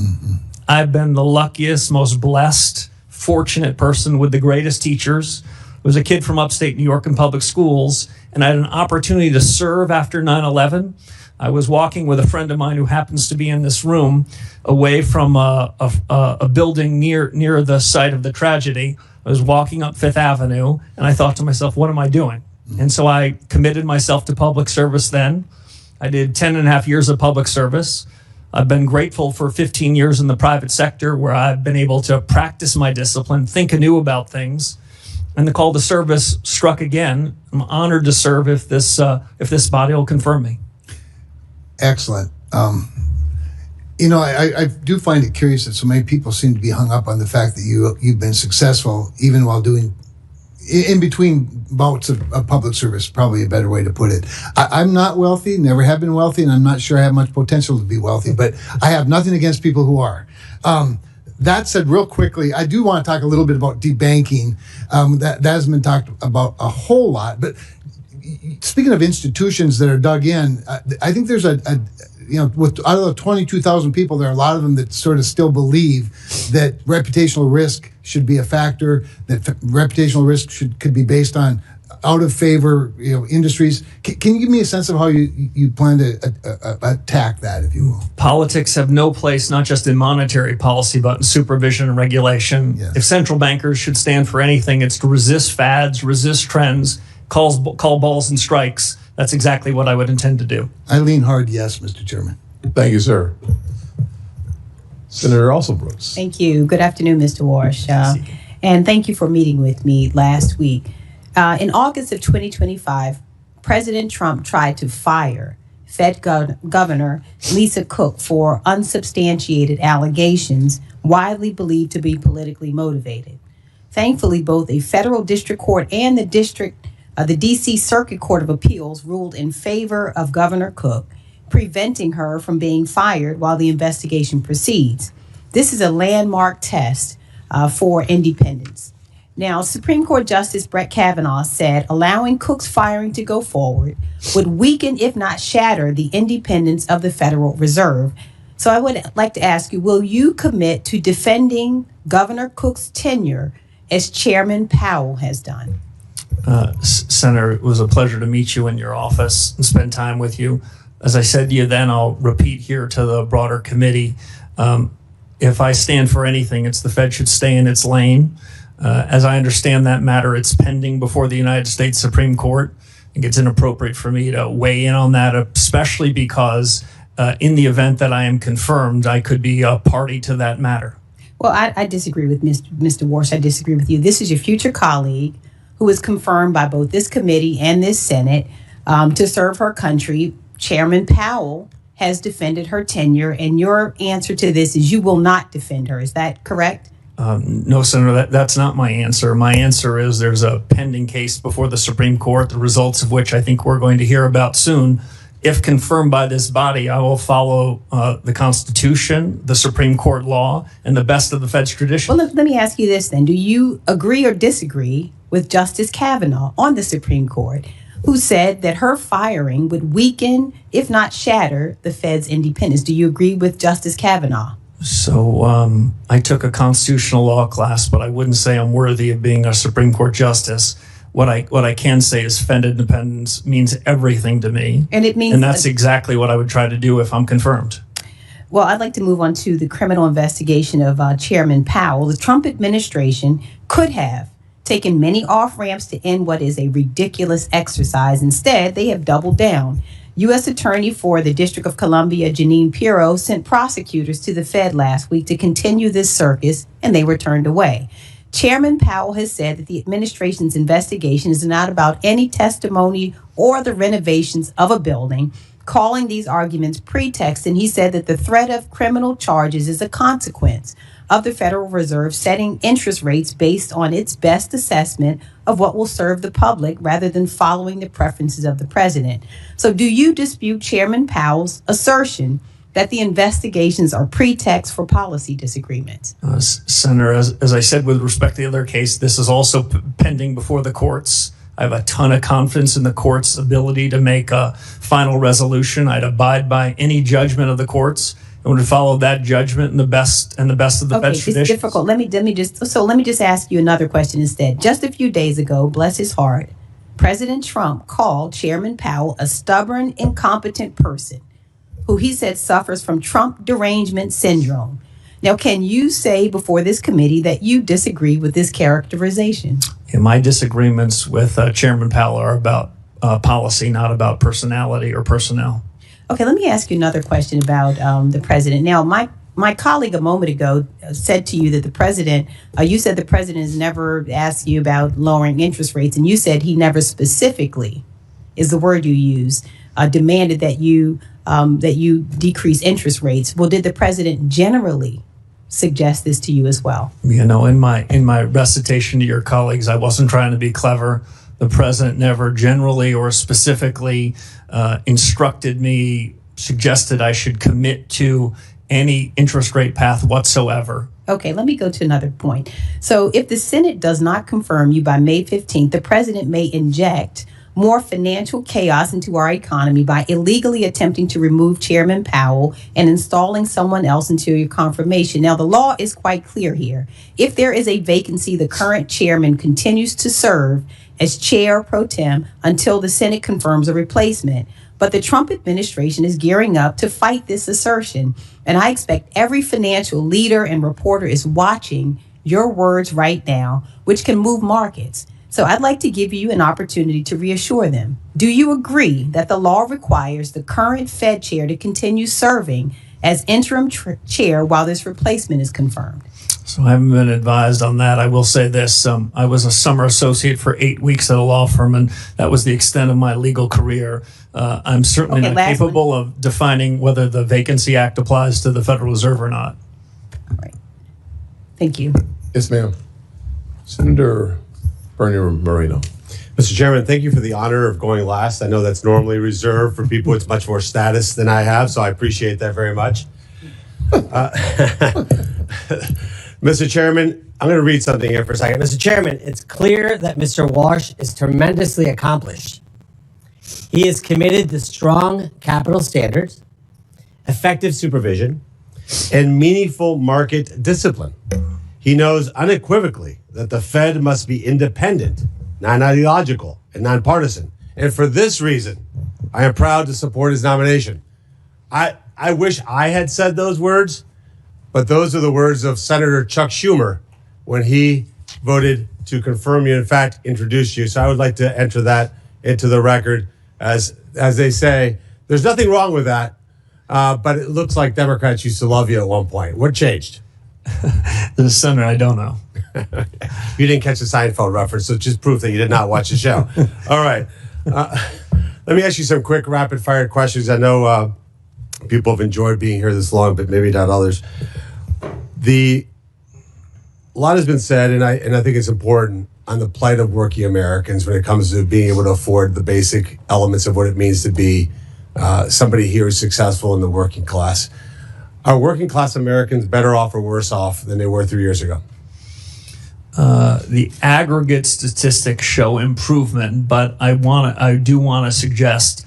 I've been the luckiest, most blessed, fortunate person with the greatest teachers. I was a kid from upstate New York in public schools, and I had an opportunity to serve after 9/11. I was walking with a friend of mine who happens to be in this room away from a building near the site of the tragedy. I was walking up Fifth Avenue, and I thought to myself, what am I doing? And so I committed myself to public service then. I did 10 and a half years of public service. I've been grateful for 15 years in the private sector where I've been able to practice my discipline, think anew about things. And the call to service struck again. I'm honored to serve if this body will confirm me. Excellent. I do find it curious that so many people seem to be hung up on the fact that you've been successful even while doing in between bouts of public service, probably a better way to put it. I'm not wealthy, never have been wealthy, and I'm not sure I have much potential to be wealthy, but I have nothing against people who are. That said, real quickly, I do want to talk a little bit about debanking. That hasn't been talked about a whole lot, but speaking of institutions that are dug in, I think there's out of the 22,000 people, there are a lot of them that sort of still believe that reputational risk should be a factor, that reputational risk could be based on out of favor industries. Can you give me a sense of how you plan to attack that, if you will? Politics have no place, not just in monetary policy, but in supervision and regulation. Yes. If central bankers should stand for anything, it's to resist fads, resist trends, call balls and strikes. That's exactly what I would intend to do. I lean hard yes, Mr. Chairman. Thank you, sir. Senator Alsobrooks. Thank you. Good afternoon, Mr. Warsh. And thank you for meeting with me last week. In August of 2025, President Trump tried to fire Fed Governor Lisa Cook for unsubstantiated allegations widely believed to be politically motivated. Thankfully, both a federal district court and the D.C. Circuit Court of Appeals ruled in favor of Governor Cook, preventing her from being fired while the investigation proceeds. This is a landmark test for independence. Now, Supreme Court Justice Brett Kavanaugh said allowing Cook's firing to go forward would weaken, if not shatter, the independence of the Federal Reserve. So I would like to ask you, will you commit to defending Governor Cook's tenure as Chairman Powell has done? Senator, it was a pleasure to meet you in your office and spend time with you. As I said to you then, I'll repeat here to the broader committee. If I stand for anything, it's the Fed should stay in its lane. As I understand that matter, it's pending before the United States Supreme Court. I think it's inappropriate for me to weigh in on that, especially because in the event that I am confirmed, I could be a party to that matter. Well, I disagree with Mr. Warsh. I disagree with you. This is your future colleague who is confirmed by both this committee and this Senate to serve her country. Chairman Powell has defended her tenure, and your answer to this is you will not defend her. Is that correct? No, Senator, that's not my answer. My answer is there's a pending case before the Supreme Court, the results of which I think we're going to hear about soon. If confirmed by this body, I will follow the Constitution, the Supreme Court law, and the best of the Fed's tradition. Well, let me ask you this then. Do you agree or disagree with Justice Kavanaugh on the Supreme Court, who said that her firing would weaken, if not shatter, the Fed's independence? Do you agree with Justice Kavanaugh? So I took a constitutional law class, but I wouldn't say I'm worthy of being a Supreme Court justice. What I can say is Fed independence means everything to me. And it means, and that's exactly what I would try to do if I'm confirmed. Well, I'd like to move on to the criminal investigation of Chairman Powell. The Trump administration could have taken many off-ramps to end what is a ridiculous exercise. Instead, they have doubled down. U.S. Attorney for the District of Columbia, Jeanine Pirro, sent prosecutors to the Fed last week to continue this circus, and they were turned away. Chairman Powell has said that the administration's investigation is not about any testimony or the renovations of a building, calling these arguments pretext, and he said that the threat of criminal charges is a consequence of the Federal Reserve setting interest rates based on its best assessment of what will serve the public rather than following the preferences of the president. So do you dispute Chairman Powell's assertion that the investigations are pretext for policy disagreements? Senator, as I said with respect to the other case, this is also pending before the courts. I have a ton of confidence in the court's ability to make a final resolution. I'd abide by any judgment of the courts and would follow that judgment in the best of the Fed's traditions. It's difficult. Let me just ask you another question instead. Just a few days ago, bless his heart, President Trump called Chairman Powell a stubborn, incompetent person who he said suffers from Trump derangement syndrome. Now, can you say before this committee that you disagree with this characterization? Yeah, my disagreements with Chairman Powell are about policy, not about personality or personnel. Okay, let me ask you another question about the president. Now, my colleague a moment ago said to you that the president, you said the president has never asked you about lowering interest rates, and you said he never specifically, is the word you used, demanded that you decrease interest rates. Well, did the president generally suggest this to you as well? You know, in my recitation to your colleagues, I wasn't trying to be clever. The president never generally or specifically instructed me, suggested I should commit to any interest rate path whatsoever. Okay, let me go to another point. So if the Senate does not confirm you by May 15th, the president may inject more financial chaos into our economy by illegally attempting to remove Chairman Powell and installing someone else until your confirmation. Now, the law is quite clear here. If there is a vacancy, the current chairman continues to serve as chair pro tem until the Senate confirms a replacement. But the Trump administration is gearing up to fight this assertion. And I expect every financial leader and reporter is watching your words right now, which can move markets. So I'd like to give you an opportunity to reassure them. Do you agree that the law requires the current Fed chair to continue serving as interim chair while this replacement is confirmed? So I haven't been advised on that. I will say this. I was a summer associate for 8 weeks at a law firm, and that was the extent of my legal career. I'm certainly not capable of defining whether the Vacancy Act applies to the Federal Reserve or not. All right. Thank you. Yes, ma'am. Senator Bernie Moreno. Mr. Chairman, thank you for the honor of going last. I know that's normally reserved for people with much more status than I have, so I appreciate that very much. Mr. Chairman, I'm going to read something here for a second. Mr. Chairman, It's clear that Mr. Warsh is tremendously accomplished. He is committed to strong capital standards, effective supervision, and meaningful market discipline. He knows unequivocally that the Fed must be independent, non-ideological, and nonpartisan. And for this reason, I am proud to support his nomination. I wish I had said those words, but those are the words of Senator Chuck Schumer when he voted to confirm you, in fact, introduce you. So I would like to enter that into the record. As they say, there's nothing wrong with that, but it looks like Democrats used to love you at one point. What changed? The Senator, I don't know. You didn't catch the Seinfeld reference, so just proof that you did not watch the show. All right. Let me ask you some quick rapid-fire questions. I know people have enjoyed being here this long, but maybe not others. A lot has been said, and I think it's important, on the plight of working Americans when it comes to being able to afford the basic elements of what it means to be somebody here who's successful in the working class. Are working class Americans better off or worse off than they were 3 years ago? The aggregate statistics show improvement, but I do want to suggest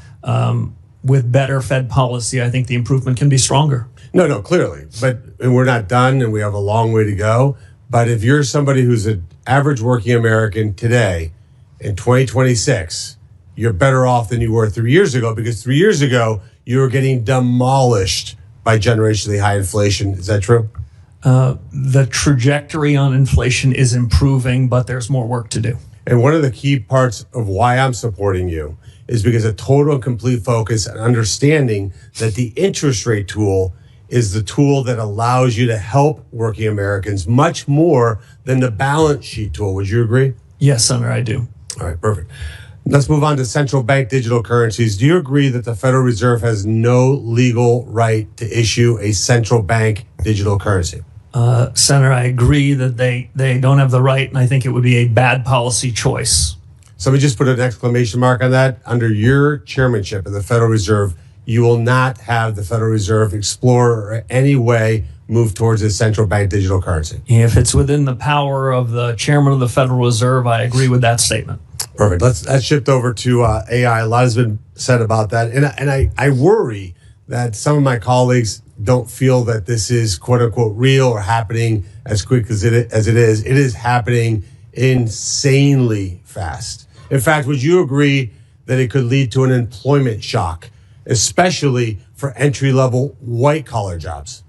with better Fed policy, I think the improvement can be stronger. No, clearly. But we're not done, and we have a long way to go. But if you're somebody who's an average working American today in 2026, you're better off than you were 3 years ago, because 3 years ago, you were getting demolished by generationally high inflation. Is that true? The trajectory on inflation is improving, but there's more work to do. And one of the key parts of why I'm supporting you is because a total and complete focus and understanding that the interest rate tool is the tool that allows you to help working Americans much more than the balance sheet tool. Would you agree? Yes, Senator, I do. All right, perfect. Let's move on to central bank digital currencies. Do you agree that the Federal Reserve has no legal right to issue a central bank digital currency? Senator, I agree that they don't have the right, and I think it would be a bad policy choice. So we just put an exclamation mark on that. Under your chairmanship of the Federal Reserve, you will not have the Federal Reserve explore or in any way move towards a central bank digital currency. If it's within the power of the chairman of the Federal Reserve, I agree with that statement. Perfect. Let's shift over to AI. A lot has been said about that. And I worry that some of my colleagues don't feel that this is quote unquote real or happening as quick as it is. It is happening insanely fast. In fact, would you agree that it could lead to an employment shock, especially for entry-level white-collar jobs?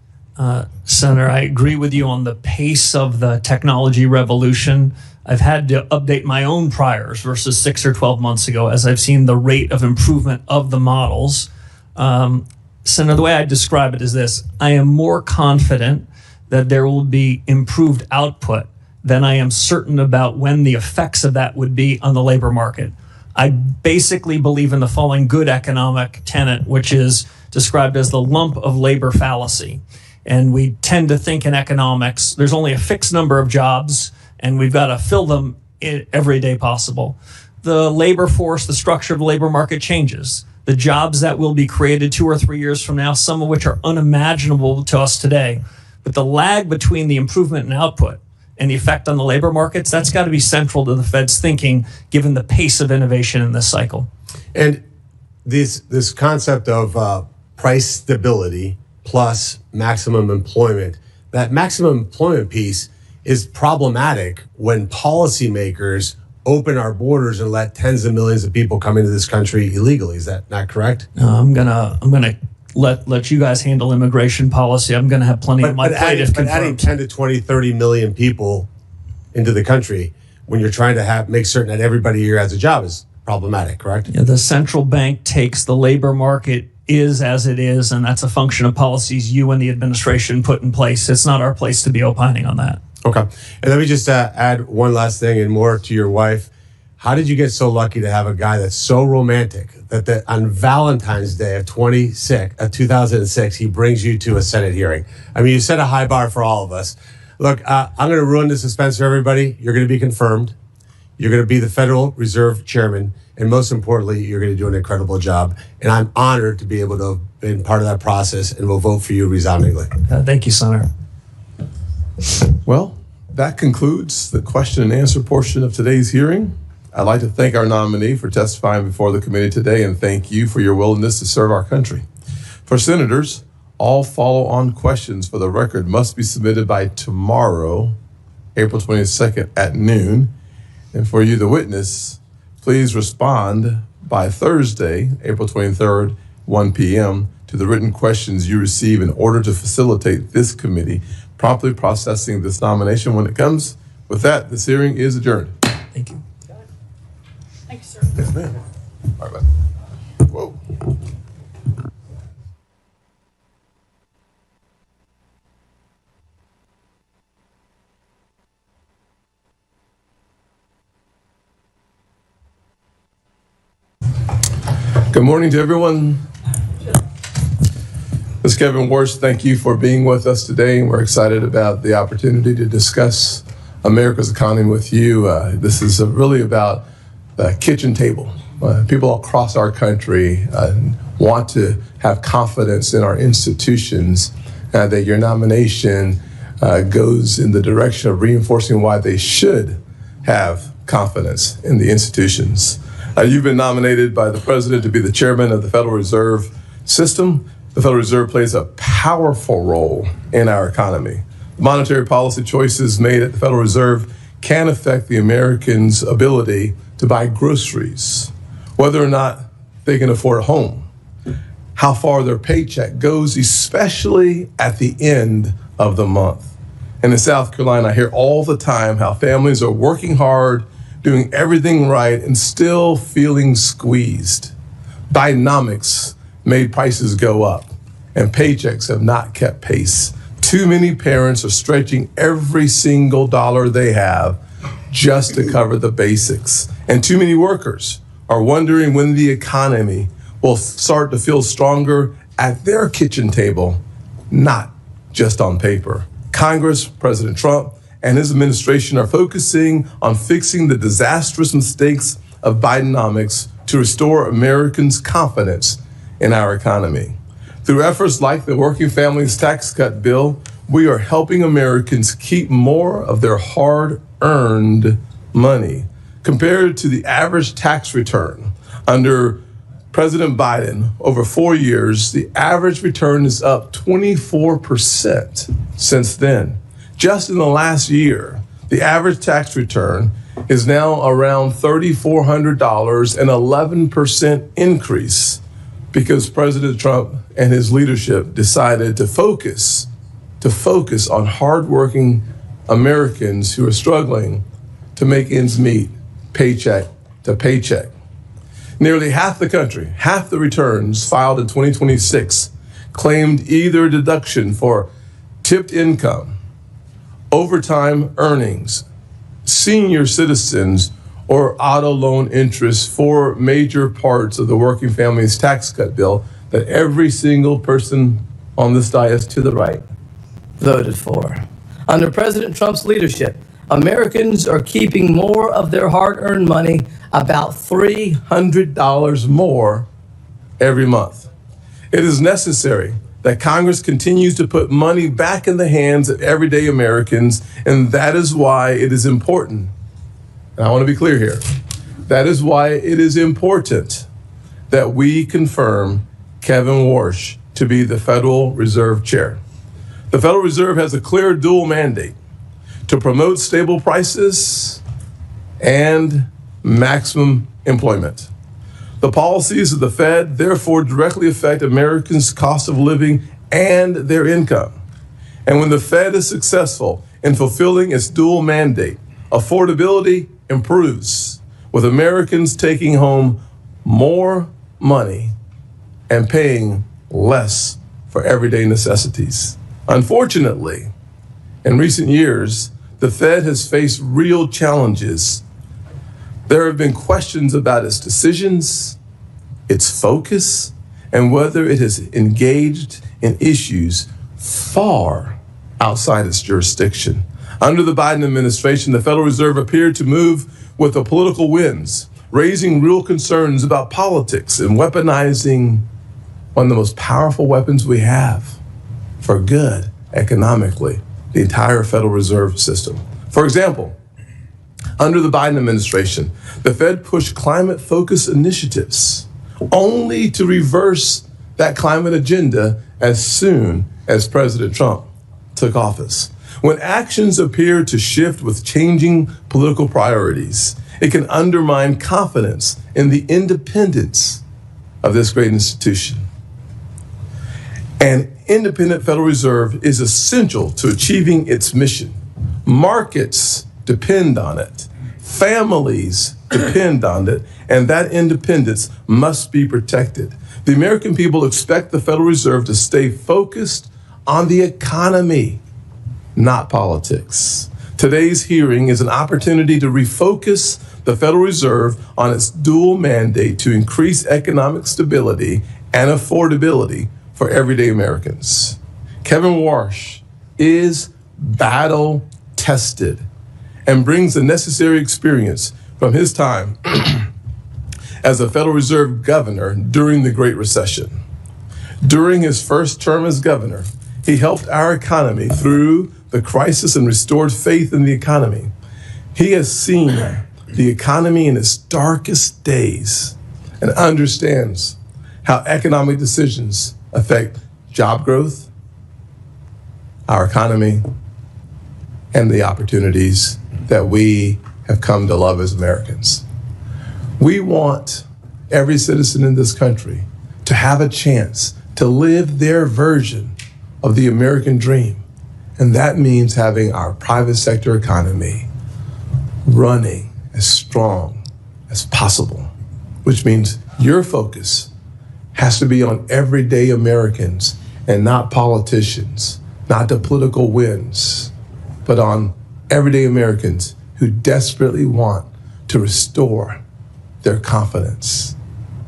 Senator, I agree with you on the pace of the technology revolution. I've had to update my own priors versus 6 or 12 months ago as I've seen the rate of improvement of the models. Senator, the way I describe it is this: I am more confident that there will be improved output than I am certain about when the effects of that would be on the labor market. I basically believe in the following good economic tenet, which is described as the lump of labor fallacy. And we tend to think in economics, there's only a fixed number of jobs, and we've got to fill them every day possible. The labor force, the structure of the labor market changes. The jobs that will be created 2 or 3 years from now, some of which are unimaginable to us today. But the lag between the improvement in output and the effect on the labor markets, that's got to be central to the Fed's thinking, given the pace of innovation in this cycle. And this concept of price stability plus maximum employment, that maximum employment piece is problematic when policymakers open our borders and let tens of millions of people come into this country illegally. Is that not correct? I'm gonna let you guys handle immigration policy. I'm gonna have plenty of my plate if confirmed. Adding 10 to 20, 30 million people into the country when you're trying to make certain that everybody here has a job is problematic, correct? Yeah, the central bank takes the labor market is as it is, and that's a function of policies you and the administration put in place. It's not our place to be opining on that. Okay. And let me just add one last thing and more to your wife. How did you get so lucky to have a guy that's so romantic that on Valentine's Day of 2006, he brings you to a Senate hearing? I mean, you set a high bar for all of us. Look, I'm going to ruin the suspense for everybody. You're going to be confirmed. You're going to be the Federal Reserve Chairman. And most importantly, you're going to do an incredible job. And I'm honored to be able to have been part of that process and will vote for you resoundingly. Thank you, Senator. Well, that concludes the question and answer portion of today's hearing. I'd like to thank our nominee for testifying before the committee today and thank you for your willingness to serve our country. For senators, all follow-on questions for the record must be submitted by tomorrow, April 22nd at noon. And for you, the witness, please respond by Thursday, April 23rd, 1 p.m. to the written questions you receive in order to facilitate this committee promptly processing this nomination when it comes. With that, this hearing is adjourned. Thank you. Thank you, sir. Yes, ma'am. All right, whoa. Good morning to everyone. Ms. Kevin Warsh, thank you for being with us today. We're excited about the opportunity to discuss America's economy with you. This is really about the kitchen table. People across our country want to have confidence in our institutions, that your nomination goes in the direction of reinforcing why they should have confidence in the institutions. You've been nominated by the president to be the chairman of the Federal Reserve System. The Federal Reserve plays a powerful role in our economy. Monetary policy choices made at the Federal Reserve can affect the Americans' ability to buy groceries, whether or not they can afford a home, how far their paycheck goes, especially at the end of the month. And in South Carolina, I hear all the time how families are working hard, doing everything right, and still feeling squeezed. Bidenomics made prices go up, and paychecks have not kept pace. Too many parents are stretching every single dollar they have just to cover the basics. And too many workers are wondering when the economy will start to feel stronger at their kitchen table, not just on paper. Congress, President Trump, and his administration are focusing on fixing the disastrous mistakes of Bidenomics to restore Americans' confidence in our economy. Through efforts like the Working Families Tax Cut bill, we are helping Americans keep more of their hard-earned money. Compared to the average tax return under President Biden over 4 years, the average return is up 24% since then. Just in the last year, the average tax return is now around $3,400, an 11% increase, because President Trump and his leadership decided to focus on hardworking Americans who are struggling to make ends meet, paycheck to paycheck. Nearly half the country, half the returns filed in 2026 claimed either deduction for tipped income, overtime earnings, senior citizens, or auto loan interest for major parts of the Working Families Tax Cut bill that every single person on this dais to the right voted for. Under President Trump's leadership, Americans are keeping more of their hard-earned money, about $300 more every month. It is necessary that Congress continues to put money back in the hands of everyday Americans, and that is why it is important. And I want to be clear here. That is why it is important that we confirm Kevin Warsh to be the Federal Reserve Chair. The Federal Reserve has a clear dual mandate to promote stable prices and maximum employment. The policies of the Fed therefore directly affect Americans' cost of living and their income. And when the Fed is successful in fulfilling its dual mandate, affordability improves, with Americans taking home more money and paying less for everyday necessities. Unfortunately, in recent years, the Fed has faced real challenges. There have been questions about its decisions, its focus, and whether it has engaged in issues far outside its jurisdiction. Under the Biden administration, the Federal Reserve appeared to move with the political winds, raising real concerns about politics and weaponizing one of the most powerful weapons we have for good economically, the entire Federal Reserve System. For example, under the Biden administration, the Fed pushed climate-focused initiatives only to reverse that climate agenda as soon as President Trump took office. When actions appear to shift with changing political priorities, it can undermine confidence in the independence of this great institution. An independent Federal Reserve is essential to achieving its mission. Markets depend on it. Families depend on it, and that independence must be protected. The American people expect the Federal Reserve to stay focused on the economy, not politics. Today's hearing is an opportunity to refocus the Federal Reserve on its dual mandate to increase economic stability and affordability for everyday Americans. Kevin Warsh is battle tested and brings the necessary experience from his time as a Federal Reserve governor during the Great Recession. During his first term as governor, he helped our economy through the crisis and restored faith in the economy. He has seen the economy in its darkest days and understands how economic decisions affect job growth, our economy, and the opportunities that we have come to love as Americans. We want every citizen in this country to have a chance to live their version of the American dream. And that means having our private sector economy running as strong as possible, which means your focus has to be on everyday Americans and not politicians, not the political winds, but on everyday Americans who desperately want to restore their confidence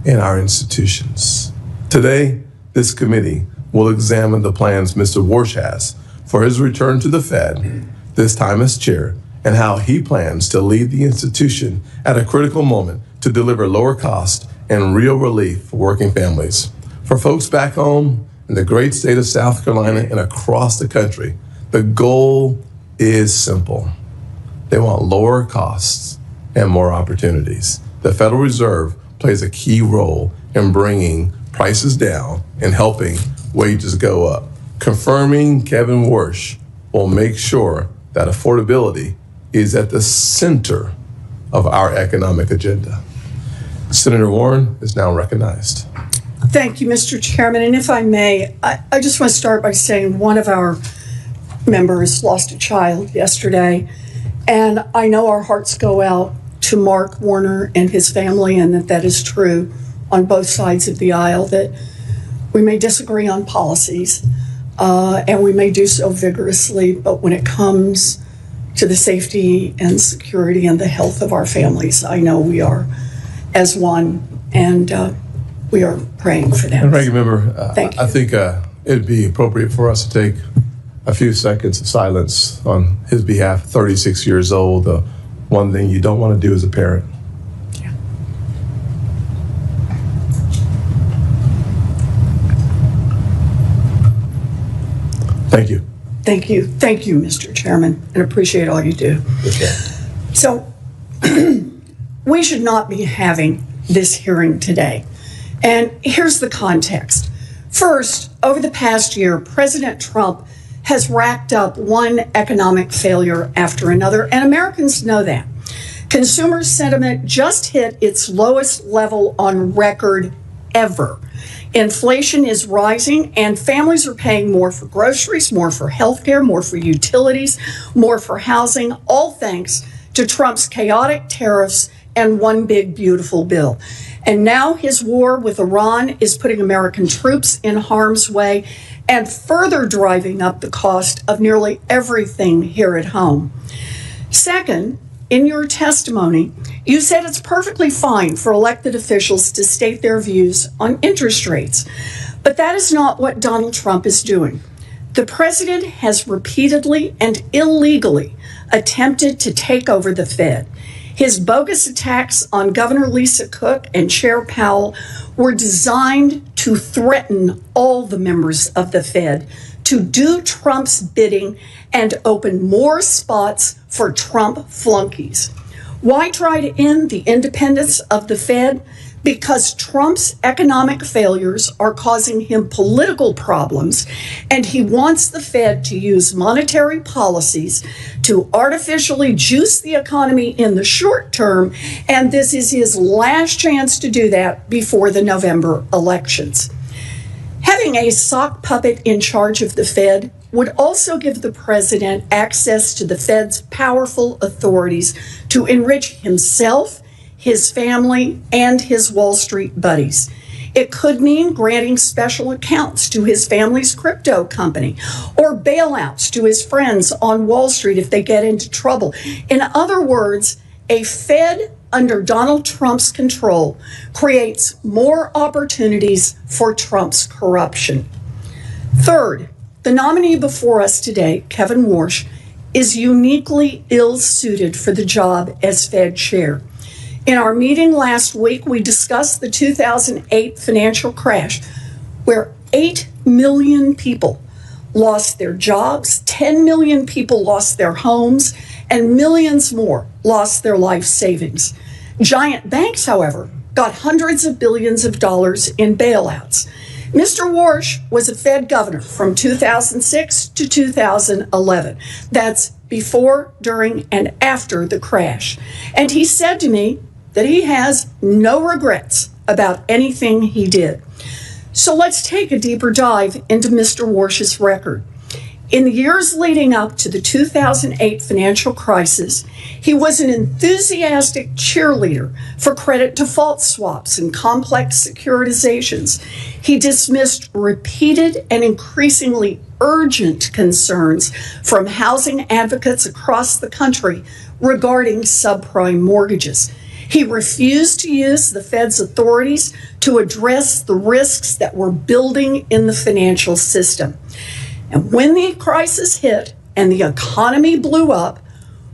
in our institutions. Today, this committee will examine the plans Mr. Warsh has for his return to the Fed, this time as chair, and how he plans to lead the institution at a critical moment to deliver lower cost and real relief for working families. For folks back home in the great state of South Carolina and across the country, the goal is simple. They want lower costs and more opportunities. The Federal Reserve plays a key role in bringing prices down and helping wages go up. Confirming Kevin Warsh will make sure that affordability is at the center of our economic agenda. Senator Warren is now recognized. Thank you, Mr. Chairman. And if I may, I just want to start by saying one of our members lost a child yesterday. And I know our hearts go out to Mark Warner and his family, and that is true on both sides of the aisle, that we may disagree on policies, and we may do so vigorously, but when it comes to the safety and security and the health of our families, I know we are as one, and we are praying for them. And Ranking Member, Thank you. I think it'd be appropriate for us to take a few seconds of silence on his behalf. 36 years old, the one thing you don't want to do as a parent. Yeah. Thank you. Thank you. Thank you, Mr. Chairman, and appreciate all you do. Okay. So we should not be having this hearing today. And here's the context. First, over the past year, President Trump has racked up one economic failure after another, and Americans know that. Consumer sentiment just hit its lowest level on record ever. Inflation is rising, and families are paying more for groceries, more for healthcare, more for utilities, more for housing, all thanks to Trump's chaotic tariffs and one big beautiful bill. And now his war with Iran is putting American troops in harm's way and further driving up the cost of nearly everything here at home. Second, in your testimony, you said it's perfectly fine for elected officials to state their views on interest rates. But that is not what Donald Trump is doing. The president has repeatedly and illegally attempted to take over the Fed. His bogus attacks on Governor Lisa Cook and Chair Powell were designed to threaten all the members of the Fed to do Trump's bidding and open more spots for Trump flunkies. Why try to end the independence of the Fed? Because Trump's economic failures are causing him political problems, and he wants the Fed to use monetary policies to artificially juice the economy in the short term, and this is his last chance to do that before the November elections. Having a sock puppet in charge of the Fed would also give the president access to the Fed's powerful authorities to enrich himself, his family, and his Wall Street buddies. It could mean granting special accounts to his family's crypto company or bailouts to his friends on Wall Street if they get into trouble. In other words, a Fed under Donald Trump's control creates more opportunities for Trump's corruption. Third, the nominee before us today, Kevin Warsh, is uniquely ill-suited for the job as Fed chair. In our meeting last week, we discussed the 2008 financial crash, where 8 million people lost their jobs, 10 million people lost their homes, and millions more lost their life savings. Giant banks, however, got hundreds of billions of dollars in bailouts. Mr. Warsh was a Fed governor from 2006 to 2011. That's before, during, and after the crash. And he said to me that he has no regrets about anything he did. So let's take a deeper dive into Mr. Warsh's record. In the years leading up to the 2008 financial crisis, he was an enthusiastic cheerleader for credit default swaps and complex securitizations. He dismissed repeated and increasingly urgent concerns from housing advocates across the country regarding subprime mortgages. He refused to use the Fed's authorities to address the risks that were building in the financial system. And when the crisis hit and the economy blew up,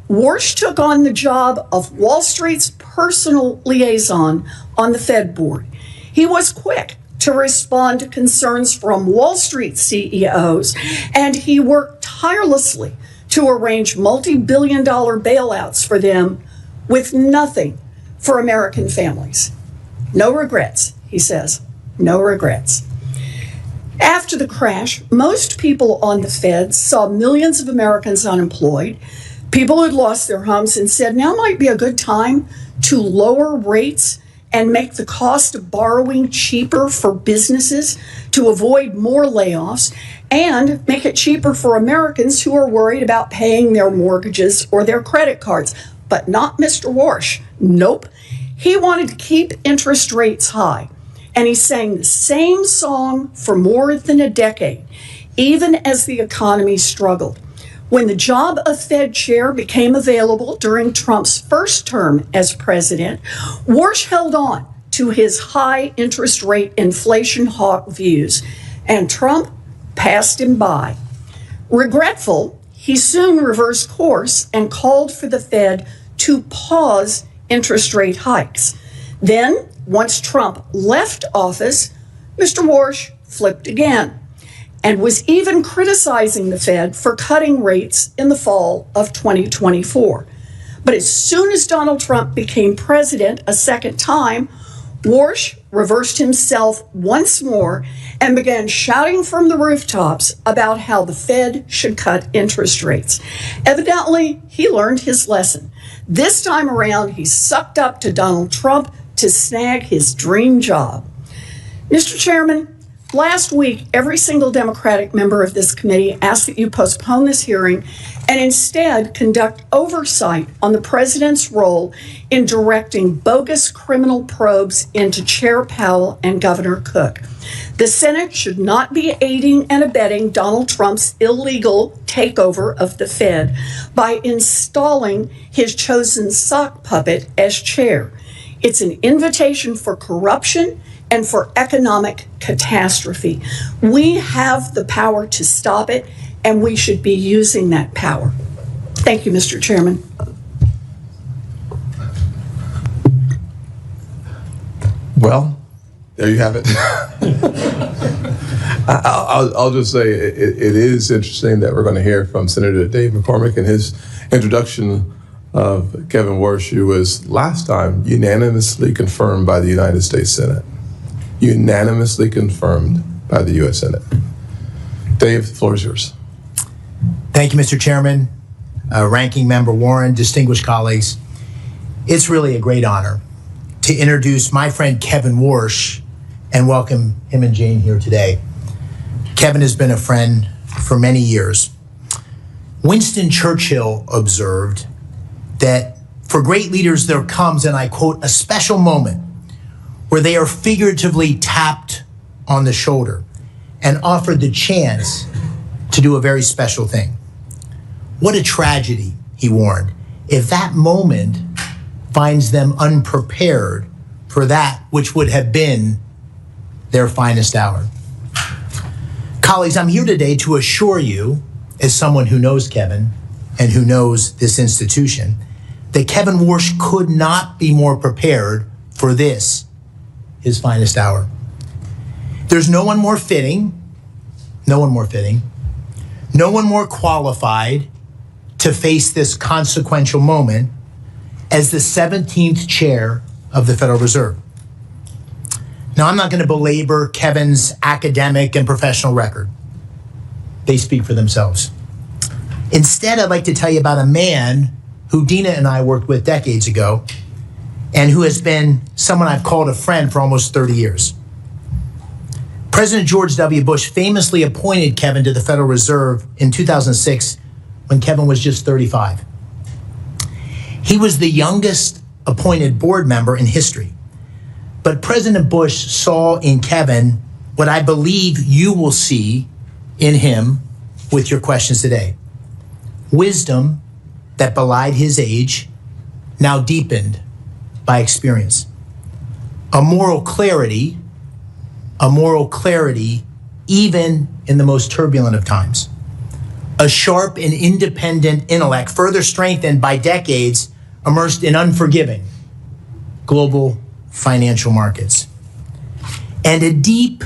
Warsh took on the job of Wall Street's personal liaison on the Fed board. He was quick to respond to concerns from Wall Street CEOs, and he worked tirelessly to arrange multi-billion-dollar bailouts for them with nothing for American families. No regrets, he says, no regrets. After the crash, most people on the Fed saw millions of Americans unemployed, people who'd lost their homes, and said now might be a good time to lower rates and make the cost of borrowing cheaper for businesses to avoid more layoffs and make it cheaper for Americans who are worried about paying their mortgages or their credit cards. But not Mr. Warsh. Nope. He wanted to keep interest rates high. And he sang the same song for more than a decade, even as the economy struggled. When the job of Fed chair became available during Trump's first term as president, Warsh held on to his high interest rate inflation hawk views, and Trump passed him by. Regretful, he soon reversed course and called for the Fed to pause interest rate hikes. Then, once Trump left office, Mr. Warsh flipped again and was even criticizing the Fed for cutting rates in the fall of 2024. But as soon as Donald Trump became president a second time, Warsh reversed himself once more and began shouting from the rooftops about how the Fed should cut interest rates. Evidently, he learned his lesson. This time around, he sucked up to Donald Trump to snag his dream job. Mr. Chairman, last week, every single Democratic member of this committee asked that you postpone this hearing and instead conduct oversight on the president's role in directing bogus criminal probes into Chair Powell and Governor Cook. The Senate should not be aiding and abetting Donald Trump's illegal takeover of the Fed by installing his chosen sock puppet as chair. It's an invitation for corruption and for economic catastrophe. We have the power to stop it, and we should be using that power. Thank you, Mr. Chairman. Well, there you have it. I'll just say it is interesting that we're going to hear from Senator Dave McCormick in his introduction of Kevin Warsh, who was last time unanimously confirmed by the United States Senate. Unanimously confirmed by the U.S. Senate. Dave, the floor is yours. Thank you, Mr. Chairman, Ranking Member Warren, distinguished colleagues. It's really a great honor to introduce my friend Kevin Warsh and welcome him and Jane here today. Kevin has been a friend for many years. Winston Churchill observed that for great leaders there comes, and I quote, a special moment where they are figuratively tapped on the shoulder and offered the chance to do a very special thing. What a tragedy, he warned, if that moment finds them unprepared for that which would have been their finest hour. Colleagues, I'm here today to assure you, as someone who knows Kevin and who knows this institution, that Kevin Warsh could not be more prepared for this, his finest hour. There's no one more fitting, no one more qualified to face this consequential moment as the 17th chair of the Federal Reserve. Now, I'm not going to belabor Kevin's academic and professional record. They speak for themselves. Instead, I'd like to tell you about a man who Dina and I worked with decades ago and who has been someone I've called a friend for almost 30 years. President George W. Bush famously appointed Kevin to the Federal Reserve in 2006 when Kevin was just 35. He was the youngest appointed board member in history. But President Bush saw in Kevin what I believe you will see in him with your questions today. Wisdom that belied his age, now deepened by experience. A moral clarity even in the most turbulent of times. A sharp and independent intellect, further strengthened by decades immersed in unforgiving global financial markets. And a deep,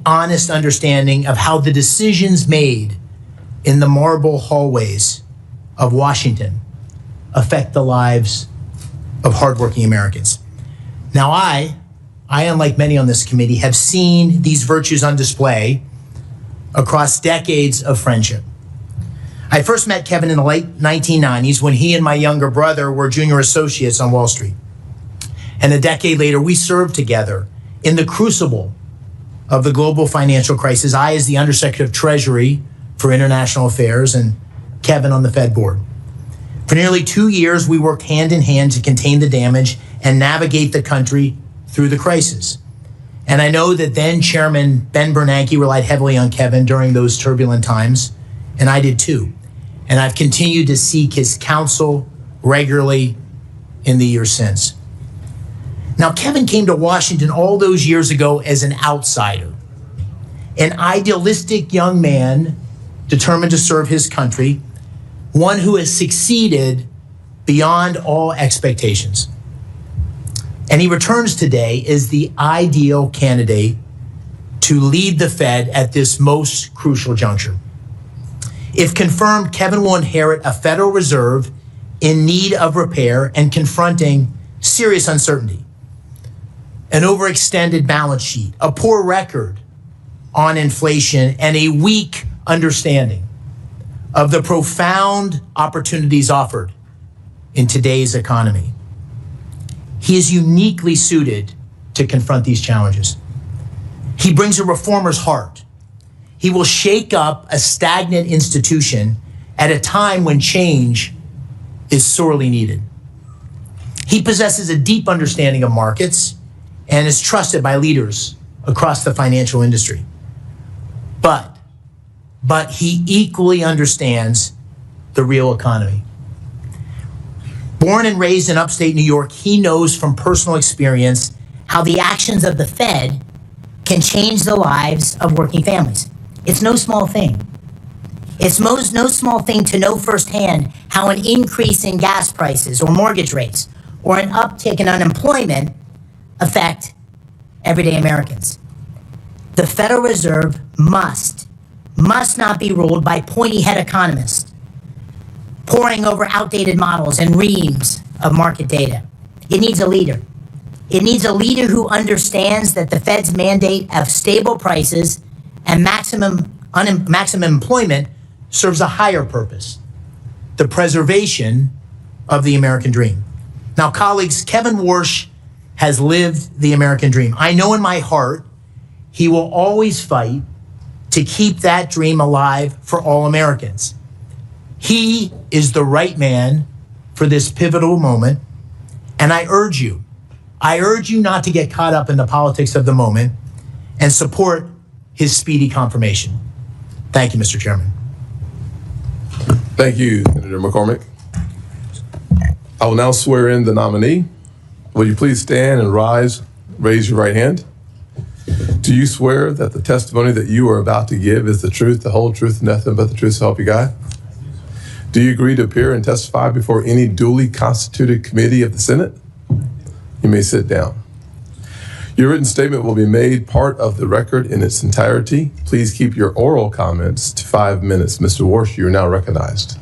honest understanding of how the decisions made in the marble hallways of Washington affect the lives of hardworking Americans. Now, I, unlike many on this committee, have seen these virtues on display across decades of friendship. I first met Kevin in the late 1990s when he and my younger brother were junior associates on Wall Street. And a decade later, we served together in the crucible of the global financial crisis. I as the Undersecretary of Treasury for International Affairs and Kevin on the Fed board. For nearly 2 years, we worked hand in hand to contain the damage and navigate the country through the crisis. And I know that then Chairman Ben Bernanke relied heavily on Kevin during those turbulent times, and I did too. And I've continued to seek his counsel regularly in the years since. Now, Kevin came to Washington all those years ago as an outsider, an idealistic young man determined to serve his country, one who has succeeded beyond all expectations. And he returns today as the ideal candidate to lead the Fed at this most crucial juncture. If confirmed, Kevin will inherit a Federal Reserve in need of repair and confronting serious uncertainty, an overextended balance sheet, a poor record on inflation, and a weak understanding of the profound opportunities offered in today's economy. He is uniquely suited to confront these challenges. He brings a reformer's heart. He will shake up a stagnant institution at a time when change is sorely needed. He possesses a deep understanding of markets and is trusted by leaders across the financial industry. But he equally understands the real economy. Born and raised in upstate New York, he knows from personal experience how the actions of the Fed can change the lives of working families. It's no small thing. It's no small thing to know firsthand how an increase in gas prices or mortgage rates or an uptick in unemployment affect everyday Americans. The Federal Reserve must not be ruled by pointy-head economists poring over outdated models and reams of market data. It needs a leader. It needs a leader who understands that the Fed's mandate of stable prices and maximum employment serves a higher purpose, the preservation of the American dream. Now, colleagues, Kevin Warsh has lived the American dream. I know in my heart he will always fight to keep that dream alive for all Americans. He is the right man for this pivotal moment, and I urge you not to get caught up in the politics of the moment and support his speedy confirmation. Thank you, Mr. Chairman. Thank you, Senator McCormick. I will now swear in the nominee. Will you please stand and raise your right hand? Do you swear that the testimony that you are about to give is the truth, the whole truth, nothing but the truth, so help you God? Do you agree to appear and testify before any duly constituted committee of the Senate? You may sit down. Your written statement will be made part of the record in its entirety. Please keep your oral comments to 5 minutes. Mr. Warsh, you are now recognized.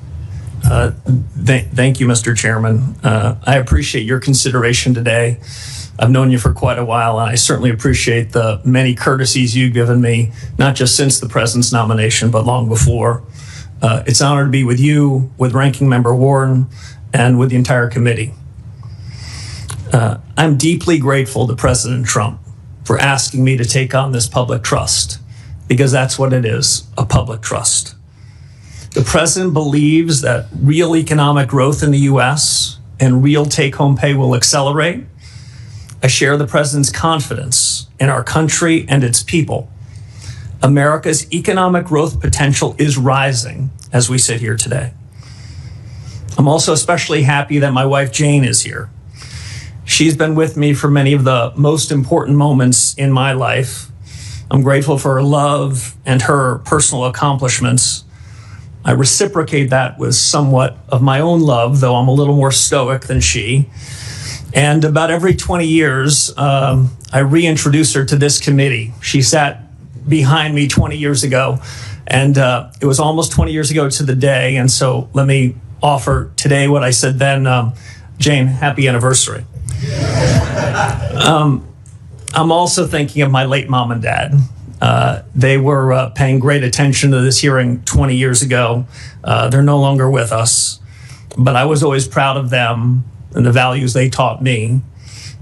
Thank you, Mr. Chairman. I appreciate your consideration today. I've known you for quite a while, and I certainly appreciate the many courtesies you've given me, not just since the president's nomination, but long before. It's an honor to be with you, with Ranking Member Warren, and with the entire committee. I'm deeply grateful to President Trump for asking me to take on this public trust, because that's what it is, a public trust. The president believes that real economic growth in the U.S. and real take-home pay will accelerate. I share the president's confidence in our country and its people. America's economic growth potential is rising as we sit here today. I'm also especially happy that my wife Jane is here. She's been with me for many of the most important moments in my life. I'm grateful for her love and her personal accomplishments. I reciprocate that with somewhat of my own love, though I'm a little more stoic than she. And about every 20 years, I reintroduce her to this committee. She sat behind me 20 years ago, and it was almost 20 years ago to the day. And so let me offer today what I said then. Jane, happy anniversary. I'm also thinking of my late mom and dad. They were paying great attention to this hearing 20 years ago. They're no longer with us, but I was always proud of them and the values they taught me,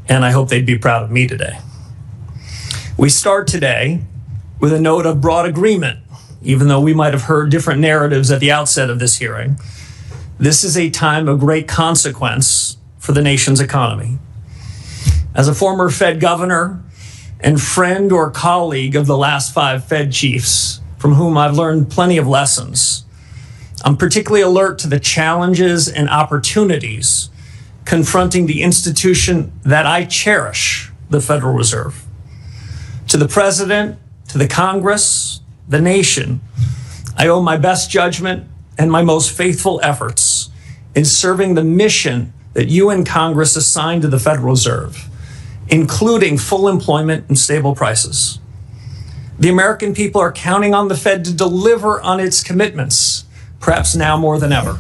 and I hope they'd be proud of me today. We start today with a note of broad agreement, even though we might have heard different narratives at the outset of this hearing. This is a time of great consequence for the nation's economy. As a former Fed governor and friend or colleague of the last 5 Fed chiefs, from whom I've learned plenty of lessons, I'm particularly alert to the challenges and opportunities confronting the institution that I cherish, the Federal Reserve. To the President, to the Congress, the nation, I owe my best judgment and my most faithful efforts in serving the mission that you and Congress assigned to the Federal Reserve, including full employment and stable prices. The American people are counting on the Fed to deliver on its commitments, perhaps now more than ever.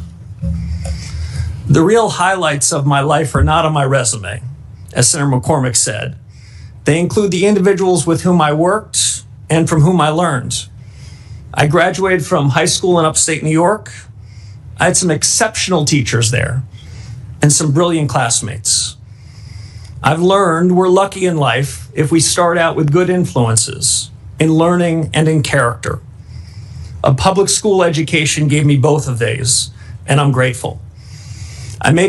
The real highlights of my life are not on my resume, as Senator McCormick said. They include the individuals with whom I worked and from whom I learned. I graduated from high school in upstate New York. I had some exceptional teachers there and some brilliant classmates. I've learned we're lucky in life if we start out with good influences in learning and in character. A public school education gave me both of these, and I'm grateful. I made my